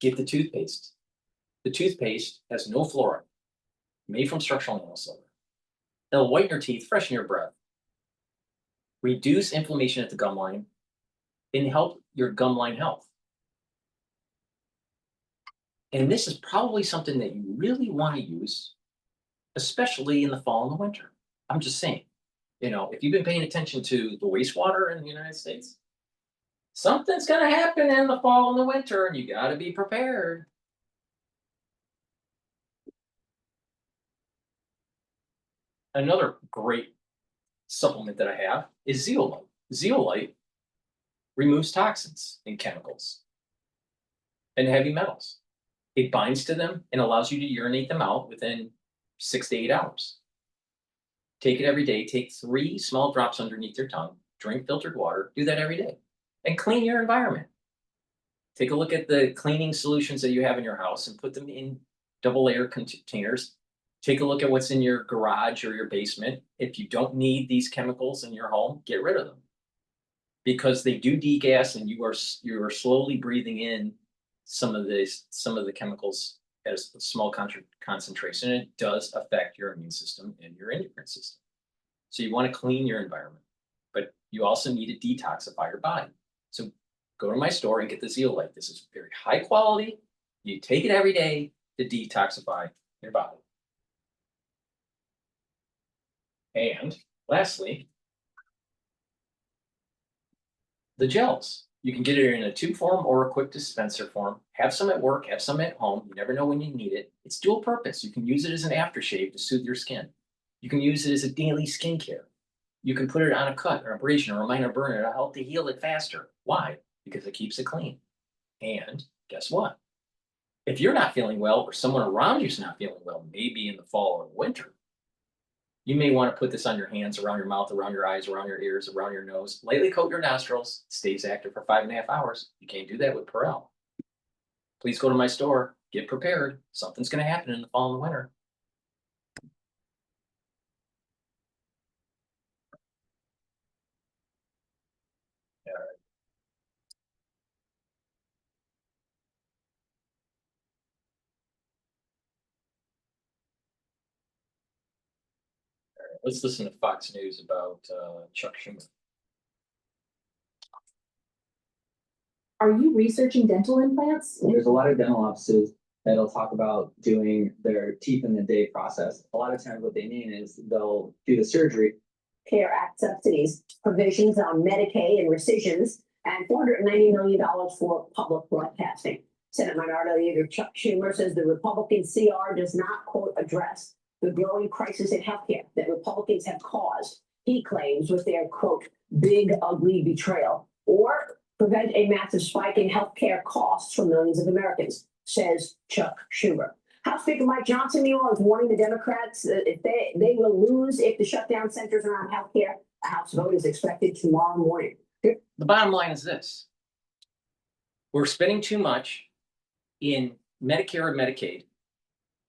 get the toothpaste. The toothpaste has no fluoride, made from structural nano silver. It'll whiten your teeth, freshen your breath, reduce inflammation at the gum line, and help your gum line health. And this is probably something that you really want to use, especially in the fall and the winter. I'm just saying, you know, if you've been paying attention to the wastewater in the United States, something's going to happen in the fall and the winter, and you got to be prepared. Another great supplement that I have is zeolite. Zeolite removes toxins and chemicals and heavy metals. It binds to them and allows you to urinate them out within 6 to 8 hours. Take it every day. Take 3 small drops underneath your tongue. Drink filtered water. Do that every day. And clean your environment. Take a look at the cleaning solutions that you have in your house and put them in double layer containers. Take a look at what's in your garage or your basement. If you don't need these chemicals in your home, get rid of them. Because they do degas, and you are slowly breathing in some of the chemicals at a small concentration, and it does affect your immune system and your endocrine system. So you want to clean your environment, but you also need to detoxify your body. So go to my store and get the zeolite. This is very high quality. You take it every day to detoxify your body. And lastly, the gels. You can get it in a tube form or a quick dispenser form. Have some at work, have some at home. You never know when you need it. It's dual purpose. You can use it as an aftershave to soothe your skin. You can use it as a daily skincare. You can put it on a cut or abrasion or a minor burn. It'll help to heal it faster. Why? Because it keeps it clean. And guess what? If you're not feeling well, or someone around you's not feeling well, maybe in the fall or winter, you may want to put this on your hands, around your mouth, around your eyes, around your ears, around your nose. Lightly coat your nostrils. It stays active for 5.5 hours. You can't do that with Perel. Please go to my store. Get prepared. Something's going to happen in the fall and the winter. All right. All right. Let's listen to Fox News about Chuck Schumer. Are you researching dental implants? There's a lot of dental offices that'll talk about doing their teeth in the day process. A lot of times what they mean is they'll do the surgery. CARE Act subsidies, provisions on Medicaid and rescissions, and $490 million for public broadcasting. Senate Minority Leader Chuck Schumer says the Republican CR does not, quote, address the growing crisis in healthcare that Republicans have caused, he claims, with their, quote, big ugly betrayal, or prevent a massive spike in healthcare costs for millions of Americans, says Chuck Schumer. House Speaker Mike Johnson, meanwhile, is warning the Democrats that if they will lose if the shutdown centers around healthcare. A House vote is expected tomorrow morning. The bottom line is this. We're spending too much in Medicare and Medicaid.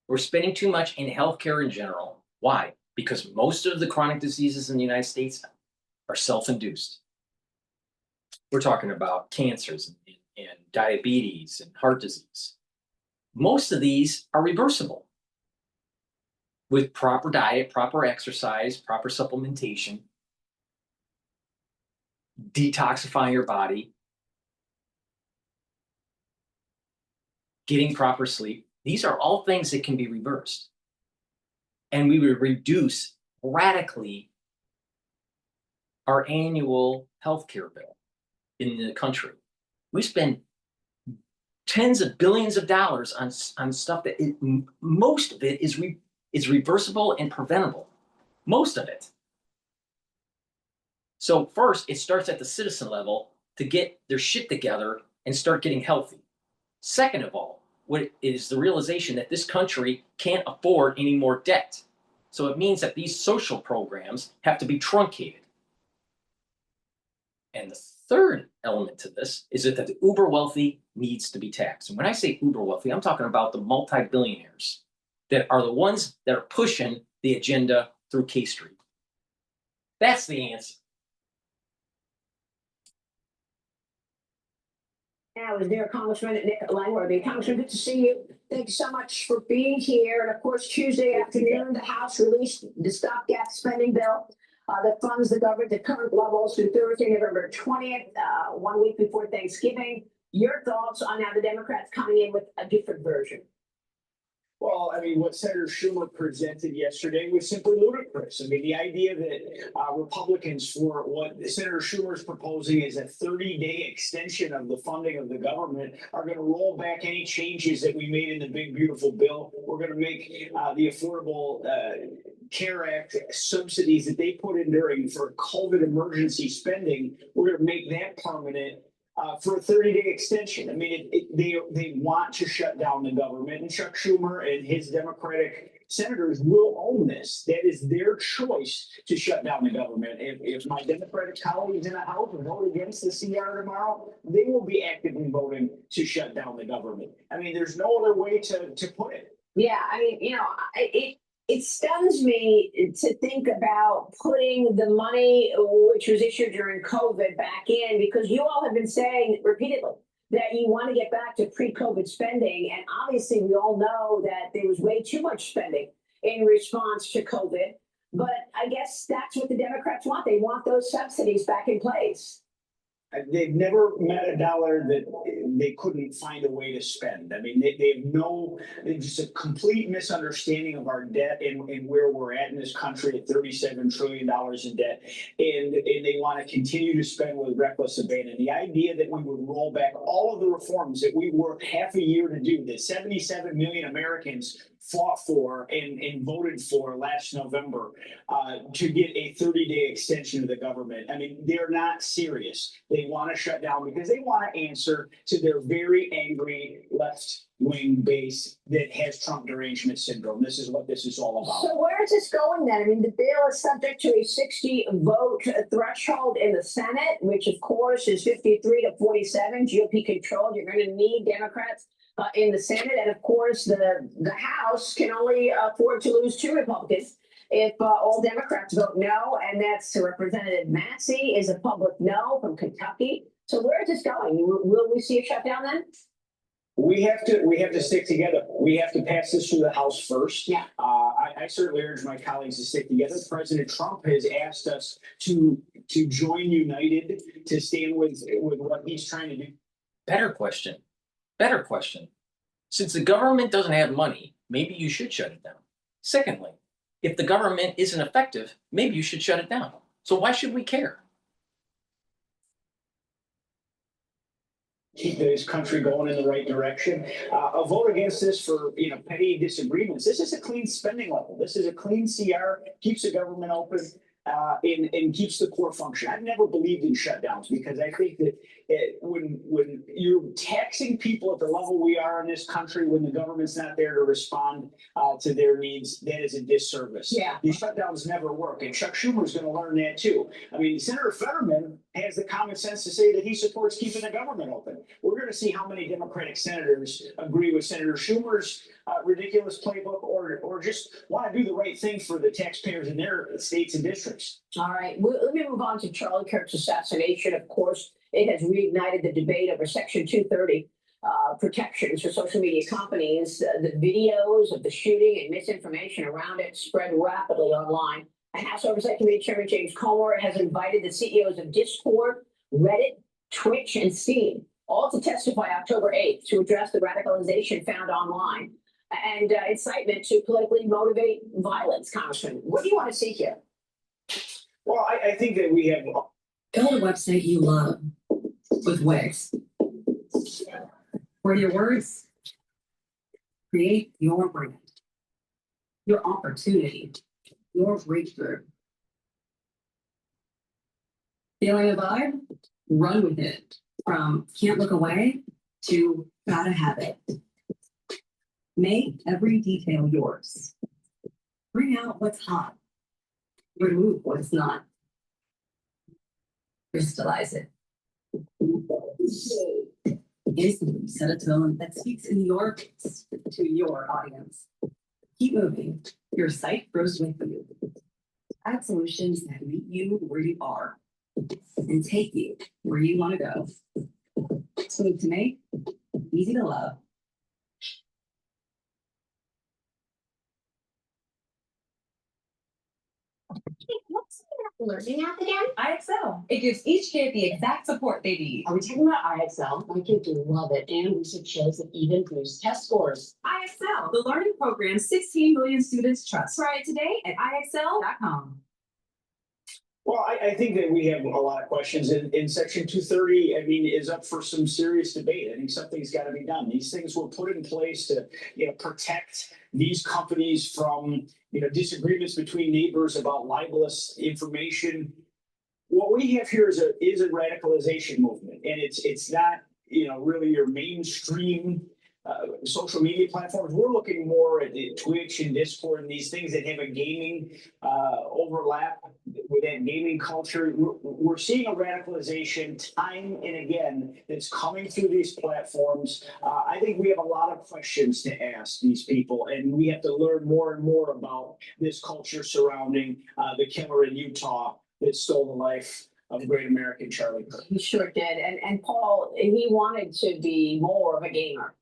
We're spending too much in healthcare in general. Why? Because most of the chronic diseases in the United States are self-induced. We're talking about cancers and diabetes and heart disease. Most of these are reversible with proper diet, proper exercise, proper supplementation, detoxifying your body, getting proper sleep. These are all things that can be reversed. And we would reduce radically our annual healthcare bill in the country. We spend tens of billions of dollars on stuff that most of it is reversible and preventable. Most of it. So first, it starts at the citizen level to get their shit together and start getting healthy. Second of all, what is the realization that this country can't afford any more debt. So it means that these social programs have to be truncated. And the third element to this is that the uber wealthy needs to be taxed. And when I say uber wealthy, I'm talking about the multi-billionaires that are the ones that are pushing the agenda through K Street. That's the answer. Now is there Congressman Nick Langworthy. Congressman, good to see you. Thank you so much for being here. And of course, Tuesday afternoon, the House released the stopgap spending bill that funds the government at current levels through Thursday, November 20th, 1 week before Thanksgiving. Your thoughts on how the Democrats coming in with a different version? Well, I mean, what Senator Schumer presented yesterday was simply ludicrous. I mean, the idea that Republicans, for what Senator Schumer is proposing is a 30-day extension of the funding of the government, are going to roll back any changes that we made in the big, beautiful bill. We're going to make the Affordable Care Act subsidies that they put in during for COVID emergency spending. We're going to make that permanent. For a 30-day extension. I mean, they want to shut down the government, and Chuck Schumer and his Democratic senators will own this. That is their choice to shut down the government. If my Democratic colleagues in the House vote against the CR tomorrow, they will be actively voting to shut down the government. I mean, there's no other way to put it. Yeah, I mean, it stuns me to think about putting the money which was issued during COVID back in, because you all have been saying repeatedly that you want to get back to pre-COVID spending. And obviously we all know that there was way too much spending in response to COVID. But I guess that's what the Democrats want. They want those subsidies back in place. They've never met a dollar that they couldn't find a way to spend. I mean, they have just a complete misunderstanding of our debt and where we're at in this country at $37 trillion in debt. And they want to continue to spend with reckless abandon. The idea that we would roll back all of the reforms that we worked half a year to do, that 77 million Americans fought for and voted for last November to get a 30-day extension of the government. I mean, they're not serious. They want to shut down because they want to answer to their very angry left-wing base that has Trump derangement syndrome. This is what this is all about. So where is this going then? I mean, the bill is subject to a 60-vote threshold in the Senate, which of course is 53 to 47, GOP controlled. You're going to need Democrats in the Senate, and of course the House can only afford to lose 2 Republicans if all Democrats vote no, and that's Representative Massey is a public no from Kentucky. So where is this going? Will we see a shutdown then? We have to stick together. We have to pass this through the House first. Yeah. I certainly urge my colleagues to stick together. President Trump has asked us to join united, to stand with what he's trying to do. Better question. Since the government doesn't have money, maybe you should shut it down. Secondly, if the government isn't effective, maybe you should shut it down. So why should we care? Keep this country going in the right direction. A vote against this for petty disagreements. This is a clean spending level. This is a clean CR, keeps the government open. And keeps the core function. I've never believed in shutdowns because I think that when you're taxing people at the level we are in this country, when the government's not there to respond to their needs, that is a disservice. Yeah. These shutdowns never work, and Chuck Schumer's going to learn that too. I mean, Senator Fetterman has the common sense to say that he supports keeping the government open. We're going to see how many Democratic senators agree with Senator Schumer's ridiculous playbook, or just want to do the right thing for the taxpayers in their states and districts. All right, let me move on to Charlie Kirk's assassination. Of course, it has reignited the debate over Section 230 protections for social media companies. The videos of the shooting and misinformation around it spread rapidly online. And House Oversight Committee Chairman James Comer has invited the CEOs of Discord, Reddit, Twitch, and Steam all to testify October 8th to address the radicalization found online and incitement to politically motivate violence. Congressman, what do you want to see here? Well, I think that we have. Build a website you love with Wix. Where your words create your brand, your opportunity, your breakthrough. Feeling a vibe? Run with it. From can't look away to gotta have it. Make every detail yours. Bring out what's hot. Remove what's not. Crystallize it. Instantly set a tone that speaks in your voice to your audience. Keep moving. Your site grows with you. Add solutions that meet you where you are and take you where you want to go. Smooth to make, easy to love. What's the learning app again? IXL. It gives each kid the exact support they need. Are we talking about IXL? My kids love it, and research shows that even boosts test scores. IXL, the learning program 16 million students trust. Try it today at IXL.com. Well, I think that we have a lot of questions in section 230. I mean, is up for some serious debate. I think something's got to be done. These things were put in place to, protect these companies from, disagreements between neighbors about libelous information. What we have here is a radicalization movement, and it's not, really your mainstream social media platforms. We're looking more at Twitch and Discord and these things that have a gaming overlap with that gaming culture. We're seeing a radicalization time and again that's coming through these platforms. I think we have a lot of questions to ask these people, and we have to learn more and more about this culture surrounding the killer in Utah that stole the life of great American Charlie Kirk. He sure did, and Paul, he wanted to be more of a gamer.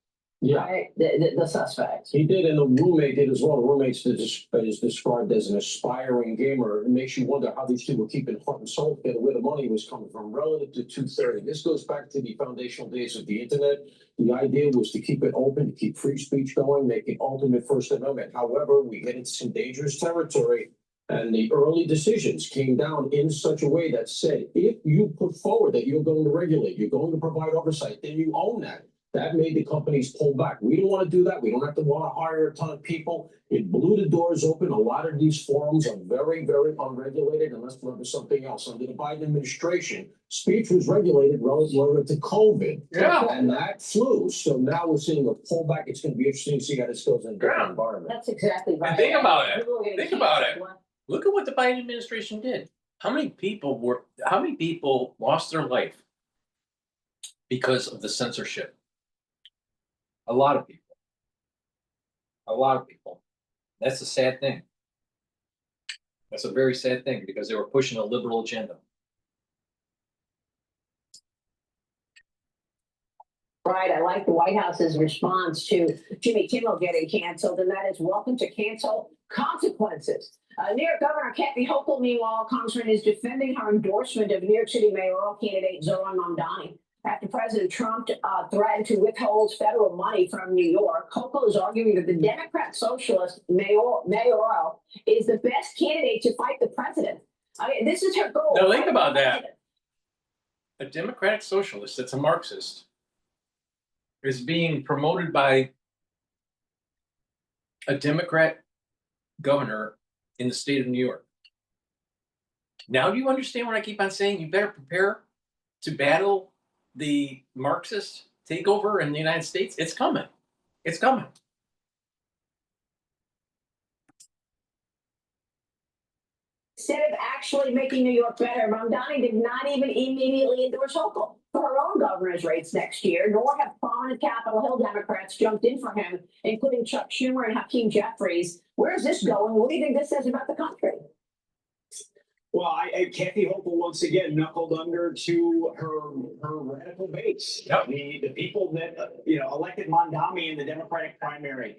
Yeah. Right? The suspect. He did, and the roommate did as well. The roommate is described as an aspiring gamer. It makes you wonder how these two were keeping heart and soul together, where the money was coming from relative to 230. This goes back to the foundational days of the internet. The idea was to keep it open, to keep free speech going, make it ultimate First Amendment. However, we get into some dangerous territory, and the early decisions came down in such a way that said, if you put forward that you're going to regulate, you're going to provide oversight, then you own that. That made the companies pull back. We don't want to do that. We don't have to want to hire a ton of people. It blew the doors open. A lot of these forums are very, very unregulated, and let's remember something else. Under the Biden administration, speech was regulated relative to COVID. Yeah. And that flew. So now we're seeing a pullback. It's going to be interesting to see how this goes in a different environment. That's exactly right. And think about it. People are gonna Think keep about it. one- Look at what the Biden administration did. How many people lost their life because of the censorship? A lot of people. A lot of people. That's a sad thing. That's a very sad thing because they were pushing a liberal agenda. Right, I like the White House's response to Jimmy Kimmel getting canceled, and that is welcome to cancel consequences. New York Governor Kathy Hochul, meanwhile, Congressman, is defending her endorsement of New York City mayoral candidate Zoran Mamdani. After President Trump threatened to withhold federal money from New York, Hochul is arguing that the Democrat Socialist mayoral is the best candidate to fight the president. I mean, this is her goal. Now think about that. A Democratic Socialist that's a Marxist is being promoted by a Democrat governor in the state of New York. Now, do you understand what I keep on saying? You better prepare to battle the Marxist takeover in the United States. It's coming. It's coming. Instead of actually making New York better, Mamdani did not even immediately endorse Hochul for her own governor's race next year, nor have prominent Capitol Hill Democrats jumped in for him, including Chuck Schumer and Hakeem Jeffries. Where is this going? What do you think this says about the country? Well, Kathy Hochul once again knuckled under to her radical base. Yep. The people that elected Mamdani in the Democratic primary.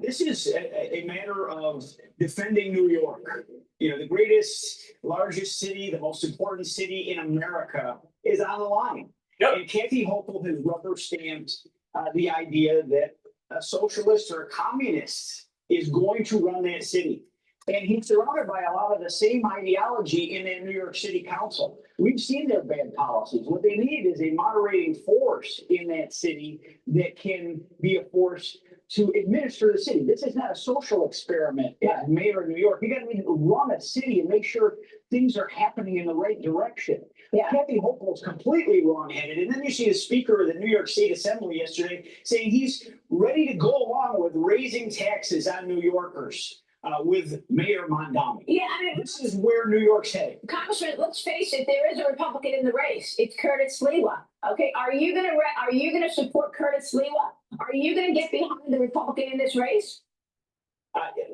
This is a matter of defending New York. The greatest, largest city, the most important city in America is on the line. Yep. And Kathy Hochul has rubber stamped the idea that a socialist or a communist is going to run that city. And he's surrounded by a lot of the same ideology in the New York City Council. We've seen their bad policies. What they need is a moderating force in that city that can be a force to administer the city. This is not a social experiment as mayor of New York. You got to run a city and make sure things are happening in the right direction. Yeah. Kathy Hochul is completely wrong-headed. And then you see the Speaker of the New York State Assembly yesterday saying he's ready to go along with raising taxes on New Yorkers. With Mayor Mamdani. Yeah, I mean, this is where New York's heading. Congressman, let's face it, there is a Republican in the race. It's Curtis Sliwa. Okay, are you gonna support Curtis Sliwa? Are you gonna get behind the Republican in this race?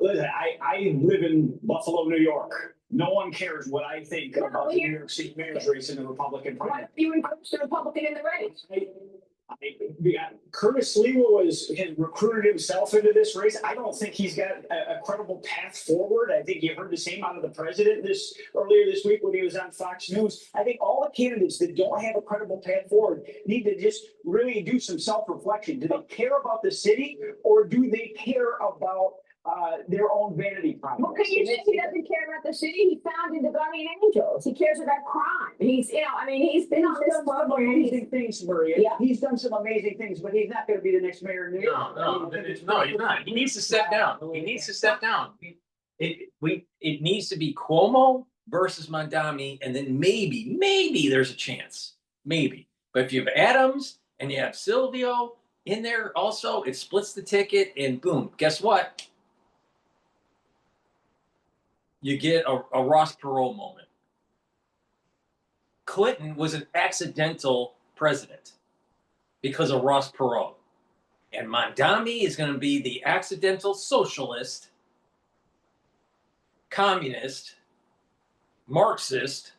Listen, I live in Buffalo, New York. No one cares what I think about the New York City mayor's race in the Republican primary. Why don't you encourage the Republican in the race? Curtis Lewa had recruited himself into this race. I don't think he's got a credible path forward. I think you heard the same out of the president earlier this week when he was on Fox News. I think all the candidates that don't have a credible path forward need to just really do some self-reflection. Do they care about the city, or do they care about their own vanity projects? Well, can you say he doesn't care about the city? He founded the Guardian Angels. He cares about crime. He's, he's been on this done some program. amazing things, Maria. Yeah. He's done some amazing things, but he's not going to be the next mayor of New York. No, he's not. He needs to step down. He needs to step down. It needs to be Cuomo versus Mondami, and then maybe there's a chance. Maybe. But if you have Adams and you have Silvio in there also, it splits the ticket, and boom, guess what? You get a Ross Perot moment. Clinton was an accidental president because of Ross Perot. And Mondami is going to be the accidental socialist, communist, Marxist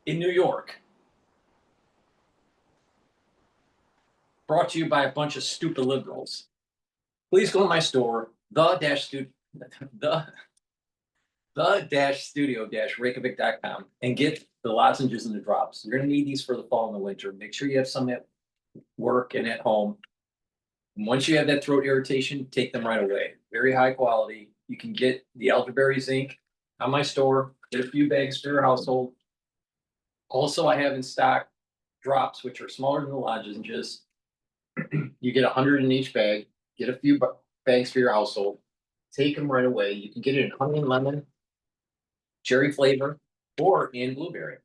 in New York. Brought to you by a bunch of stupid liberals. Please go to my store, the-studio-reykjavik.com and get the lozenges and the drops. You're going to need these for the fall and the winter. Make sure you have some at work and at home. And once you have that throat irritation, take them right away. Very high quality. You can get the elderberry zinc on my store. Get a few bags for your household. Also, I have in stock drops, which are smaller than the lozenges. You get 100 in each bag. Get a few bags for your household. Take them right away. You can get it in honey and lemon, cherry flavor, or in blueberry.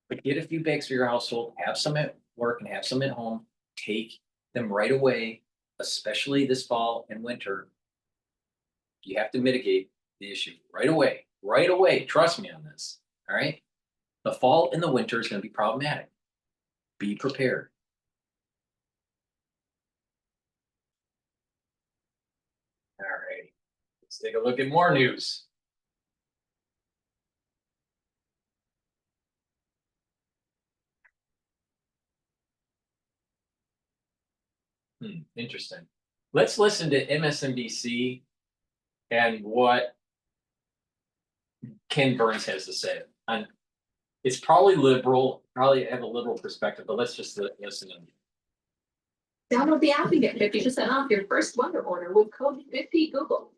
But get a few bags for your household. Have some at work and have some at home. Take them right away, especially this fall and winter. You have to mitigate the issue right away. Right away. Trust me on this. All right. The fall and the winter is going to be problematic. Be prepared. All right. Let's take a look at more news. Interesting. Let's listen to MSNBC and what Ken Burns has to say. And it's probably liberal, probably have a liberal perspective, but let's just listen to him. Download the app and get 50% off your first Wonder order with code 50 Google.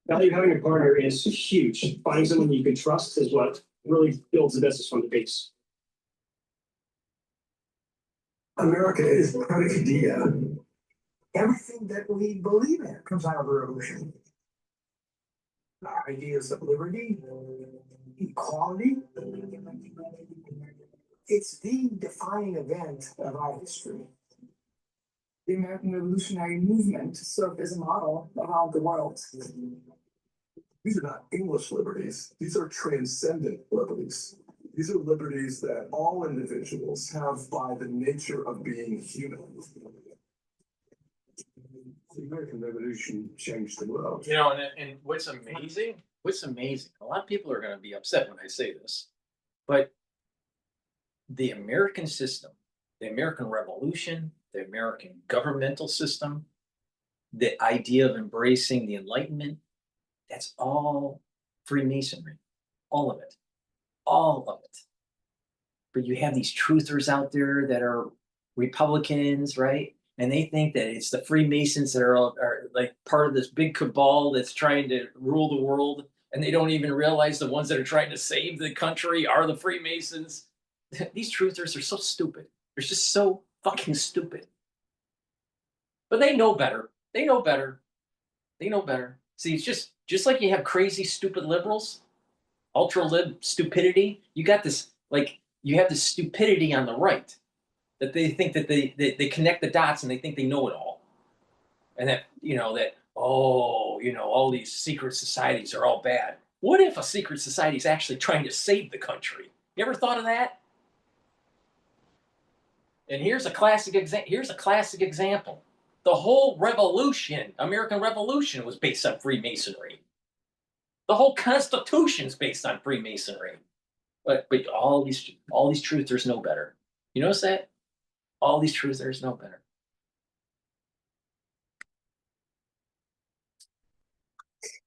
Value having a partner is huge. Finding someone you can trust is what really builds the business from the base. America is Brighteon. Everything that we believe in comes out of the revolution. Our ideas of liberty, equality. It's the defining event of our history. The American Revolutionary Movement served as a model around the world. These are not English liberties. These are transcendent liberties. These are liberties that all individuals have by the nature of being human. The American Revolution changed the world. You know, and what's amazing, a lot of people are going to be upset when I say this, but the American system, the American Revolution, the American governmental system, the idea of embracing the Enlightenment, that's all Freemasonry, all of it. All of it. But you have these truthers out there that are Republicans, right? And they think that it's the Freemasons that are like part of this big cabal that's trying to rule the world. And they don't even realize the ones that are trying to save the country are the Freemasons. These truthers are so stupid. They're just so fucking stupid. But they know better. They know better. They know better. See, it's just like you have crazy, stupid liberals, ultra lib stupidity. You got this, like, you have this stupidity on the right that they think that they connect the dots and they think they know it all. And that, all these secret societies are all bad. What if a secret society is actually trying to save the country? You ever thought of that? And here's a classic example. The whole revolution, American Revolution, was based on Freemasonry. The whole Constitution is based on Freemasonry. But all these truthers know better. You notice that? All these truthers know better.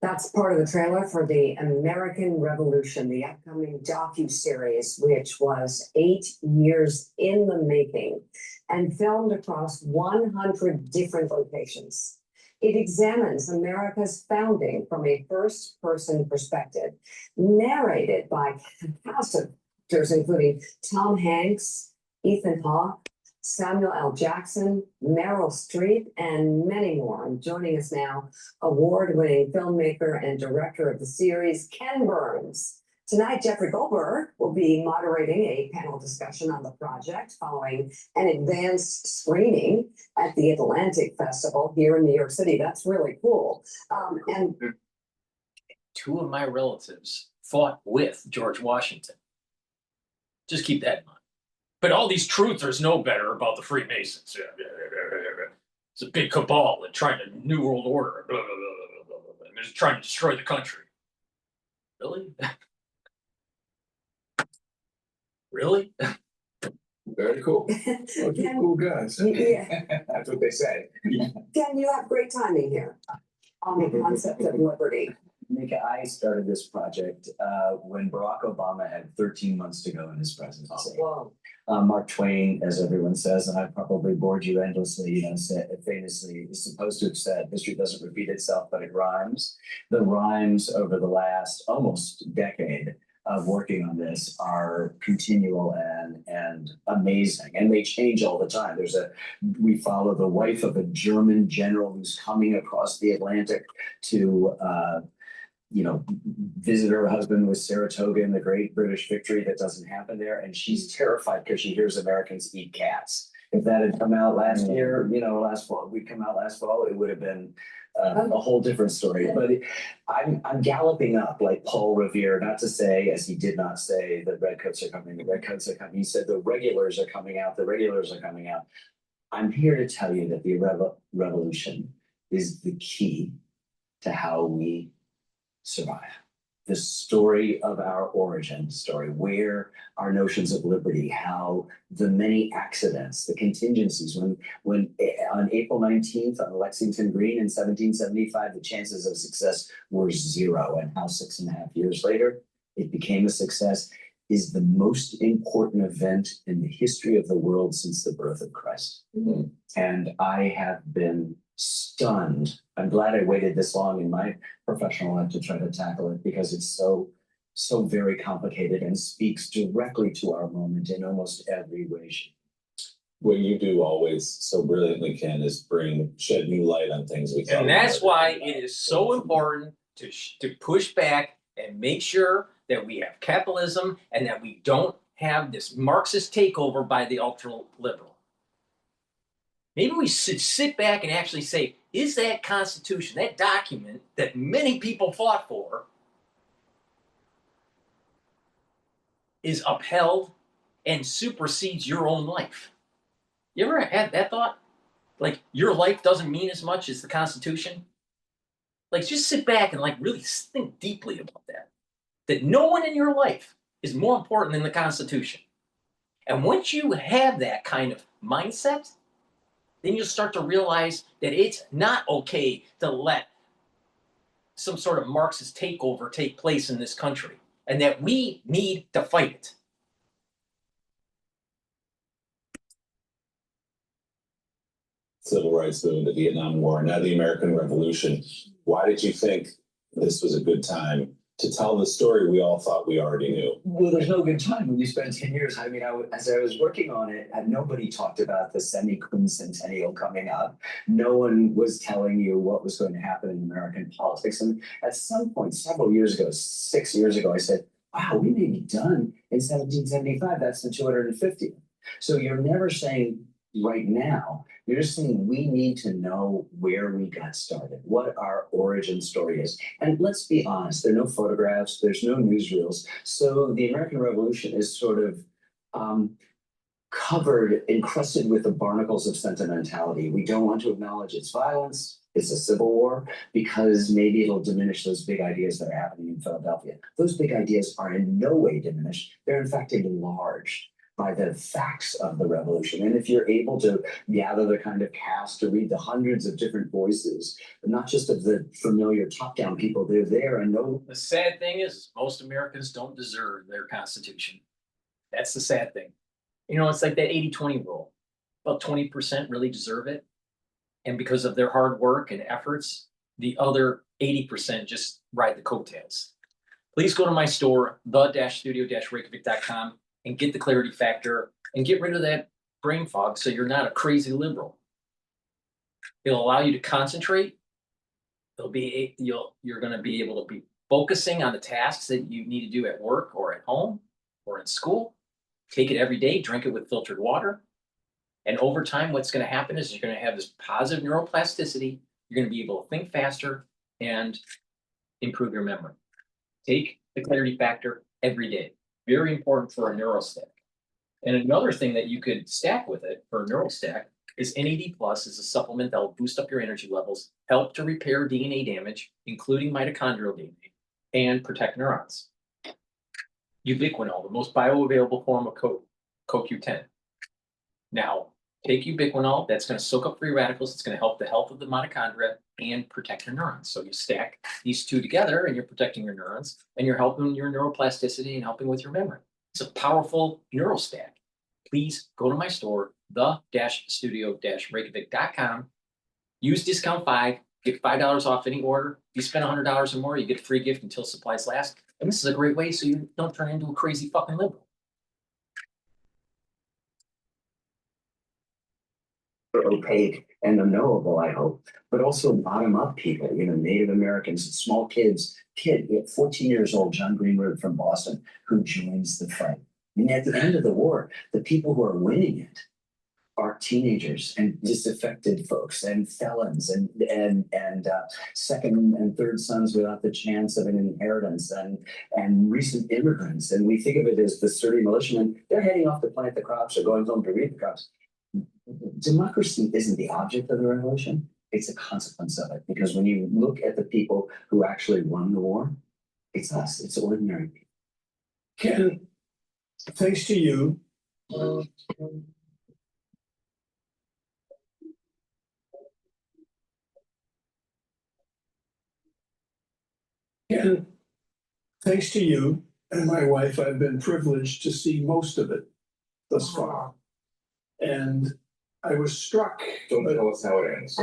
That's part of the trailer for the American Revolution, the upcoming docu-series, which was 8 years in the making and filmed across 100 different locations. It examines America's founding from a first-person perspective, narrated by cast of actors including Tom Hanks, Ethan Hawke, Samuel L. Jackson, Meryl Streep, and many more. And joining us now, award-winning filmmaker and director of the series, Ken Burns. Tonight, Jeffrey Goldberg will be moderating a panel discussion on the project following an advanced screening at the Atlantic Festival here in New York City. That's really cool. And two of my relatives fought with George Washington. Just keep that in mind. But all these truthers know better about the Freemasons. It's a big cabal and trying to New World Order. Blah, blah, blah, blah, blah, blah, blah. They're just trying to destroy the country. Really? Really? Very cool. Well, you're cool guys. Yeah. That's what they say. Ken, you have great timing here on the concept of liberty. Mika, I started this project when Barack Obama had 13 months to go in his presidency. Mark Twain, as everyone says, and I probably bored you endlessly, famously is supposed to have said, history doesn't repeat itself, but it rhymes. The rhymes over the last almost decade of working on this are continual and amazing, and they change all the time. We follow the wife of a German general who's coming across the Atlantic to visit her husband with Saratoga and the great British victory that doesn't happen there. And she's terrified because she hears Americans eat cats. If that had come out last year, last fall, it would have been a whole different story. But I'm galloping up like Paul Revere, not to say, as he did not say, the redcoats are coming, the redcoats are coming. He said the regulars are coming out, the regulars are coming out. I'm here to tell you that the revolution is the key to how we survive. The story of our origin story, where our notions of liberty, how the many accidents, the contingencies, when on April 19th on Lexington Green in 1775, the chances of success were 0, and how 6.5 years later it became a success, is the most important event in the history of the world since the birth of Christ. Mm-hmm. And I have been stunned. I'm glad I waited this long in my professional life to try to tackle it, because it's so very complicated and speaks directly to our moment in almost every way. What you do always so brilliantly, Ken, is shed new light on things we. And that's why it is so important to push back and make sure that we have capitalism and that we don't have this Marxist takeover by the ultra liberal. Maybe we should sit back and actually say, is that Constitution, that document that many people fought for, is upheld and supersedes your own life? You ever had that thought? Like, your life doesn't mean as much as the Constitution? Like, just sit back and really think deeply about that. That no one in your life is more important than the Constitution. And once you have that kind of mindset, then you'll start to realize that it's not okay to let some sort of Marxist takeover take place in this country, and that we need to fight it. Civil rights movement, the Vietnam War, now the American Revolution. Why did you think this was a good time to tell the story we all thought we already knew? Well, there's no good time when you spend 10 years. I mean, as I was working on it, nobody talked about the semi-quincentennial coming up. No one was telling you what was going to happen in American politics. And at some point, several years ago, 6 years ago, I said, wow, we may be done in 1775. That's the 250th. So you're never saying right now, you're just saying we need to know where we got started, what our origin story is. And let's be honest, there are no photographs, there's no newsreels. So the American Revolution is sort of covered, encrusted with the barnacles of sentimentality. We don't want to acknowledge its violence. it's a civil war, because maybe it'll diminish those big ideas that are happening in Philadelphia. Those big ideas are in no way diminished. They're in fact enlarged by the facts of the revolution. And if you're able to gather the kind of cast to read the hundreds of different voices, not just of the familiar top-down people, they're there and know. The sad thing is most Americans don't deserve their constitution. That's the sad thing. You know, it's like that 80-20 rule. About 20% really deserve it. And because of their hard work and efforts, the other 80% just ride the coattails. Please go to my store, the-studio-reykjavik.com, and get the clarity factor and get rid of that brain fog so you're not a crazy liberal. It'll allow you to concentrate. You're going to be able to be focusing on the tasks that you need to do at work or at home or in school. Take it every day, drink it with filtered water. And over time, what's going to happen is you're going to have this positive neuroplasticity. You're going to be able to think faster and improve your memory. Take the clarity factor every day. Very important for a neurostack. And another thing that you could stack with it for a neurostack is NAD Plus is a supplement that will boost up your energy levels, help to repair DNA damage, including mitochondrial DNA, and protect neurons. Ubiquinol, the most bioavailable form of CoQ10. Now, take ubiquinol, that's going to soak up free radicals, it's going to help the health of the mitochondria and protect your neurons. So you stack these two together and you're protecting your neurons and you're helping your neuroplasticity and helping with your memory. It's a powerful neurostack. Please go to my store, the-studio-reykjavik.com. Use discount 5, get $5 off any order. If you spend $100 or more, you get a free gift until supplies last. And this is a great way so you don't turn into a crazy fucking liberal. Opaque and unknowable, I hope, but also bottom-up people, Native Americans, small kids, 14 years old, John Greenwood from Boston, who joins the fight. And at the end of the war, the people who are winning it are teenagers and disaffected folks and felons and second and third sons without the chance of an inheritance and recent immigrants. And we think of it as the sturdy militiamen. They're heading off to plant the crops or going home to read the crops. Democracy isn't the object of the revolution, it's a consequence of it. Because when you look at the people who actually won the war, it's us, it's ordinary people. Ken, thanks to you. Ken, thanks to you and my wife, I've been privileged to see most of it thus far. And I was struck. Don't tell us how it ends.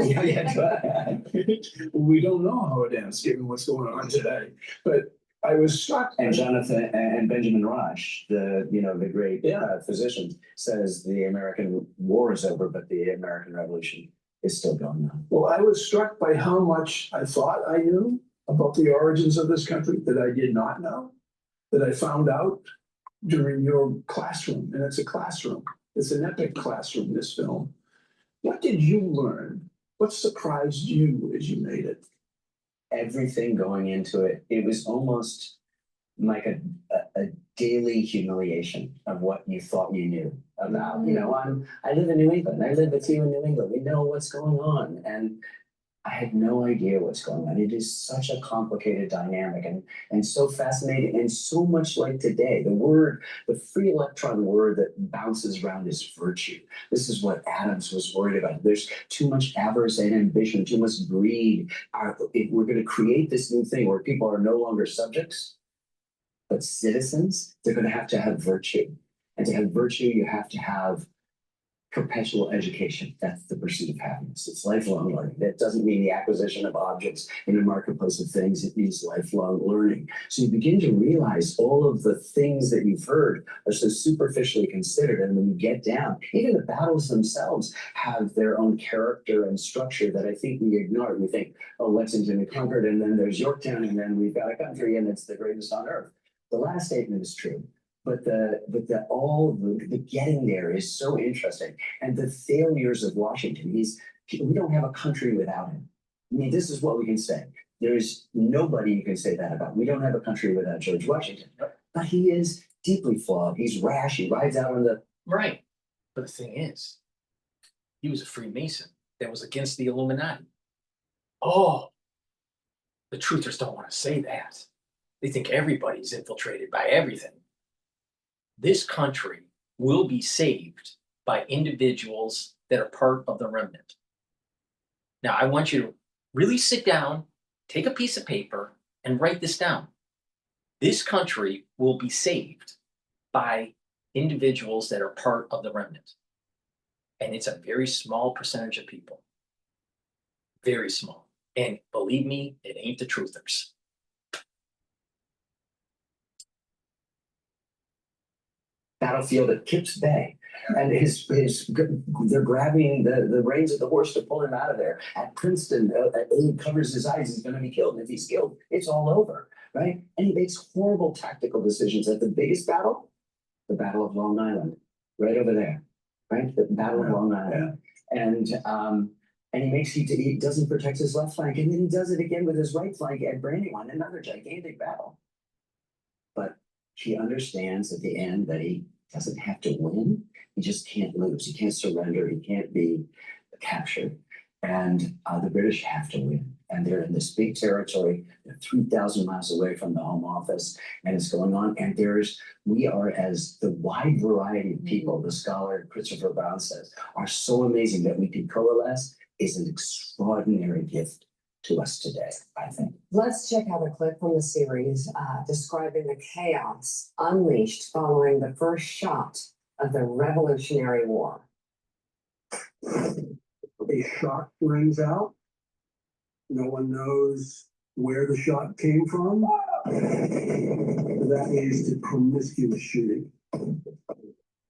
We don't know how it ends, given what's going on today. But I was struck. And Jonathan and Benjamin Rush, the great physician, says the American war is over, but the American Revolution is still going on. Well, I was struck by how much I thought I knew about the origins of this country that I did not know, that I found out during your classroom. And it's a classroom. It's an epic classroom, this film. What did you learn? What surprised you as you made it? Everything going into it, it was almost like a daily humiliation of what you thought you knew about. I live in New England. I live with you in New England. We know what's going on. And I had no idea what's going on. It is such a complicated dynamic and so fascinating and so much like today. The free electron word that bounces around is virtue. This is what Adams was worried about. There's too much avarice and ambition, too much greed. We're going to create this new thing where people are no longer subjects, but citizens. They're going to have virtue. And to have virtue, you have to have perpetual education. That's the pursuit of happiness. It's lifelong learning. That doesn't mean the acquisition of objects in a marketplace of things. It means lifelong learning. So you begin to realize all of the things that you've heard are so superficially considered. And when you get down, even the battles themselves have their own character and structure that I think we ignore. We think, oh, Lexington and Concord, and then there's Yorktown, and then we've got a country, and it's the greatest on earth. The last statement is true. But the getting there is so interesting. And the failures of Washington, we don't have a country without him. I mean, this is what we can say. There's nobody you can say that about. We don't have a country without George Washington. But he is deeply flawed. He's rash. He rides out on the... Right. But the thing is, he was a Freemason that was against the Illuminati. Oh, the truthers don't want to say that. They think everybody's infiltrated by everything. This country will be saved by individuals that are part of the remnant. Now, I want you to really sit down, take a piece of paper, and write this down. This country will be saved by individuals that are part of the remnant. And it's a very small percentage of people. Very small. And believe me, it ain't the truthers. Battlefield at Kips Bay. And they're grabbing the reins of the horse to pull him out of there. At Princeton, Abe covers his eyes, he's gonna be killed. And if he's killed, it's all over, right? And he makes horrible tactical decisions. At the biggest battle, the Battle of Long Island, right over there, right? The Battle of Long Island. And he doesn't protect his left flank, and then he does it again with his right flank at Brandywine, another gigantic battle. But he understands at the end that he doesn't have to win. He just can't lose. He can't surrender. He can't be captured. And the British have to win. And they're in this big territory. They're 3,000 miles away from the Home Office, and it's going on. And we are, as the wide variety of people, the scholar Christopher Brown says, are so amazing that we can coalesce is an extraordinary gift to us today, I think. Let's check out a clip from the series describing the chaos unleashed following the first shot of the Revolutionary War. A shot rings out. No one knows where the shot came from. That leads to promiscuous shooting,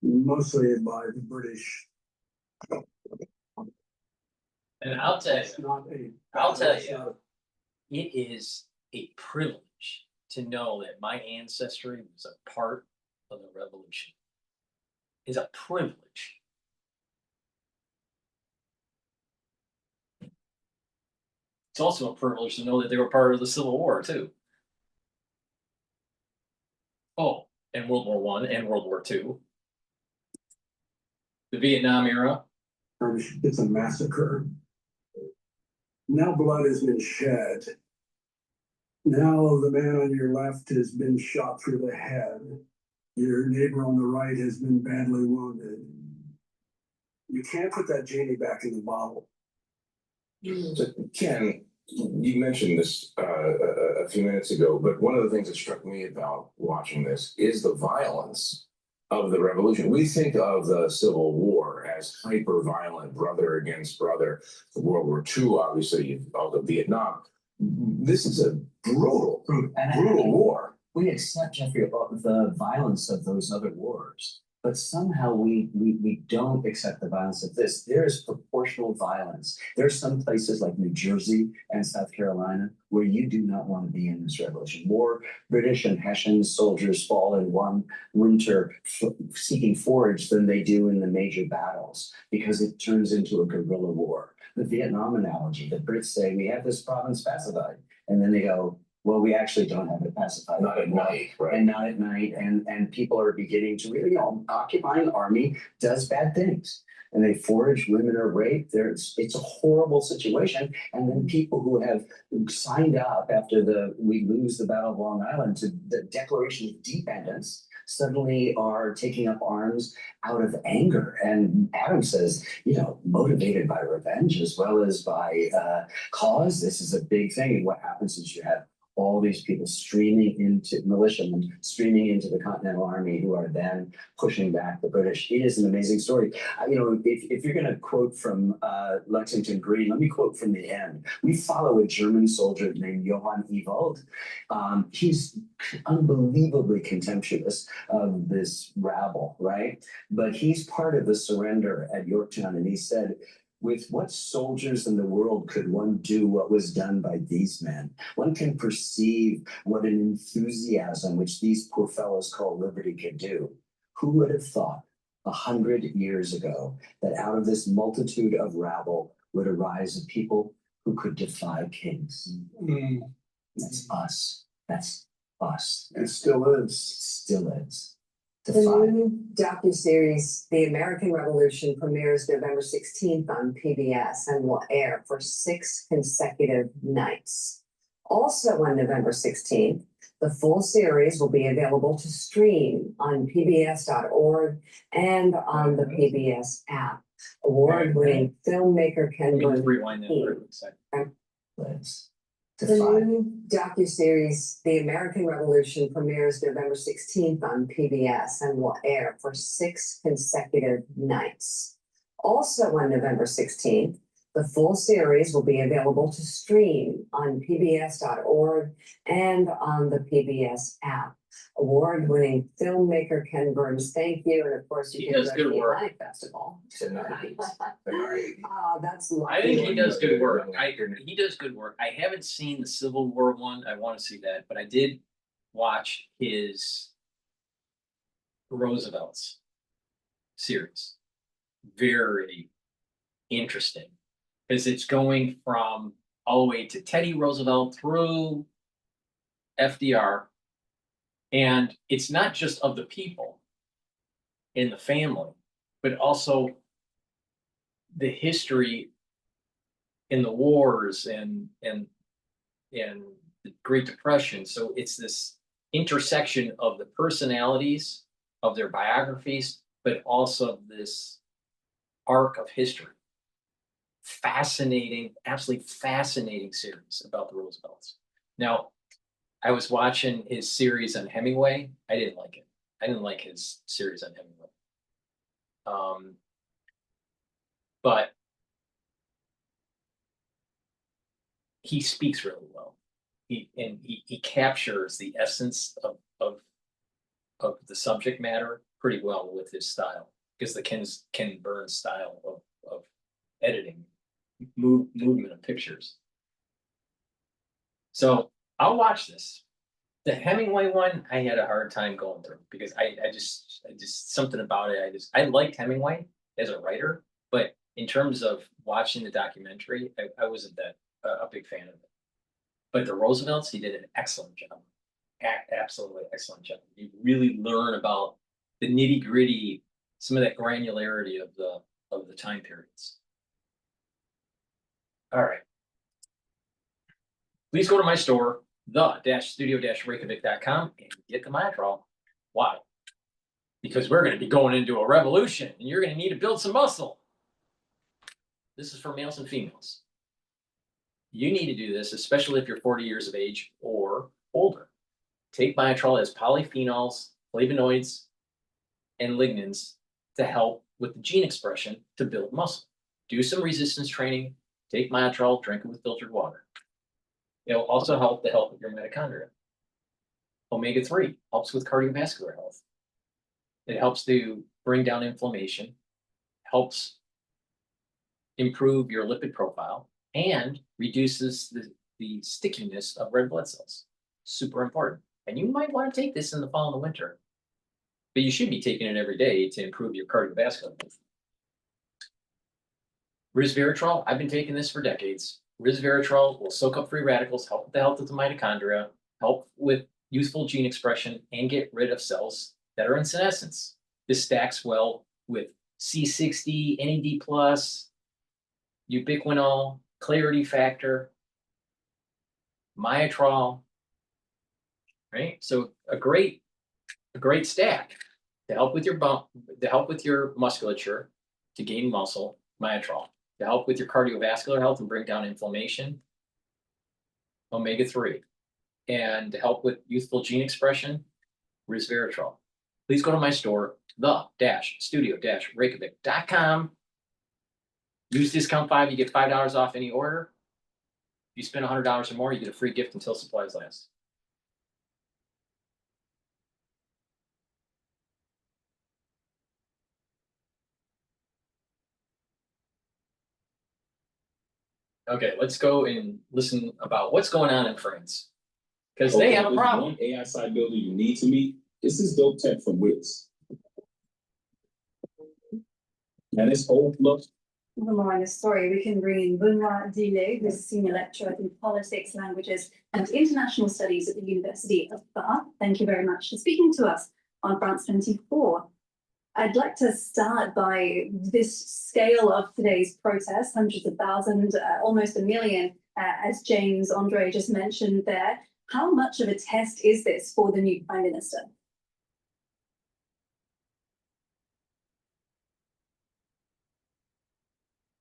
mostly by the British. And I'll tell you, it is a privilege to know that my ancestry was a part of the revolution. It's a privilege. It's also a privilege to know that they were part of the Civil War too. Oh, and World War I and World War II. The Vietnam era. It's a massacre. Now blood has been shed. Now the man on your left has been shot through the head. Your neighbor on the right has been badly wounded. You can't put that genie back in the bottle. So, Ken, you mentioned this a few minutes ago, but one of the things that struck me about watching this is the violence of the revolution. We think of the Civil War as hyper-violent, brother against brother. World War II, obviously, although Vietnam. This is a brutal war. We accept, Jeffrey, the violence of those other wars, but somehow we don't accept the violence of this. There is proportional violence. There are some places like New Jersey and South Carolina where you do not want to be in this revolution. More British and Hessian soldiers fall in one winter seeking forage than they do in the major battles because it turns into a guerrilla war. The Vietnam analogy, the Brits say, we have this province pacified. And then they go, well, we actually don't have it pacified. Not at night, right? And not at night. And people are beginning to really, occupying army does bad things. And they forage, women are raped. It's a horrible situation. And then people who have signed up after we lose the Battle of Long Island to the Declaration of Dependence suddenly are taking up arms out of anger. And Adam says, motivated by revenge as well as by cause. This is a big thing. And what happens is you have all these people streaming into militiamen, streaming into the Continental Army, who are then pushing back the British. It is an amazing story. If you're going to quote from Lexington Green, let me quote from the end. We follow a German soldier named Johann Ewald. He's unbelievably contemptuous of this rabble, right? But he's part of the surrender at Yorktown, and he said, with what soldiers in the world could one do what was done by these men? One can perceive what an enthusiasm which these poor fellows call liberty could do. Who would have thought 100 years ago that out of this multitude of rabble would arise a people who could defy kings? That's us. That's us. It still is. Still is. The new docuseries, The American Revolution, premieres November 16th on PBS and will air for 6 consecutive nights. Also on November 16th, the full series will be available to stream on pbs.org and on the PBS app. Award-winning filmmaker Ken Burns. Rewind that for a second. The new docuseries, The American Revolution, premieres November 16th on PBS and will air for 6 consecutive nights. Also on November 16th, the full series will be available to stream on pbs.org and on the PBS app. Award-winning filmmaker Ken Burns, thank you, and of course you He can does go to good the work. Atlantic Festival. Tonight. That's I think he does good work. lovely. He does good work. I haven't seen the Civil War one. I want to see that, but I did watch his Roosevelt's series. Very interesting because it's going from all the way to Teddy Roosevelt through FDR. And it's not just of the people in the family, but also the history in the wars and the Great Depression. So it's this intersection of the personalities of their biographies, but also this arc of history. Fascinating, absolutely fascinating series about the Roosevelts. Now, I was watching his series on Hemingway. I didn't like it. I didn't like his series on Hemingway. But he speaks really well. He captures the essence of the subject matter pretty well with his style, because the Ken Burns style of editing, movement of pictures. So I'll watch this. The Hemingway one, I had a hard time going through because I just something about it. I liked Hemingway as a writer, but in terms of watching the documentary, I wasn't that a big fan of it. But the Roosevelts, he did an excellent job. Absolutely excellent job. You really learn about the nitty gritty, some of that granularity of the time periods. All right. Please go to my store, the-studio-reykjavik.com, and get the Cottrell. Why? Because we're going to be going into a revolution, and you're going to need to build some muscle. This is for males and females. You need to do this, especially if you're 40 years of age or older. Take Cottrell as polyphenols, flavonoids, and lignans to help with the gene expression to build muscle. Do some resistance training. Take Cottrell, drink it with filtered water. It'll also help the health of your mitochondria. Omega-3 helps with cardiovascular health. It helps to bring down inflammation, helps improve your lipid profile, and reduces the stickiness of red blood cells. Super important. And you might want to take this in the fall and the winter, but you should be taking it every day to improve your cardiovascular health. Resveratrol, I've been taking this for decades. Resveratrol will soak up free radicals, help with the health of the mitochondria, help with youthful gene expression, and get rid of cells that are in senescence. This stacks well with C60, NAD+, ubiquinol, clarity factor, Myotrol, right? So a great stack to help with your musculature, to gain muscle, Myotrol. To help with your cardiovascular health and bring down inflammation, omega-3. And to help with youthful gene expression, resveratrol. Please go to my store, the-studio-reykjavik.com. Use discount 5, you get $5 off any order. If you spend $100 or more, you get a free gift until supplies last. Okay, let's go and listen about what's going on in France. Because they have a problem. One AI side builder you need to meet. This is Dope Tech from Wiz. Now this old look. More story, we can bring in Benoit Dillet, who's a senior lecturer in politics, languages, and international studies at the University of Bath. Thank you very much for speaking to us. on France 24. I'd like to start by this scale of today's protest, hundreds of thousands, almost a million, as James Andre just mentioned there. How much of a test is this for the new Prime Minister?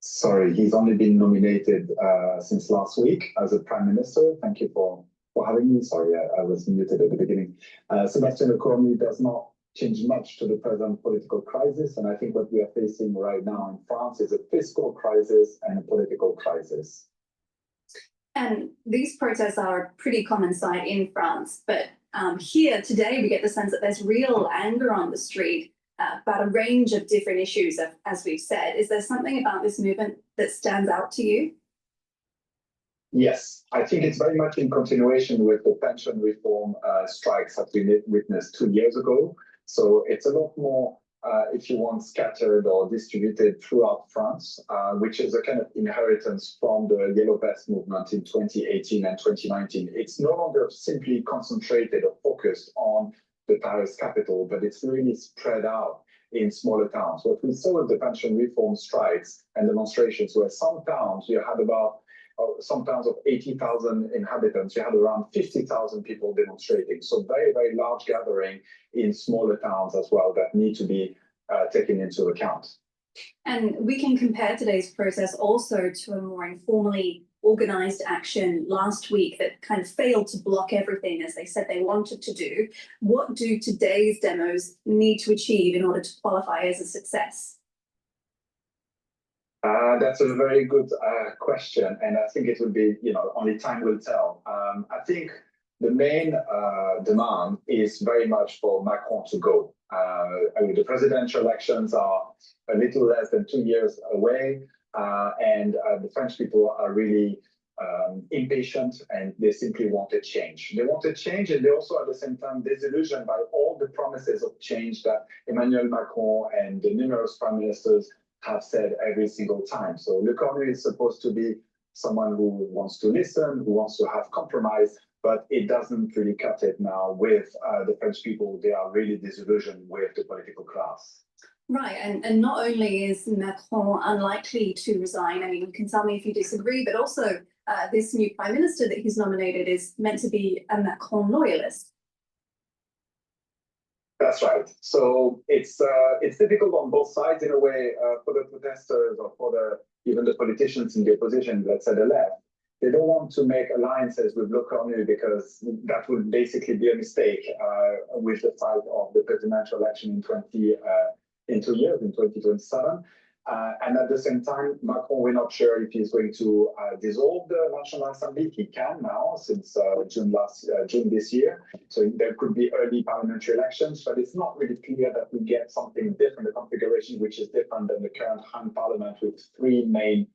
Sorry, he's only been nominated since last week as a Prime Minister. Thank you for having me. Sorry, I was muted at the beginning. Sebastian Lecornu does not change much to the present political crisis, and I think what we are facing right now in France is a fiscal crisis and a political crisis. And these protests are a pretty common sight in France, but here today we get the sense that there's real anger on the street about a range of different issues, as we've said. Is there something about this movement that stands out to you? Yes, I think it's very much in continuation with the pension reform strikes that we witnessed 2 years ago. So it's a lot more, if you want, scattered or distributed throughout France, which is a kind of inheritance from the Yellow Vest movement in 2018 and 2019. It's no longer simply concentrated or focused on the Paris capital, but it's really spread out in smaller towns. What we saw with the pension reform strikes and demonstrations were some towns, you had about some towns of 80,000 inhabitants, you had around 50,000 people demonstrating. So very, very large gathering in smaller towns as well that need to be taken into account. And we can compare today's process also to a more informally organized action last week that kind of failed to block everything as they said they wanted to do. What do today's demos need to achieve in order to qualify as a success? That's a very good question, and I think it will be, only time will tell. I think the main demand is very much for Macron to go. The presidential elections are a little less than 2 years away, and the French people are really impatient, and they simply want a change. They want a change, and they also at the same time disillusioned by all the promises of change that Emmanuel Macron and the numerous prime ministers have said every single time. So Lecornu is supposed to be someone who wants to listen, who wants to have compromise, but it doesn't really cut it now with the French people. They are really disillusioned with the political class. Right, and not only is Macron unlikely to resign, I mean, you can tell me if you disagree, but also this new prime minister that he's nominated is meant to be a Macron loyalist. That's right. So it's difficult on both sides in a way for the protesters or for even the politicians in the opposition, let's say the left. They don't want to make alliances with Lecornu because that would basically be a mistake with the fight of the presidential election in 2 years, in 2027. And at the same time, Macron, we're not sure if he's going to dissolve the National Assembly. He can now, since June this year. So there could be early parliamentary elections, but it's not really clear that we get something different, a configuration which is different than the current hung parliament with three main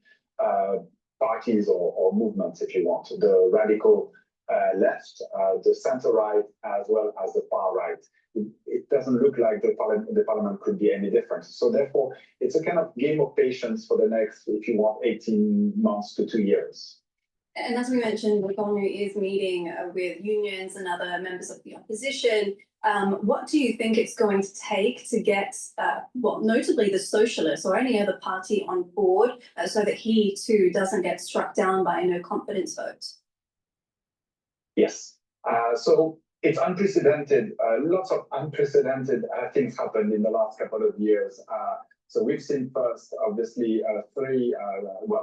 parties or movements, if you want. The radical left, the center-right, as well as the far-right. It doesn't look like the parliament could be any different. So therefore, it's a kind of game of patience for the next, if you want, 18 months to 2 years. And as we mentioned, Lecornu is meeting with unions and other members of the opposition. What do you think it's going to take to get, notably the Socialists or any other party on board so that he too doesn't get struck down by a no confidence vote? Yes. So it's unprecedented. Lots of unprecedented things happened in the last couple of years. So we've seen first, obviously,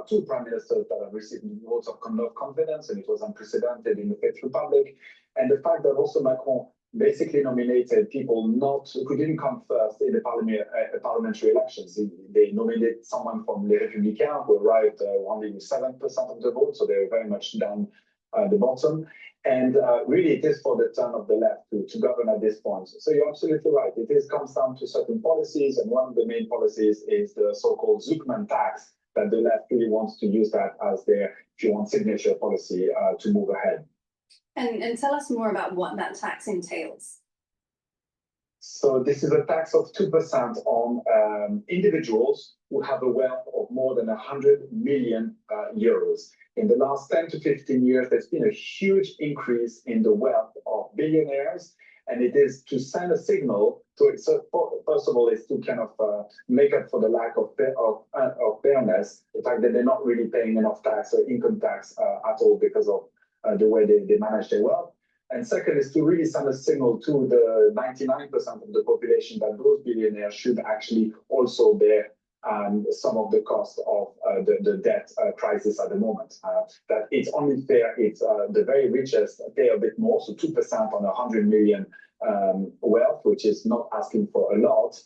two prime ministers that have received votes of confidence, and it was unprecedented in the Fifth Republic. And the fact that also Macron basically nominated people who didn't come first in the parliamentary elections. They nominated someone from Les Républicains who arrived only with 7% of the vote, so they were very much down the bottom. And really, it is for the turn of the left to govern at this point. So you're absolutely right. It comes down to certain policies, and one of the main policies is the so-called Zuckman tax, that the left really wants to use that as their, if you want, signature policy to move ahead. And tell us more about what that tax entails. So this is a tax of 2% on individuals who have a wealth of more than 100 million euros. In the last 10 to 15 years, there's been a huge increase in the wealth of billionaires And it is to send a signal to it. So first of all, is to kind of make up for the lack of fairness, the fact that they're not really paying enough tax or income tax at all because of the way they manage their wealth. And second is to really send a signal to the 99% of the population that those billionaires should actually also bear some of the cost of the debt crisis at the moment. That it's only fair if the very richest pay a bit more, so 2% on 100 million wealth, which is not asking for a lot,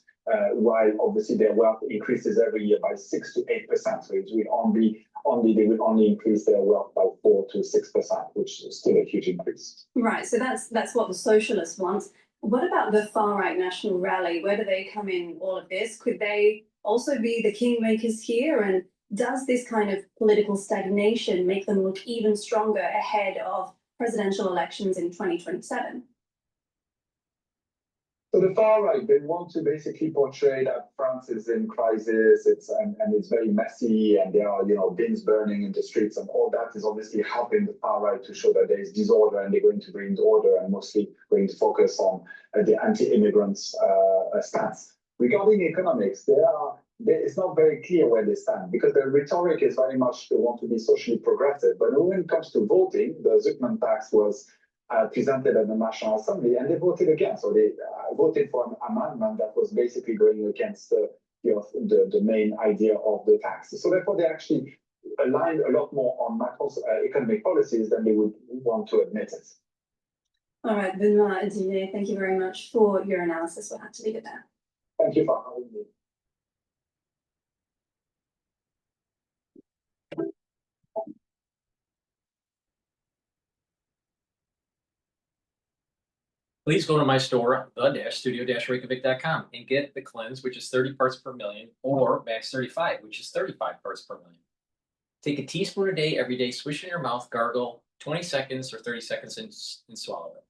while obviously their wealth increases every year by 6 to 8%. So it will they will only increase their wealth by 4 to 6%, which is still a huge increase. Right, so that's what the socialists want. What about the far-right National Rally? Where do they come in all of this? Could they also be the kingmakers here? And does this kind of political stagnation make them look even stronger ahead of presidential elections in 2027? So the far right, they want to basically portray that France is in crisis, and it's very messy, and there are bins burning in the streets, and all that is obviously helping the far right to show that there is disorder, and they're going to bring the order, and mostly going to focus on the anti-immigrants stance. Regarding economics, it's not very clear where they stand, because their rhetoric is very much they want to be socially progressive, but when it comes to voting, the Zuckman tax was presented at the National Assembly, and they voted again. So they voted for an amendment that was basically going against the main idea of the tax. So therefore, they actually aligned a lot more on macroeconomic policies than they would want to admit it. All right, Benoit Adinet, thank you very much for your analysis. We'll have to leave it there. Thank you for having me. Please go to my store, the-studio-reykjavik.com, and get the cleanse, which is 30 parts per million, or max 35, which is 35 parts per million. Take a teaspoon a day, every day, swish in your mouth, gargle 20 seconds or 30 seconds, and swallow it.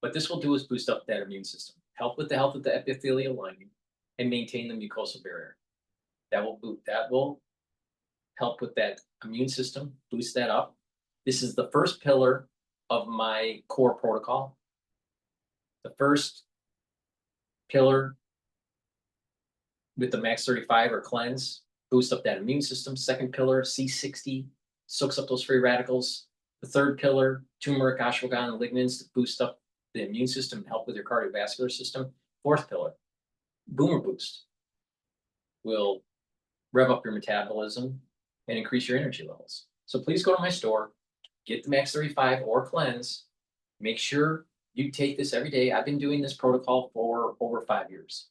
What this will do is boost up that immune system, help with the health of the epithelial lining, and maintain the mucosal barrier. That will help with that immune system, boost that up. This is the first pillar of my core protocol. The first pillar with the max 35 or cleanse, boost up that immune system. Second pillar, C60, soaks up those free radicals. The third pillar, turmeric, ashwagandha, and lignans to boost up the immune system and help with your cardiovascular system. Fourth pillar, boomer boost, will rev up your metabolism and increase your energy levels. So please go to my store, get the max 35 or cleanse. Make sure you take this every day. I've been doing this protocol for over 5 years.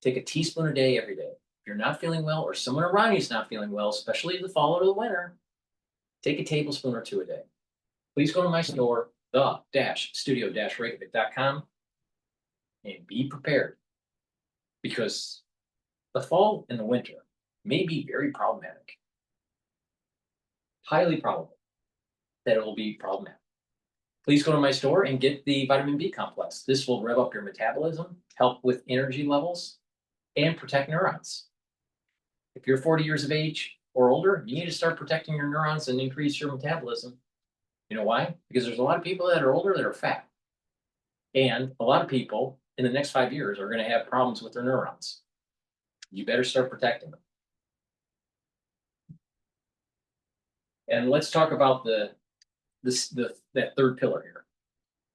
Take a teaspoon a day every day. If you're not feeling well, or someone around you is not feeling well, especially in the fall or the winter, take a tablespoon or 2 a day. Please go to my store, the-studio-reykjavik.com, and be prepared, because the fall and the winter may be very problematic. Highly probable that it will be problematic. Please go to my store and get the vitamin B complex. This will rev up your metabolism, help with energy levels, and protect neurons. If you're 40 years of age or older, you need to start protecting your neurons and increase your metabolism. You know why? Because there's a lot of people that are older that are fat. And a lot of people in the next 5 years are going to have problems with their neurons. You better start protecting them. And let's talk about that third pillar here.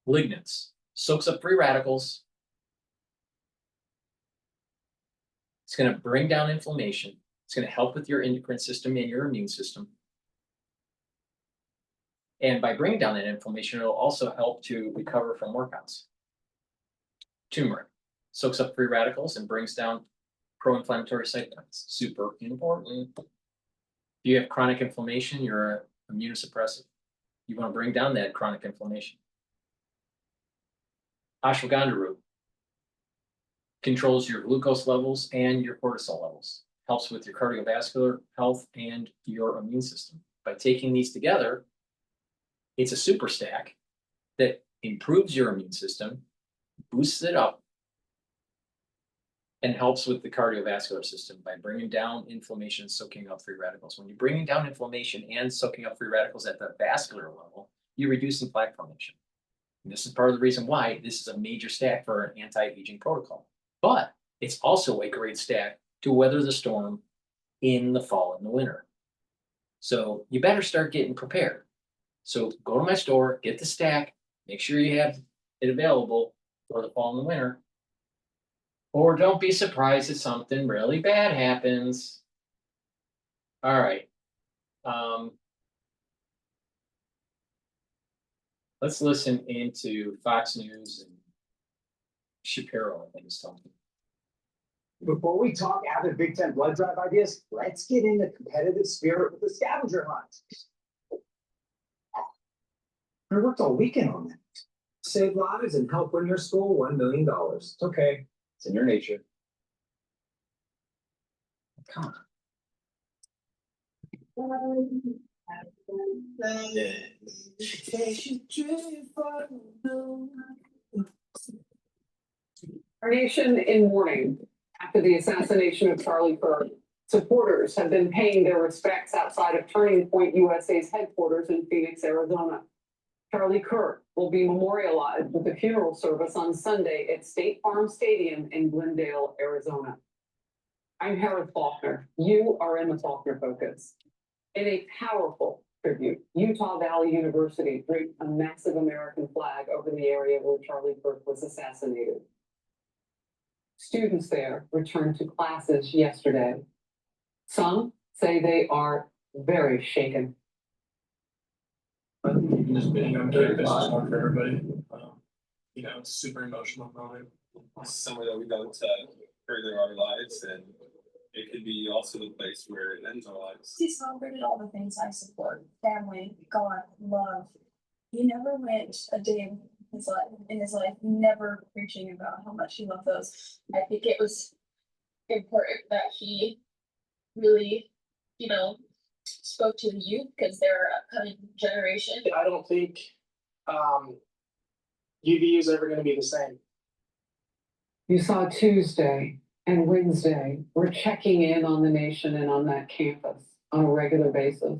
Lignans, soaks up free radicals. It's going to bring down inflammation. It's going to help with your endocrine system and your immune system. And by bringing down that inflammation, it'll also help to recover from workouts. Turmeric, soaks up free radicals and brings down pro-inflammatory cytokines. Super important. If you have chronic inflammation, you're immunosuppressive. You want to bring down that chronic inflammation. Ashwagandha root controls your glucose levels and your cortisol levels. Helps with your cardiovascular health and your immune system. By taking these together, it's a super stack that improves your immune system, boosts it up, and helps with the cardiovascular system by bringing down inflammation and soaking up free radicals. When you're bringing down inflammation and soaking up free radicals at the vascular level, you're reducing plaque formation. And this is part of the reason why this is a major stack for an anti-aging protocol. But it's also a great stack to weather the storm in the fall and the winter. So you better start getting prepared. So go to my store, get the stack, make sure you have it available for the fall and the winter. Or don't be surprised if something really bad happens. All right. Let's listen into Fox News and Shapiro, I think is talking. Before we talk avid Big Ten blood drive ideas, let's get in the competitive spirit with the scavenger hunt. I worked all weekend on that. Save lives and help win your school $1 million. It's okay. It's in your nature. Come on. Our nation in mourning after the assassination of Charlie Kirk. Supporters have been paying their respects outside of Turning Point USA's headquarters in Phoenix, Arizona. Charlie Kirk will be memorialized with a funeral service on Sunday at State Farm Stadium in Glendale, Arizona. I'm Harris Faulkner. You are in the Faulkner Focus. In a powerful tribute, Utah Valley University draped a massive American flag over the area where Charlie Kirk was assassinated. Students there returned to classes yesterday. Some say they are very shaken. Just being on campus is hard for everybody. You know, it's a super emotional moment. It's somewhere that we go to further our lives, and it could be also the place where it ends our lives. He celebrated all the things I support: family, God, love. He never went a day in his life never preaching about how much he loved those. I think it was important that he really, you know, spoke to the youth because they're an upcoming generation. I don't think UV is ever going to be the same. You saw Tuesday and Wednesday, we're checking in on the nation and on that campus on a regular basis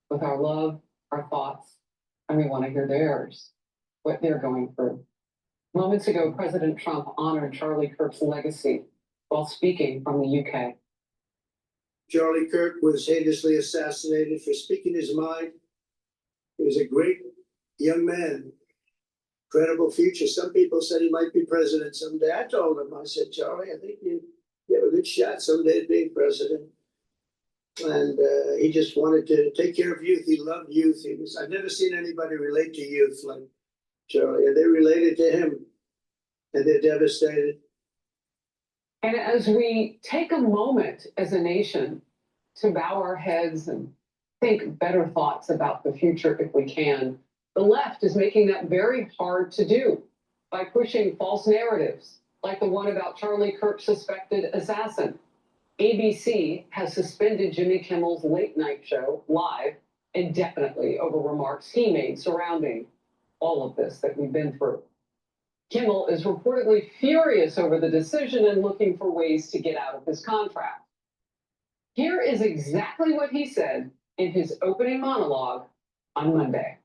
with our love, our thoughts, and we want to hear theirs, what they're going through. Moments ago, President Trump honored Charlie Kirk's legacy while speaking from the UK. Charlie Kirk was heinously assassinated for speaking his mind. He was a great young man, incredible future. Some people said he might be president someday. I told him, I said, Charlie, I think you have a good shot someday at being president. And he just wanted to take care of youth. He loved youth. I've never seen anybody relate to youth like Charlie, and they related to him, and they're devastated. And as we take a moment as a nation to bow our heads and think better thoughts about the future if we can, the left is making that very hard to do by pushing false narratives like the one about Charlie Kirk's suspected assassin. ABC has suspended Jimmy Kimmel's late night show live indefinitely over remarks he made surrounding all of this that we've been through. Kimmel is reportedly furious over the decision and looking for ways to get out of his contract. Here is exactly what he said in his opening monologue on Monday.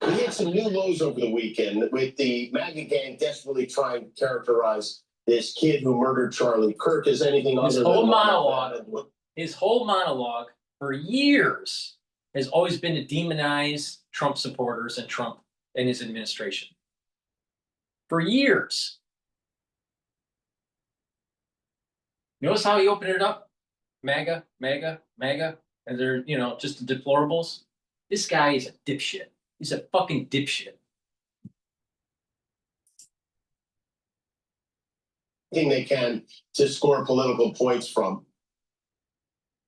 We hit some new lows over the weekend with the MAGA gang desperately trying to characterize this kid who murdered Charlie Kirk as anything other than His whole monologue for years has always been to demonize Trump supporters and Trump and his administration. For years. Notice how he opened it up? MAGA, MAGA, MAGA, and they're, you know, just the deplorables. This guy is a dipshit. He's a fucking dipshit. They can to score political points from.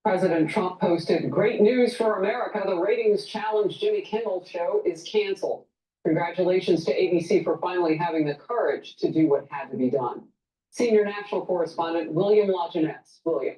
President Trump posted, "Great news for America. The ratings challenge Jimmy Kimmel show is canceled. Congratulations to ABC for finally having the courage to do what had to be done." Senior national correspondent William Lajeunesse. William.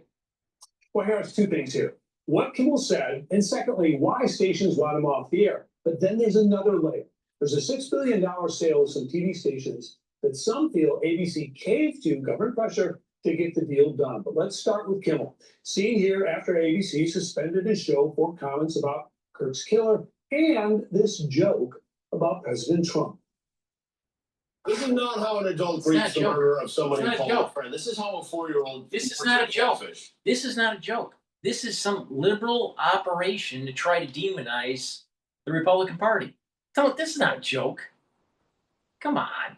Well, here's two things here. What Kimmel said, and secondly, why stations want him off the air. But then there's another layer. There's a $6 billion sale of some TV stations that some feel ABC caved to government pressure to get the deal done. But let's start with Kimmel. Seen here after ABC suspended his show for comments about Kirk's killer and this joke about President Trump. This is not how an adult It's not greets a the joke. murder of somebody It's not a called a joke. friend. This is how a 4-year-old. This is not a joke. This is not a joke. This is some liberal operation to try to demonize the Republican Party. This is not a joke. Come on.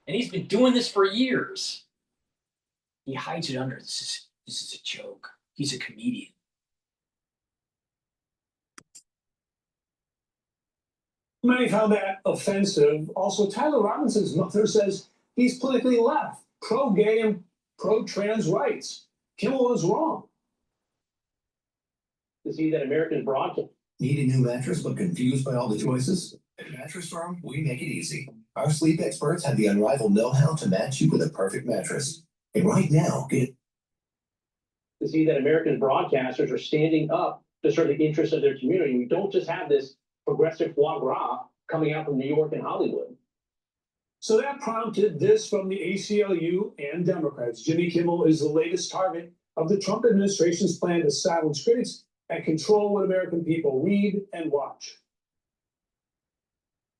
And he's been doing this for years. He hides it under this is a joke. He's a comedian. Many found that offensive. Also, Tyler Robinson's mother says he's politically left, pro-gay and pro-trans rights. Kimmel was wrong. To see that American broadcast. Need a new mattress but confused by all the choices? At Mattress Firm, we make it easy. Our sleep experts have the unrivaled know-how to match you with a perfect mattress. And right now, get To see that American broadcasters are standing up to serve the interests of their community. We don't just have this progressive foie gras coming out from New York and Hollywood. So that prompted this from the ACLU and Democrats. Jimmy Kimmel is the latest target of the Trump administration's plan to silence critics and control what American people read and watch.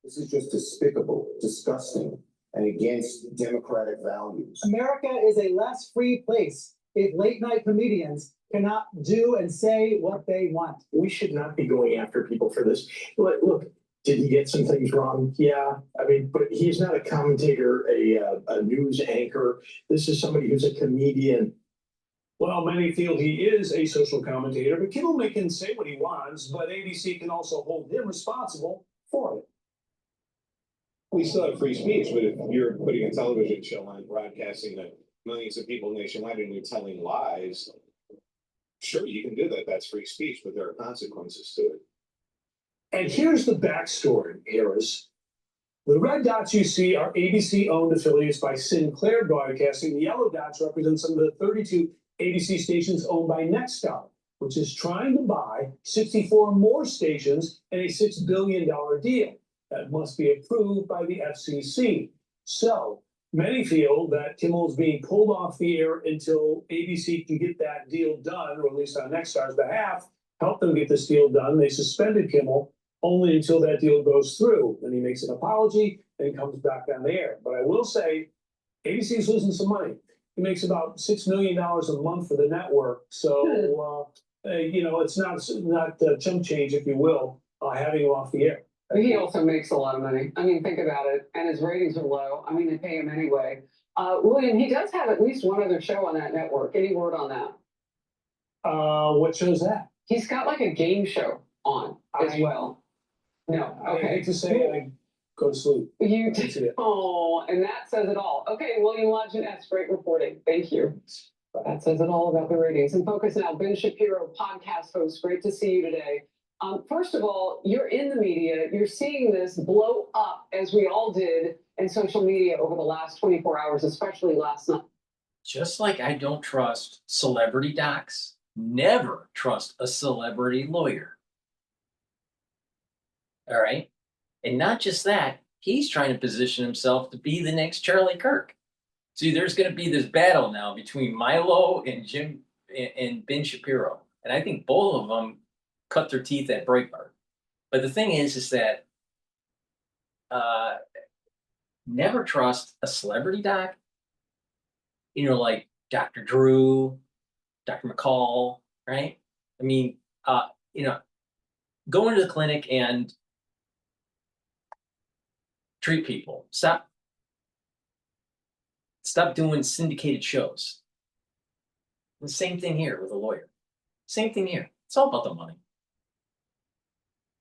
This is just despicable, disgusting, and against democratic values. America is a less free place if late night comedians cannot do and say what they want. We should not be going after people for this. Look, did he get some things wrong? Yeah, I mean, but he's not a commentator, a news anchor. This is somebody who's a comedian. Well, many feel he is a social commentator, but Kimmel can say what he wants, but ABC can also hold him responsible for it. We still have free speech, but if you're putting a television show on broadcasting to millions of people nationwide and you're telling lies, sure, you can do that. That's free speech, but there are consequences to it. And here's the backstory, Harris. The red dots you see are ABC-owned affiliates by Sinclair Broadcasting. The yellow dots represent some of the 32 ABC stations owned by Nexstar, which is trying to buy 64 more stations in a $6 billion deal. That must be approved by the FCC. So many feel that Kimmel is being pulled off the air until ABC can get that deal done, or at least on Nexstar's behalf, help them get this deal done. They suspended Kimmel only until that deal goes through. Then he makes an apology and comes back on the air. But I will say, ABC is losing some money. He makes about $6 million a month for the network. So, it's not chump change, if you will, having him off the air. He also makes a lot of money. I mean, think about it. And his ratings are low. I mean, they pay him anyway. William, he does have at least one other show on that network. Any word on that? What show's that? He's got like a game show on as well. No, okay. I hate to say I go to sleep. You did. Oh, and that says it all. Okay, William Lajeunesse, great reporting. Thank you. That says it all about the ratings. And Focus Now, Ben Shapiro, podcast host. Great to see you today. First of all, you're in the media. You're seeing this blow up as we all did in social media over the last 24 hours, especially last night. Just like I don't trust celebrity docs, never trust a celebrity lawyer. All right. And not just that, he's trying to position himself to be the next Charlie Kirk. See, there's going to be this battle now between Milo and Jim and Ben Shapiro. And I think both of them cut their teeth at Breitbart. But the thing is that never trust a celebrity doc, like Dr. Drew, Dr. McCall, right? I mean, go into the clinic and treat people. Stop doing syndicated shows. The same thing here with a lawyer. Same thing here. It's all about the money.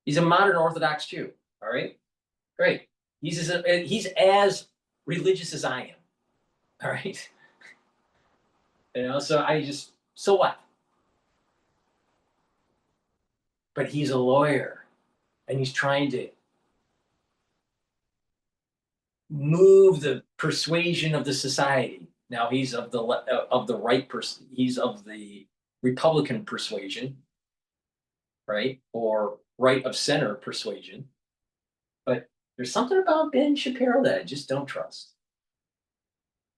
He's a modern Orthodox Jew. All right, great. He's as religious as I am. All right. So what? But he's a lawyer, and he's trying to move the persuasion of the society. Now he's of the right person. He's of the Republican persuasion, right, or right of center persuasion. But there's something about Ben Shapiro that I just don't trust.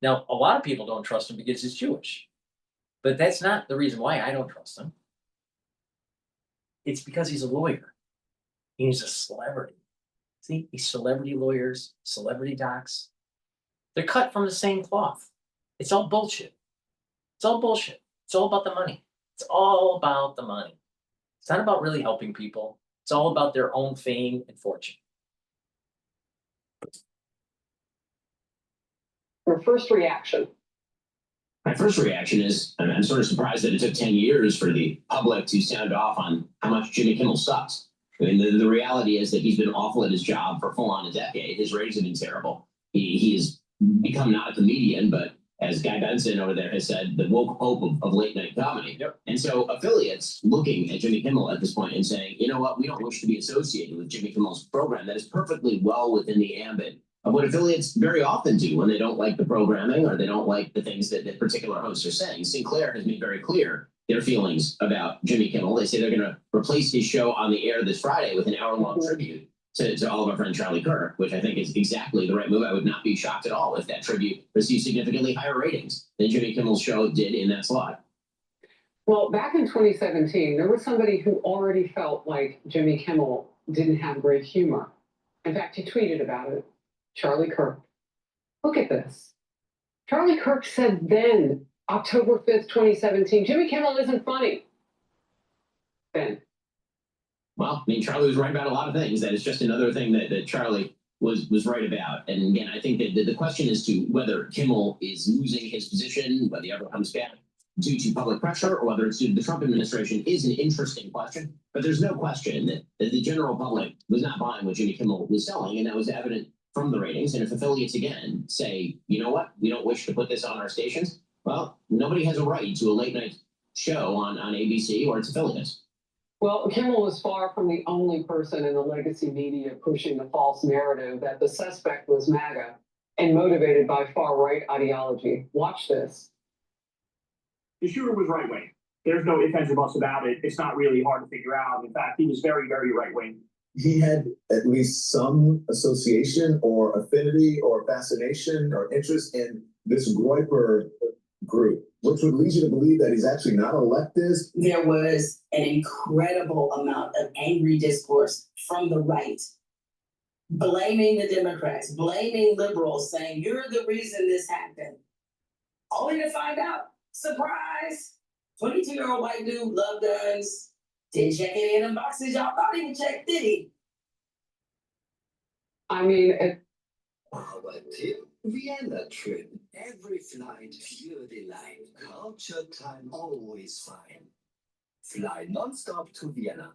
Now, a lot of people don't trust him because he's Jewish, but that's not the reason why I don't trust him. It's because he's a lawyer. He's a celebrity. See, these celebrity lawyers, celebrity docs, they're cut from the same cloth. It's all bullshit. It's all bullshit. It's all about the money. It's all about the money. It's not about really helping people. It's all about their own fame and fortune. Your first reaction? My first reaction is I'm sort of surprised that it took 10 years for the public to sound off on how much Jimmy Kimmel sucks. I mean, the reality is that he's been awful at his job for full on a decade. His ratings have been terrible. He has become not a comedian, but as Guy Benson over there has said, the woke hope of late night comedy. Yep. And so affiliates looking at Jimmy Kimmel at this point and saying, you know what, we don't wish to be associated with Jimmy Kimmel's program. That is perfectly well within the ambit of what affiliates very often do when they don't like the programming or they don't like the things that particular hosts are saying. Sinclair has made very clear their feelings about Jimmy Kimmel. They say they're going to replace his show on the air this Friday with an hour-long tribute to all of our friend Charlie Kirk, which I think is exactly the right move. I would not be shocked at all if that tribute received significantly higher ratings than Jimmy Kimmel's show did in that slot. Well, back in 2017, there was somebody who already felt like Jimmy Kimmel didn't have great humor. In fact, he tweeted about it. Charlie Kirk. Look at this. Charlie Kirk said then, October 5th, 2017, Jimmy Kimmel isn't funny. Then. Well, I mean, Charlie was right about a lot of things. That is just another thing that Charlie was right about. And again, I think that the question as to whether Kimmel is losing his position, whether he ever comes back due to public pressure, or whether it's due to the Trump administration is an interesting question. But there's no question that the general public was not buying what Jimmy Kimmel was selling, and that was evident from the ratings. And if affiliates again say, you know what, we don't wish to put this on our stations, well, nobody has a right to a late night show on ABC or its affiliates. Well, Kimmel was far from the only person in the legacy media pushing the false narrative that the suspect was MAGA and motivated by far-right ideology. Watch this. The shooter was right-wing. There's no ifs, ands, or buts about it. It's not really hard to figure out. In fact, he was very, very right-wing. He had at least some association or affinity or fascination or interest in this Groyper group, which would lead you to believe that he's actually not a leftist. There was an incredible amount of angry discourse from the right, blaming the Democrats, blaming liberals, saying, you're the reason this happened. Only to find out, surprise, 22-year-old white dude, loved guns, didn't check any of them boxes y'all thought he would check, did he? I mean, Our tip, Vienna trip. Every flight, pure delight. Culture time, always fine. Fly non-stop to Vienna.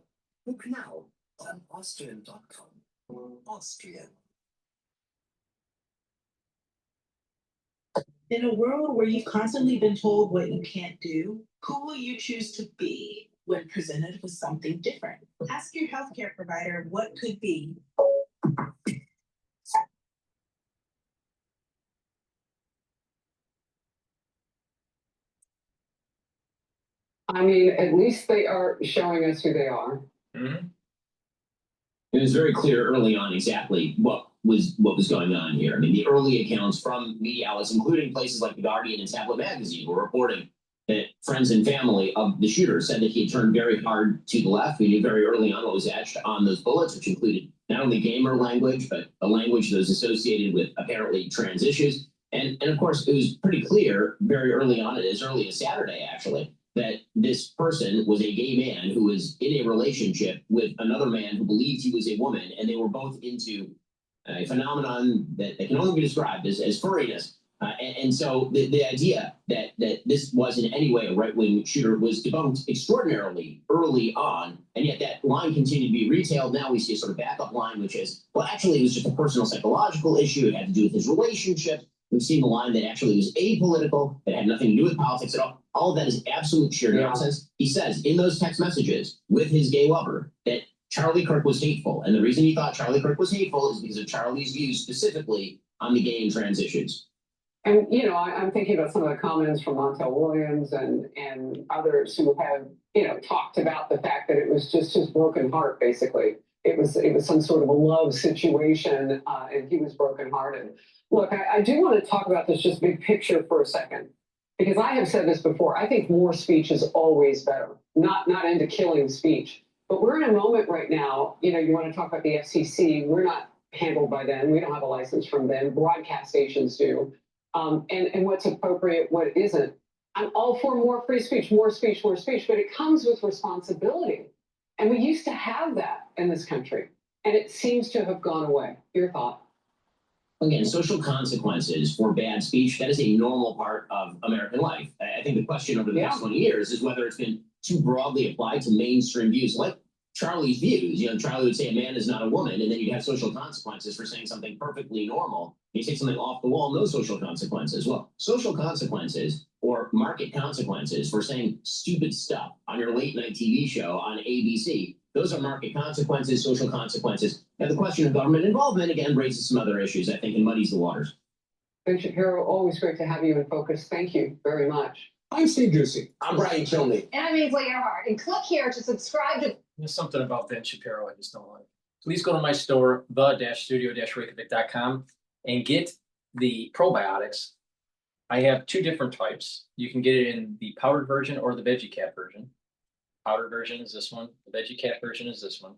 Book now on Austrian.com. Austrian. In a world where you've constantly been told what you can't do, who will you choose to be when presented with something different? Ask your healthcare provider what could be. I mean, at least they are showing us who they are. Mm-hmm. It was very clear early on exactly what was going on here. I mean, the early accounts from media outlets, including places like The Guardian and Tablet Magazine, were reporting that friends and family of the shooter said that he had turned very hard to the left. We knew very early on what was etched on those bullets, which included not only gamer language, but a language that was associated with apparently trans issues. And of course, it was pretty clear very early on, as early as Saturday, actually, that this person was a gay man who was in a relationship with another man who believed he was a woman, and they were both into a phenomenon that can only be described as furriness. And so the idea that this was in any way a right-wing shooter was debunked extraordinarily early on, and yet that line continued to be retailed. Now we see a sort of backup line, which is, well, actually, it was just a personal psychological issue. It had to do with his relationship. We've seen the line that actually was apolitical, that had nothing to do with politics at all. All of that is absolute sheer nonsense. He says in those text messages with his gay lover that Charlie Kirk was hateful. And the reason he thought Charlie Kirk was hateful is because of Charlie's views specifically on the gay and trans issues. And, you know, I'm thinking about some of the comments from Montel Williams and others who have, you know, talked about the fact that it was just his broken heart, basically. It was some sort of a love situation, and he was brokenhearted. Look, I do want to talk about this just big picture for a second, because I have said this before. I think more speech is always better, not into killing speech. But we're in a moment right now, you know, you want to talk about the FCC. We're not handled by them. We don't have a license from them. Broadcast stations do. And what's appropriate, what isn't. I'm all for more free speech, more speech, more speech, but it comes with responsibility. And we used to have that in this country, and it seems to have gone away. Your thought? Again, social consequences for bad speech, that is a normal part of American life. I think the question over the past 20 years is whether it's been too broadly applied to mainstream views, like Charlie's views. You know, Charlie would say a man is not a woman, and then you'd have social consequences for saying something perfectly normal. You say something off the wall, no social consequences. Well, social consequences or market consequences for saying stupid stuff on your late night TV show on ABC, those are market consequences, social consequences. And the question of government involvement, again, raises some other issues, I think, and muddies the waters. Ben Shapiro, always great to have you in focus. Thank you very much. I'm Steve Ducey. I'm Brian Kilney. And I'm Ainsley Earhart. And click here to subscribe to. There's something about Ben Shapiro I just don't like. Please go to my store, the-studio-reykjavik.com, and get the probiotics. I have two different types. You can get it in the powdered version or the veggie cap version. Powdered version is this one. The veggie cap version is this one.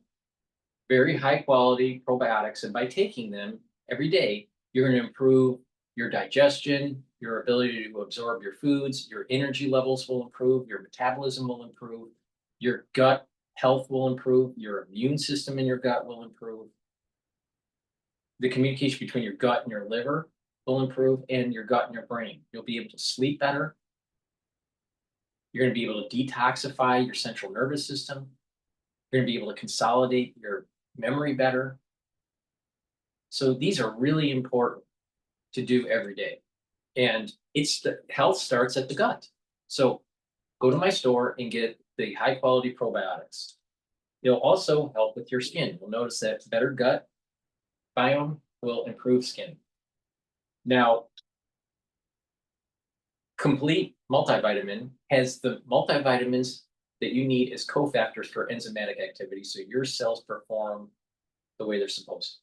Very high quality probiotics. And by taking them every day, you're going to improve your digestion, your ability to absorb your foods, your energy levels will improve, your metabolism will improve, your gut health will improve, your immune system in your gut will improve. The communication between your gut and your liver will improve, and your gut and your brain. You'll be able to sleep better. You're going to be able to detoxify your central nervous system. You're going to be able to consolidate your memory better. So these are really important to do every day. And it's the health starts at the gut. So go to my store and get the high quality probiotics. It'll also help with your skin. You'll notice that better gut biome will improve skin. Now, Complete Multivitamin has the multivitamins that you need as cofactors for enzymatic activity, so your cells perform the way they're supposed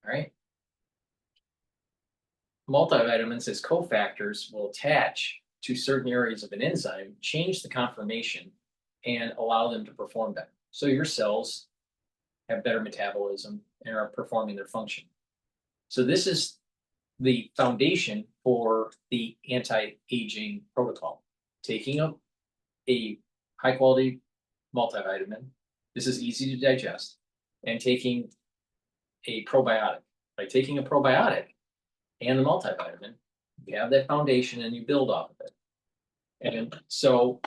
to. All right? Multivitamins as cofactors will attach to certain areas of an enzyme, change the conformation, and allow them to perform better. So your cells have better metabolism and are performing their function. So this is the foundation for the anti-aging protocol. Taking a high-quality multivitamin, this is easy to digest, and taking a probiotic. By taking a probiotic and the multivitamin, you have that foundation and you build off of it. And so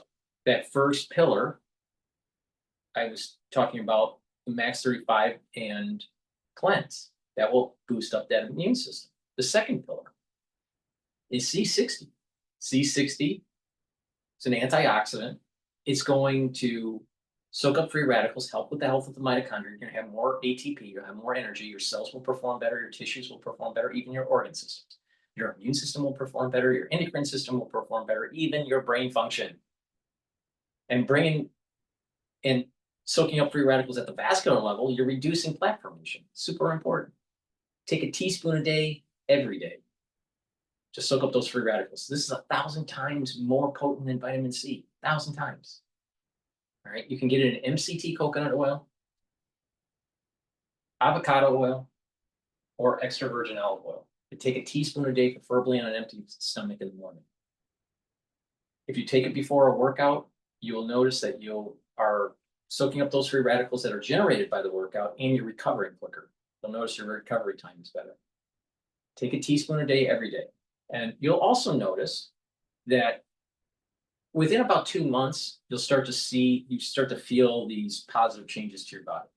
that first pillar, I was talking about the Max 35 and cleanse. That will boost up that immune system. The second pillar is C60. C60 is an antioxidant. It's going to soak up free radicals, help with the health of the mitochondria. You're going to have more ATP, you're going to have more energy, your cells will perform better, your tissues will perform better, even your organ systems. Your immune system will perform better, your endocrine system will perform better, even your brain function. And bringing and soaking up free radicals at the vascular level, you're reducing plaque formation. Super important. Take a teaspoon a day, every day. Just soak up those free radicals. This is 1,000 times more potent than vitamin C, 1,000 times. All right, you can get it in MCT coconut oil, avocado oil, or extra virgin olive oil. You take a teaspoon a day, preferably on an empty stomach in the morning. If you take it before a workout, you will notice that you are soaking up those free radicals that are generated by the workout, and you're recovering quicker. You'll notice your recovery time is better. Take a teaspoon a day every day. And you'll also notice that within about 2 months, you start to feel these positive changes to your body.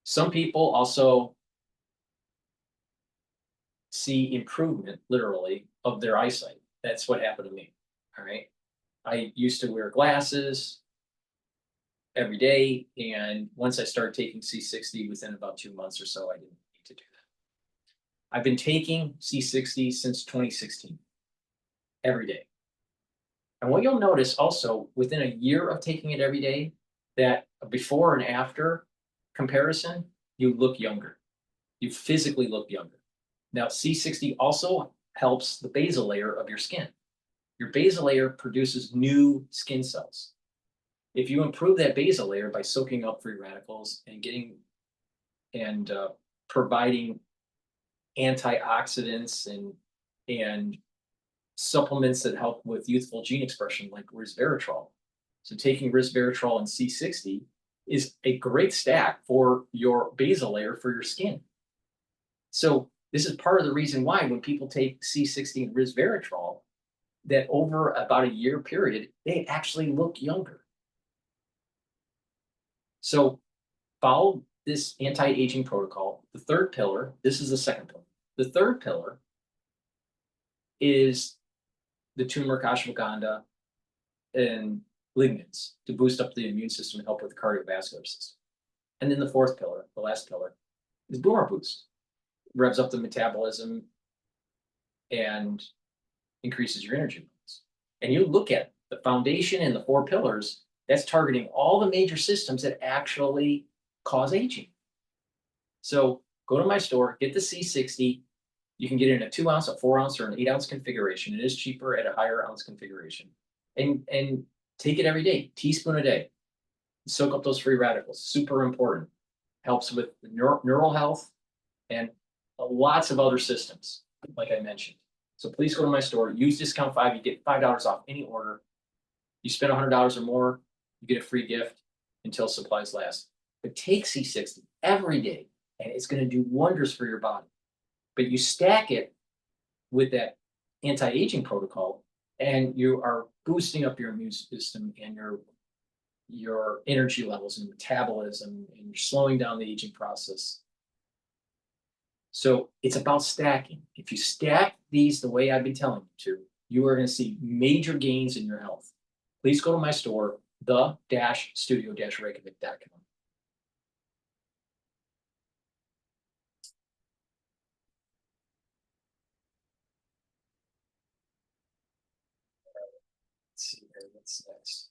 Some people also see improvement, literally, of their eyesight. That's what happened to me, all right? I used to wear glasses every day, and once I started taking C60 within about 2 months or so, I didn't need to do that. I've been taking C60 since 2016, every day. And what you'll notice also, within a year of taking it every day, that before and after comparison, you look younger. You physically look younger. Now, C60 also helps the basal layer of your skin. Your basal layer produces new skin cells. If you improve that basal layer by soaking up free radicals and getting providing antioxidants and supplements that help with youthful gene expression, like resveratrol. So taking resveratrol and C60 is a great stack for your basal layer for your skin. So this is part of the reason why when people take C60 and resveratrol, that over about a year period, they actually look younger. So follow this anti-aging protocol. The third pillar, this is the second pillar. The third pillar is the turmeric, ashwagandha, and lignans to boost up the immune system and help with the cardiovascular system. And then the fourth pillar, the last pillar, is boomer boost. Revs up the metabolism and increases your energy levels. And you look at the foundation and the four pillars, that's targeting all the major systems that actually cause aging. So go to my store, get the C60. You can get it in a 2 ounce, a 4 ounce, or an 8 ounce configuration. It is cheaper at a higher ounce configuration. And take it every day, teaspoon a day. Soak up those free radicals, super important. Helps with the neural health and lots of other systems, like I mentioned. So please go to my store, use discount 5, you get $5 off any order. You spend $100 or more, you get a free gift until supplies last. But take C60 every day, and it's going to do wonders for your body. But you stack it with that anti-aging protocol, and you are boosting up your immune system and your energy levels and metabolism, and you're slowing down the aging process. So it's about stacking. If you stack these the way I've been telling you to, you are going to see major gains in your health. Please go to my store, the-studio-reykjavik.com. Let's see here, what's next?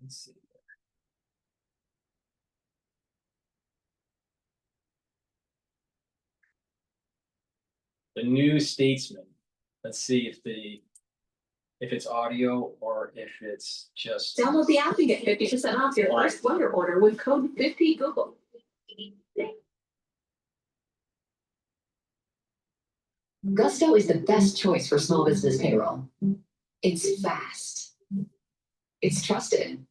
Let's see. The New Statesman. Let's see if it's audio or if it's just. Download the app and get 50% off your first Wonder order with code 50Google. Gusto is the best choice for small business payroll. It's fast. It's trusted.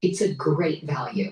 It's a great value.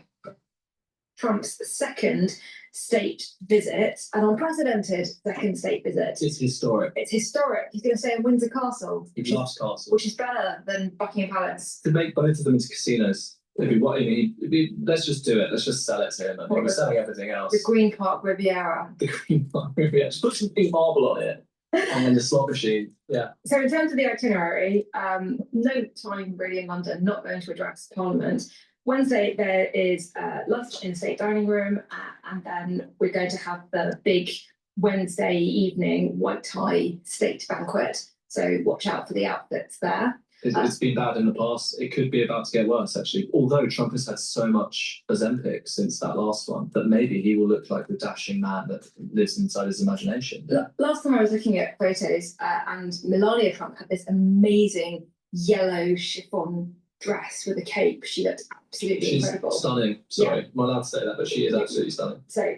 Trump's second state visit, an unprecedented second state visit. It's historic. It's historic. He's going to stay in Windsor Castle. He loves Castle. Which is better than Buckingham Palace. To make both of them into casinos. Let's just do it. Let's just sell it to him. I think we're selling everything else. The Green Park Riviera. The Green Park Riviera. Just put some pink marble on it. And then the slot machine. Yeah. So in terms of the itinerary, no time really in London, not going to address Parliament. Wednesday, there is lunch in the state dining room, and then we're going to have the big Wednesday evening white tie state banquet. So watch out for the outfits there. It's been bad in the past. It could be about to get worse, actually. Although Trump has had so much Ozempic since that last one, that maybe he will look like the dashing man that lives inside his imagination. Last time I was looking at photos, and Melania Trump had this amazing yellow chiffon dress with a cape. She looked absolutely incredible. She's stunning. Sorry, I'm allowed to say that, but she is absolutely stunning. So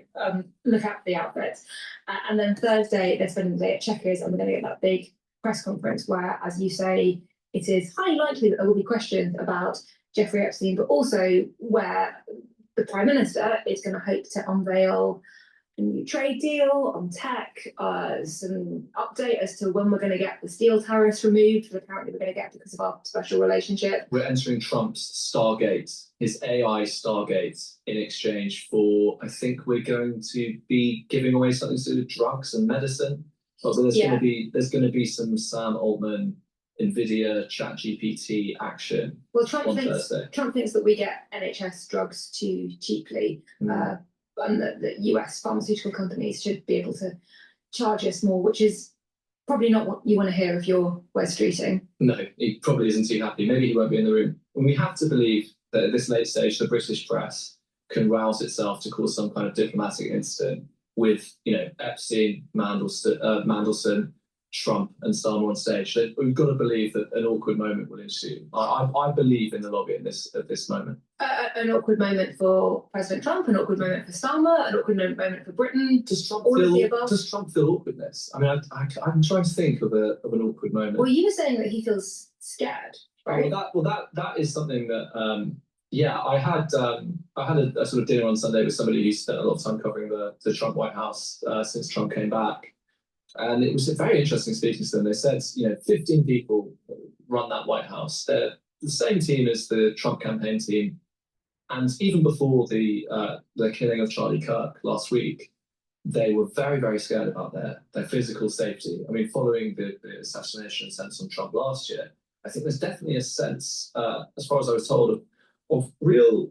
look out for the outfits. And then Thursday, they're spending the day at Checkers, and we're going to get that big press conference where, as you say, it is highly likely that there will be questions about Jeffrey Epstein, but also where the Prime Minister is going to hope to unveil a new trade deal on tech, some update as to when we're going to get the steel tariffs removed, that apparently we're going to get because of our special relationship. We're entering Trump's Stargate, his AI Stargate, in exchange for, I think we're going to be giving away something to do with drugs and medicine. So there's going to be some Sam Altman, NVIDIA, ChatGPT action. Well, Trump thinks that we get NHS drugs too cheaply, and that the US pharmaceutical companies should be able to charge us more, which is probably not what you want to hear if you're West Streeting. No, he probably isn't too happy. Maybe he won't be in the room. And we have to believe that at this late stage, the British press can rouse itself to cause some kind of diplomatic incident with, Epstein, Mandelson, Trump, and Starmer on stage. We've got to believe that an awkward moment will ensue. I believe in the lobby at this moment. An awkward moment for President Trump, an awkward moment for Starmer, an awkward moment for Britain. Does Trump all of the above? Does Trump feel awkwardness? I mean, I'm trying to think of an awkward moment. Well, you were saying that he feels scared, right? That is something that I had a sort of dinner on Sunday with somebody who spent a lot of time covering the Trump White House since Trump came back, and it was very interesting speaking to them. They said 15 people run that White House. They're the same team as the Trump campaign team, and even before the killing of Charlie Kirk last week, they were very, very scared about their physical safety. I mean, following the assassination attempt on Trump last year, I think there's definitely a sense, as far as I was told, of real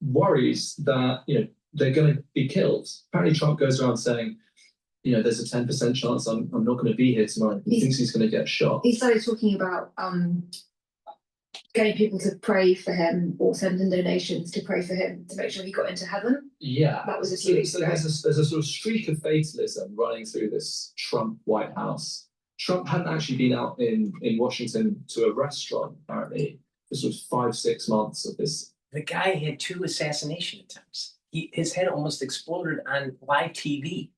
worries that they're going to be killed. Apparently, Trump goes around saying, there's a 10% chance I'm not going to be here tomorrow. He thinks he's going to get shot. He started talking about getting people to pray for him or send in donations to pray for him to make sure he got into heaven. Yeah, that was a few weeks ago. There's a sort of streak of fatalism running through this Trump White House. Trump hadn't actually been out in Washington to a restaurant, apparently, for sort of 5-6 months of this. The guy had 2 assassination attempts. His head almost exploded on live TV.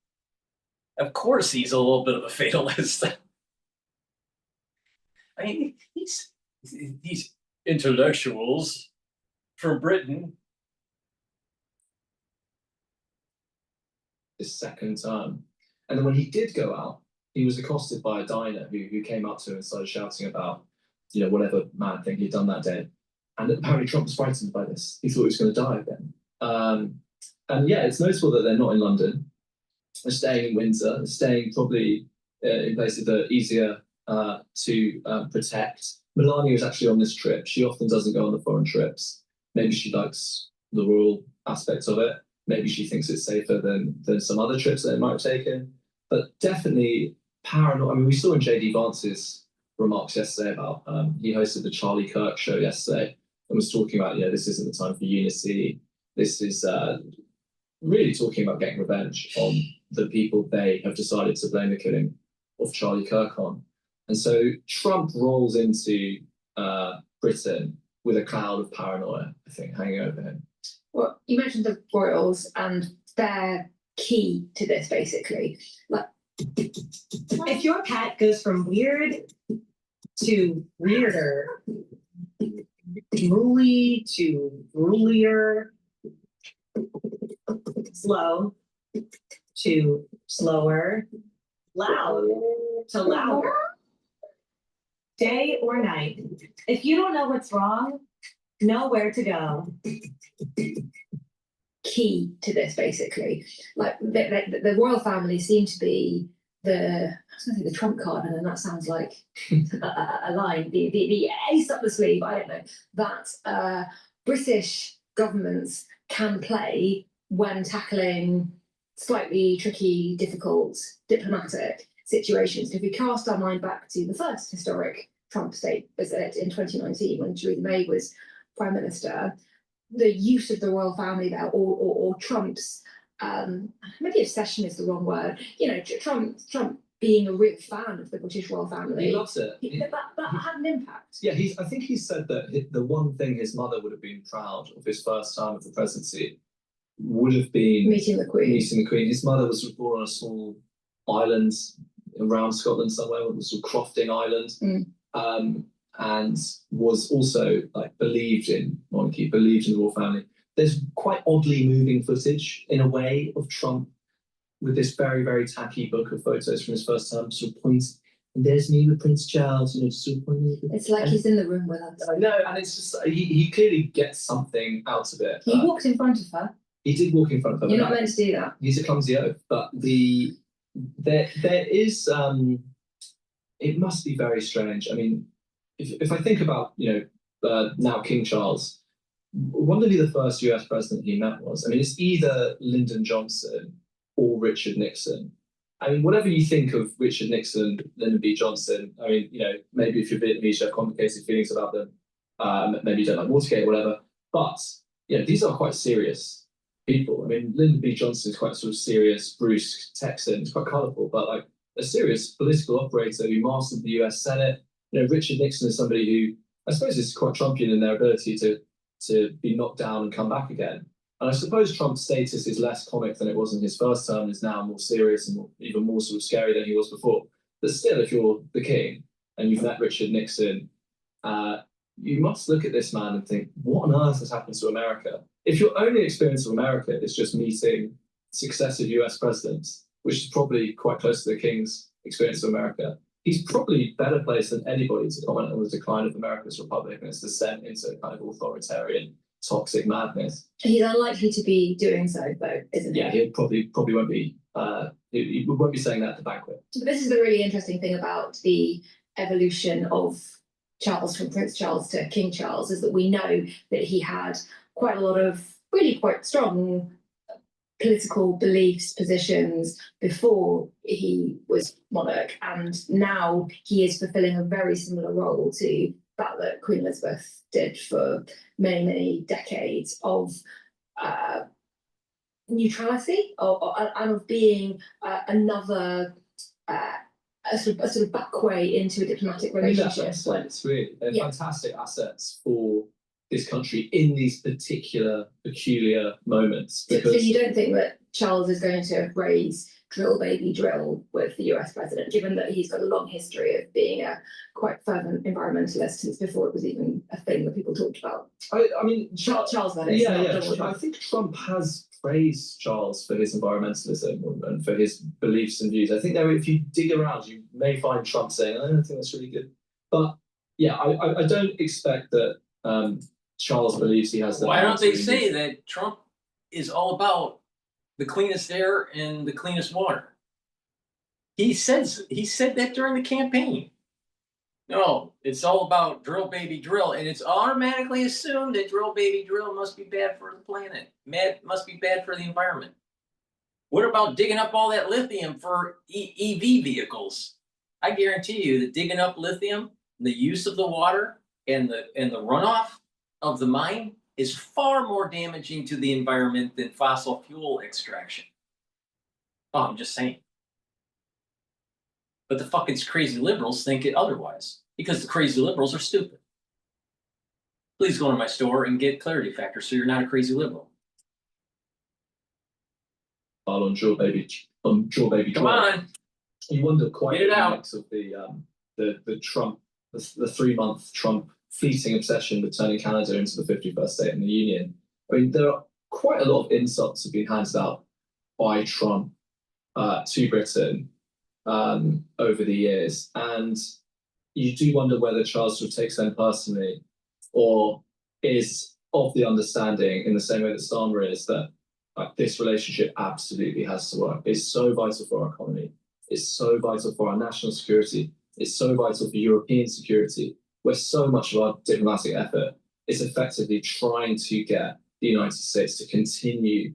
Of course, he's a little bit of a fatalist. I mean, these intellectuals from Britain. His second term. And then when he did go out, he was accosted by a diner who came up to him and started shouting about, whatever mad thing he'd done that day. And apparently Trump was frightened by this. He thought he was going to die again. And yeah, it's notable that they're not in London. They're staying in Windsor. They're staying probably in places that are easier to protect. Melania is actually on this trip. She often doesn't go on the foreign trips. Maybe she likes the rural aspects of it. Maybe she thinks it's safer than some other trips that it might have taken. But definitely paranoid. I mean, we saw in J.D. Vance's remarks yesterday about, he hosted the Charlie Kirk show yesterday and was talking about, this isn't the time for unity. This is really talking about getting revenge on the people they have decided to blame the killing of Charlie Kirk on. And so Trump rolls into Britain with a cloud of paranoia, I think, hanging over him. Well, you mentioned the royals, and they're key to this, basically. Like, if your cat goes from weird to weirder, drooly to droolier, slow to slower, loud to louder, day or night, if you don't know what's wrong, know where to go. Key to this, basically. Like the royal family seem to be the trump card, and then that sounds like a line, the ace up the sleeve, I don't know, that British governments can play when tackling slightly tricky, difficult diplomatic situations. If we cast our mind back to the first historic Trump state visit in 2019, when Theresa May was Prime Minister, the use of the royal family there, or Trump's maybe obsession is the wrong word. Trump being a real fan of the British royal family. He loves it. That had an impact. Yeah, I think he said that the one thing his mother would have been proud of his first time of the presidency would have been meeting the Queen. His mother was born on a small island around Scotland somewhere, it was called Crofting Island, and was also believed in monarchy, believed in the royal family. There's quite oddly moving footage in a way of Trump with this very, very tacky book of photos from his first term, sort of points. And there's me with Prince Charles, sort of pointing. It's like he's in the room with us. I know, and it's just he clearly gets something out of it. He walked in front of her. He did walk in front of her. You're not meant to do that. He's a clumsy oaf, but there is it must be very strange. I mean, if I think about now King Charles, wonderfully the first US president he met was, I mean, it's either Lyndon Johnson or Richard Nixon. I mean, whatever you think of Richard Nixon, Lyndon B. Johnson, I mean, maybe if you're Vietnamese, you have complicated feelings about them. Maybe you don't like Watergate or whatever. But yeah, these are quite serious people. I mean, Lyndon B. Johnson is quite sort of serious, brusque Texan. It's quite colourful, but like a serious political operator who mastered the US Senate. You know, Richard Nixon is somebody who I suppose is quite Trumpian in their ability to be knocked down and come back again. And I suppose Trump's status is less comic than it was in his first term, is now more serious and even more sort of scary than he was before. But still, if you're the king and you've met Richard Nixon, you must look at this man and think, what on earth has happened to America? If your only experience of America is just meeting successive US presidents, which is probably quite close to the king's experience of America, he's probably better placed than anybody to comment on the decline of America's republic and its descent into kind of authoritarian, toxic madness. He's unlikely to be doing so, though, isn't he? Yeah, he probably won't be. He won't be saying that at the banquet. So this is the really interesting thing about the evolution of Charles from Prince Charles to King Charles, is that we know that he had quite a lot of really quite strong political beliefs, positions before he was monarch, and now he is fulfilling a very similar role to that Queen Elizabeth did for many, many decades of neutrality and of being another a sort of back way into a diplomatic relationship. Assets, really. They're fantastic assets for this country in these particular peculiar moments. So you don't think that Charles is going to raise drill baby drill with the US president, given that he's got a long history of being a quite fervent environmentalist since before it was even a thing that people talked about? I mean, Charles that is. I think Trump has praised Charles for his environmentalism and for his beliefs and views. I think that if you dig around, you may find Trump saying, I don't think that's really good. But yeah, I don't expect that Charles believes he has the. Why don't they say that Trump is all about the cleanest air and the cleanest water? He said that during the campaign. No, it's all about drill baby drill, and it's automatically assumed that drill baby drill must be bad for the planet, must be bad for the environment. What about digging up all that lithium for EV vehicles? I guarantee you that digging up lithium, the use of the water, and the runoff of the mine is far more damaging to the environment than fossil fuel extraction. Oh, I'm just saying. But the fucking crazy liberals think it otherwise, because the crazy liberals are stupid. Please go to my store and get Clarity Factor so you're not a crazy liberal. On drill baby. Come on. You wonder quite Get it the out. mix of the Trump, the 3-month Trump fleeting obsession with turning Canada into the 51st state in the Union. I mean, there are quite a lot of insults have been handed out by Trump to Britain over the years, and you do wonder whether Charles sort of takes them personally, or is of the understanding, in the same way that Starmer is, that this relationship absolutely has to work. It's so vital for our economy. It's so vital for our national security. It's so vital for European security, where so much of our diplomatic effort is effectively trying to get the United States to continue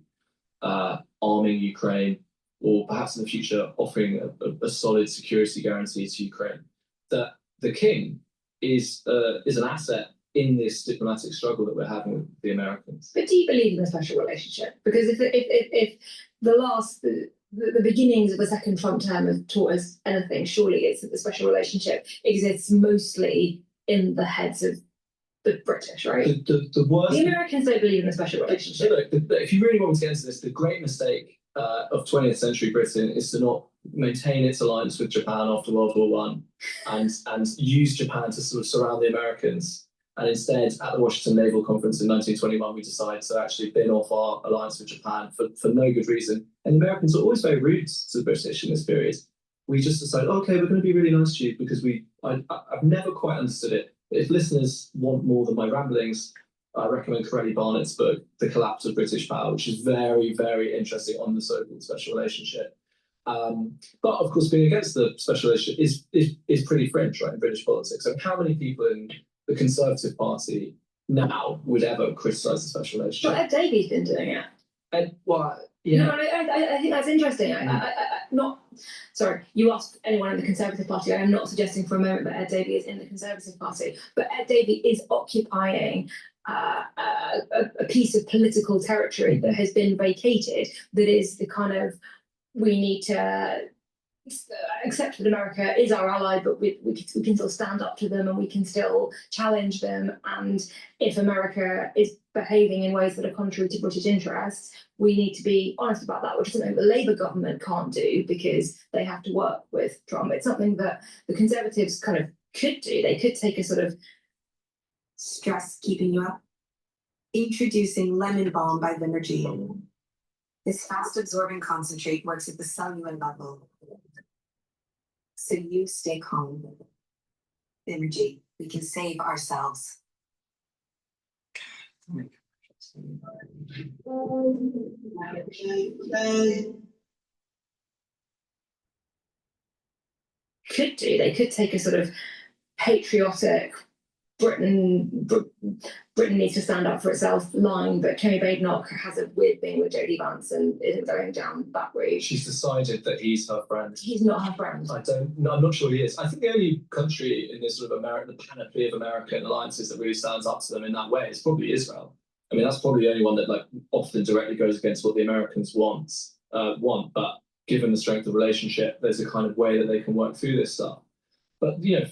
arming Ukraine, or perhaps in the future offering a solid security guarantee to Ukraine. That the king is an asset in this diplomatic struggle that we're having with the Americans. But do you believe in a special relationship? Because if the beginnings of the second Trump term have taught us anything, surely it's that the special relationship exists mostly in the heads of the British, right? The Americans don't believe in a special relationship. If you really want to get into this, the great mistake of 20th century Britain is to not maintain its alliance with Japan after World War I and use Japan to sort of surround the Americans. And instead, at the Washington Naval Conference in 1921, we decided to actually bin off our alliance with Japan for no good reason. And the Americans are always very rude to the British in this period. We just decided, okay, we're going to be really nice to you, because I've never quite understood it. But if listeners want more than my ramblings, I recommend Corelli Barnett's book, The Collapse of British Power, which is very, very interesting on the so-called special relationship. But of course, being against the special relationship is pretty fringe, right, in British politics. So how many people in the Conservative Party now would ever criticise the special relationship? Well, Ed Davey's been doing it. Yeah. No, I think that's interesting. You asked anyone in the Conservative Party. I am not suggesting for a moment that Ed Davey is in the Conservative Party, but Ed Davey is occupying a piece of political territory that has been vacated, that is the kind of, we need to accept that America is our ally, but we can still stand up to them and we can still challenge them. And if America is behaving in ways that are contrary to British interests, we need to be honest about that, which is something the Labour government can't do because they have to work with Trump. It's something that the Conservatives kind of could do. They could take a sort of stress keeping you up. Introducing Lemon Balm by Vinergy. This fast-absorbing concentrate works at the cellular level, so you stay calm. Vinergy, we can save ourselves. Could do. They could take a sort of patriotic Britain needs to stand up for itself line, but Tony Badenoch has a weird thing with JD Vance and isn't going down that route. She's decided that he's her friend. He's not her friend. I'm not sure he is. I think the only country in this sort of the panoply of American alliances that really stands up to them in that way is probably Israel. I mean, that's probably the only one that like often directly goes against what the Americans want. But given the strength of the relationship, there's a kind of way that they can work through this stuff. But, you know,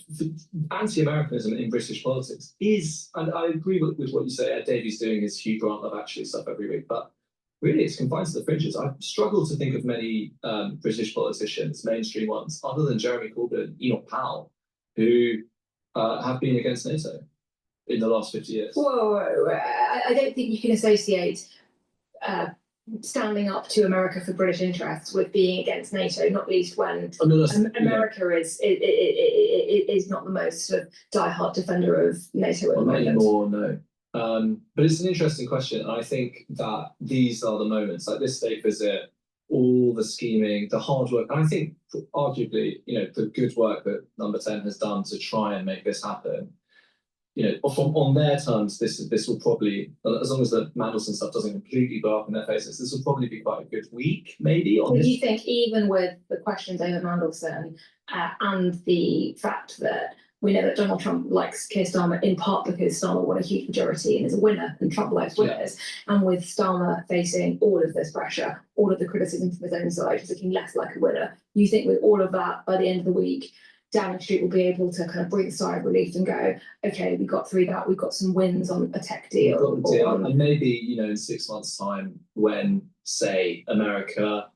anti-Americanism in British politics is, and I agree with what you say, Ed Davies doing his Hugh Grant Love Actually stuff every week, but really it's confined to the fringes. I struggle to think of many British politicians, mainstream ones, other than Jeremy Corbyn and Enoch Powell, who have been against NATO in the last 50 years. Whoa. I don't think you can associate standing up to America for British interests with being against NATO, not least when America is not the most sort of diehard defender of NATO at the moment. Anymore, no. But it's an interesting question, and I think that these are the moments, like this state visit, all the scheming, the hard work, and I think arguably, you know, the good work that Number 10 has done to try and make this happen. You know, on their terms, this will probably, as long as the Mandelson stuff doesn't completely blow up in their faces, this will probably be quite a good week, maybe. Do you think, even with the questions over Mandelson and the fact that we know that Donald Trump likes Keir Starmer in part because Starmer won a huge majority and is a winner, and Trump likes winners, and with Starmer facing all of this pressure, all of the criticism from his own side, he's looking less like a winner. You think with all of that, by the end of the week, Downing Street will be able to kind of breathe a sigh of relief and go, okay, we got through that, we've got some wins on a tech deal. And maybe, you know, in 6 months' time, when, say, America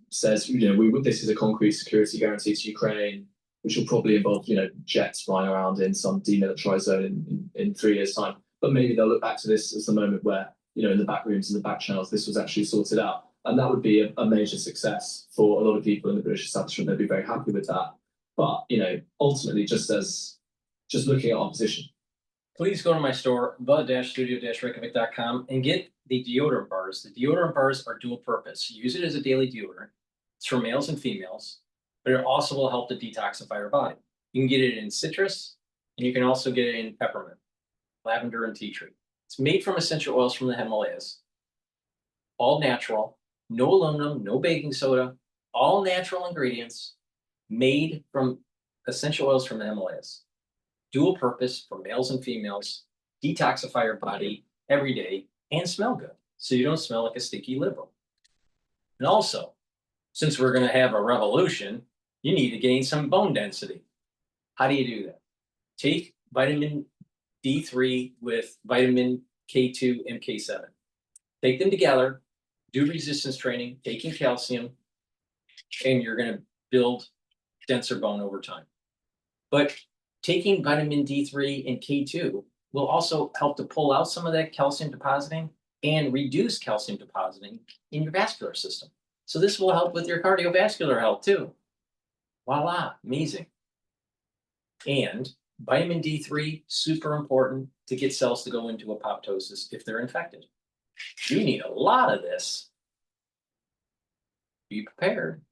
says, you know, this is a concrete security guarantee to Ukraine, which will probably involve, you know, jets flying around in some demilitarized zone in 3 years' time. But maybe they'll look back to this as the moment where, you know, in the back rooms and the back channels, this was actually sorted out. And that would be a major success for a lot of people in the British establishment. They'd be very happy with that. But, you know, ultimately, just looking at our position. Please go to my store, the-studio-reykjavik.com, and get the deodorant bars. The deodorant bars are dual purpose. Use it as a daily deodorant. It's for males and females, but it also will help to detoxify your body. You can get it in citrus, and you can also get it in peppermint, lavender, and tea tree. It's made from essential oils from the Himalayas. All natural, no aluminum, no baking soda, all natural ingredients. Made from essential oils from the Himalayas. Dual purpose for males and females, detoxify your body every day, and smell good, so you don't smell like a sticky liberal. And also, since we're going to have a revolution, you need to gain some bone density. How do you do that? Take vitamin D3 with vitamin K2 and K7. Take them together, do resistance training, taking calcium, and you're going to build denser bone over time. But taking vitamin D3 and K2 will also help to pull out some of that calcium depositing and reduce calcium depositing in your vascular system. So this will help with your cardiovascular health too. Voila, amazing. And vitamin D3, super important to get cells to go into apoptosis if they're infected. You need a lot of this. Be prepared.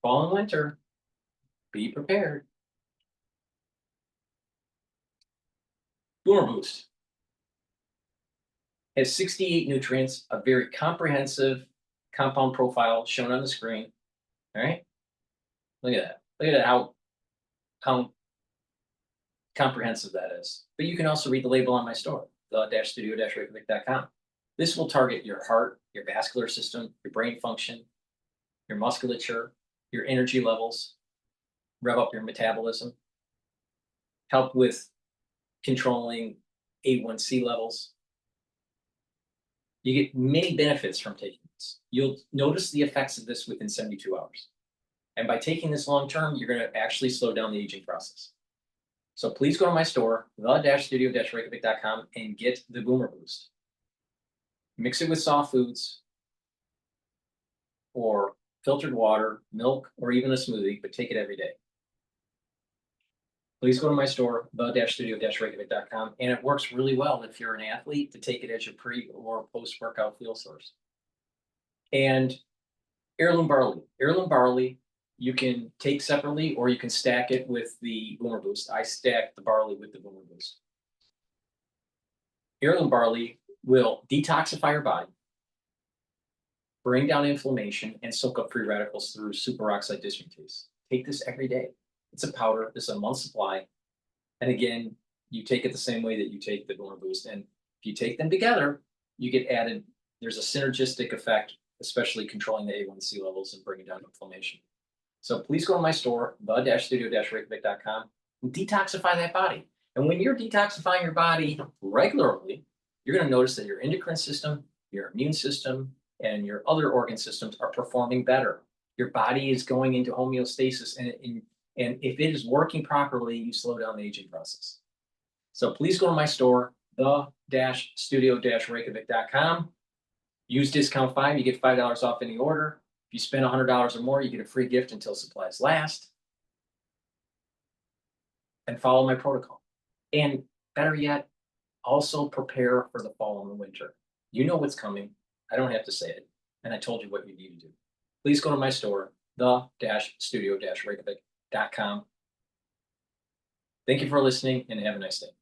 Fall and winter. Be prepared. Boomer Boost has 68 nutrients, a very comprehensive compound profile shown on the screen. All right, look at that. Look at how comprehensive that is. But you can also read the label on my store, the-studio-reykjavik.com. This will target your heart, your vascular system, your brain function, your musculature, your energy levels, rev up your metabolism, help with controlling A1C levels. You get many benefits from taking this. You'll notice the effects of this within 72 hours. And by taking this long term, you're going to actually slow down the aging process. So please go to my store, the-studio-reykjavik.com, and get the Boomer Boost. Mix it with soft foods or filtered water, milk, or even a smoothie, but take it every day. Please go to my store, the-studio-reykjavik.com, and it works really well if you're an athlete to take it as your pre or post-workout fuel source. And heirloom barley. Heirloom barley, you can take separately or you can stack it with the Boomer Boost. I stack the barley with the Boomer Boost. Heirloom barley will detoxify your body, bring down inflammation, and soak up free radicals through superoxide dismutase. Take this every day. It's a powder. This is a month supply. And again, you take it the same way that you take the Boomer Boost. And if you take them together, you get added, there's a synergistic effect, especially controlling the A1C levels and bringing down inflammation. So please go to my store, the-studio-reykjavik.com, and detoxify that body. And when you're detoxifying your body regularly, you're going to notice that your endocrine system, your immune system, and your other organ systems are performing better. Your body is going into homeostasis, and if it is working properly, you slow down the aging process. So please go to my store, the-studio-reykjavik.com. Use discount 5, you get $5 off any order. If you spend $100 or more, you get a free gift until supplies last. And follow my protocol. And better yet, also prepare for the fall and the winter. You know what's coming. I don't have to say it. And I told you what you need to do. Please go to my store, the-studio-reykjavik.com. Thank you for listening and have a nice day.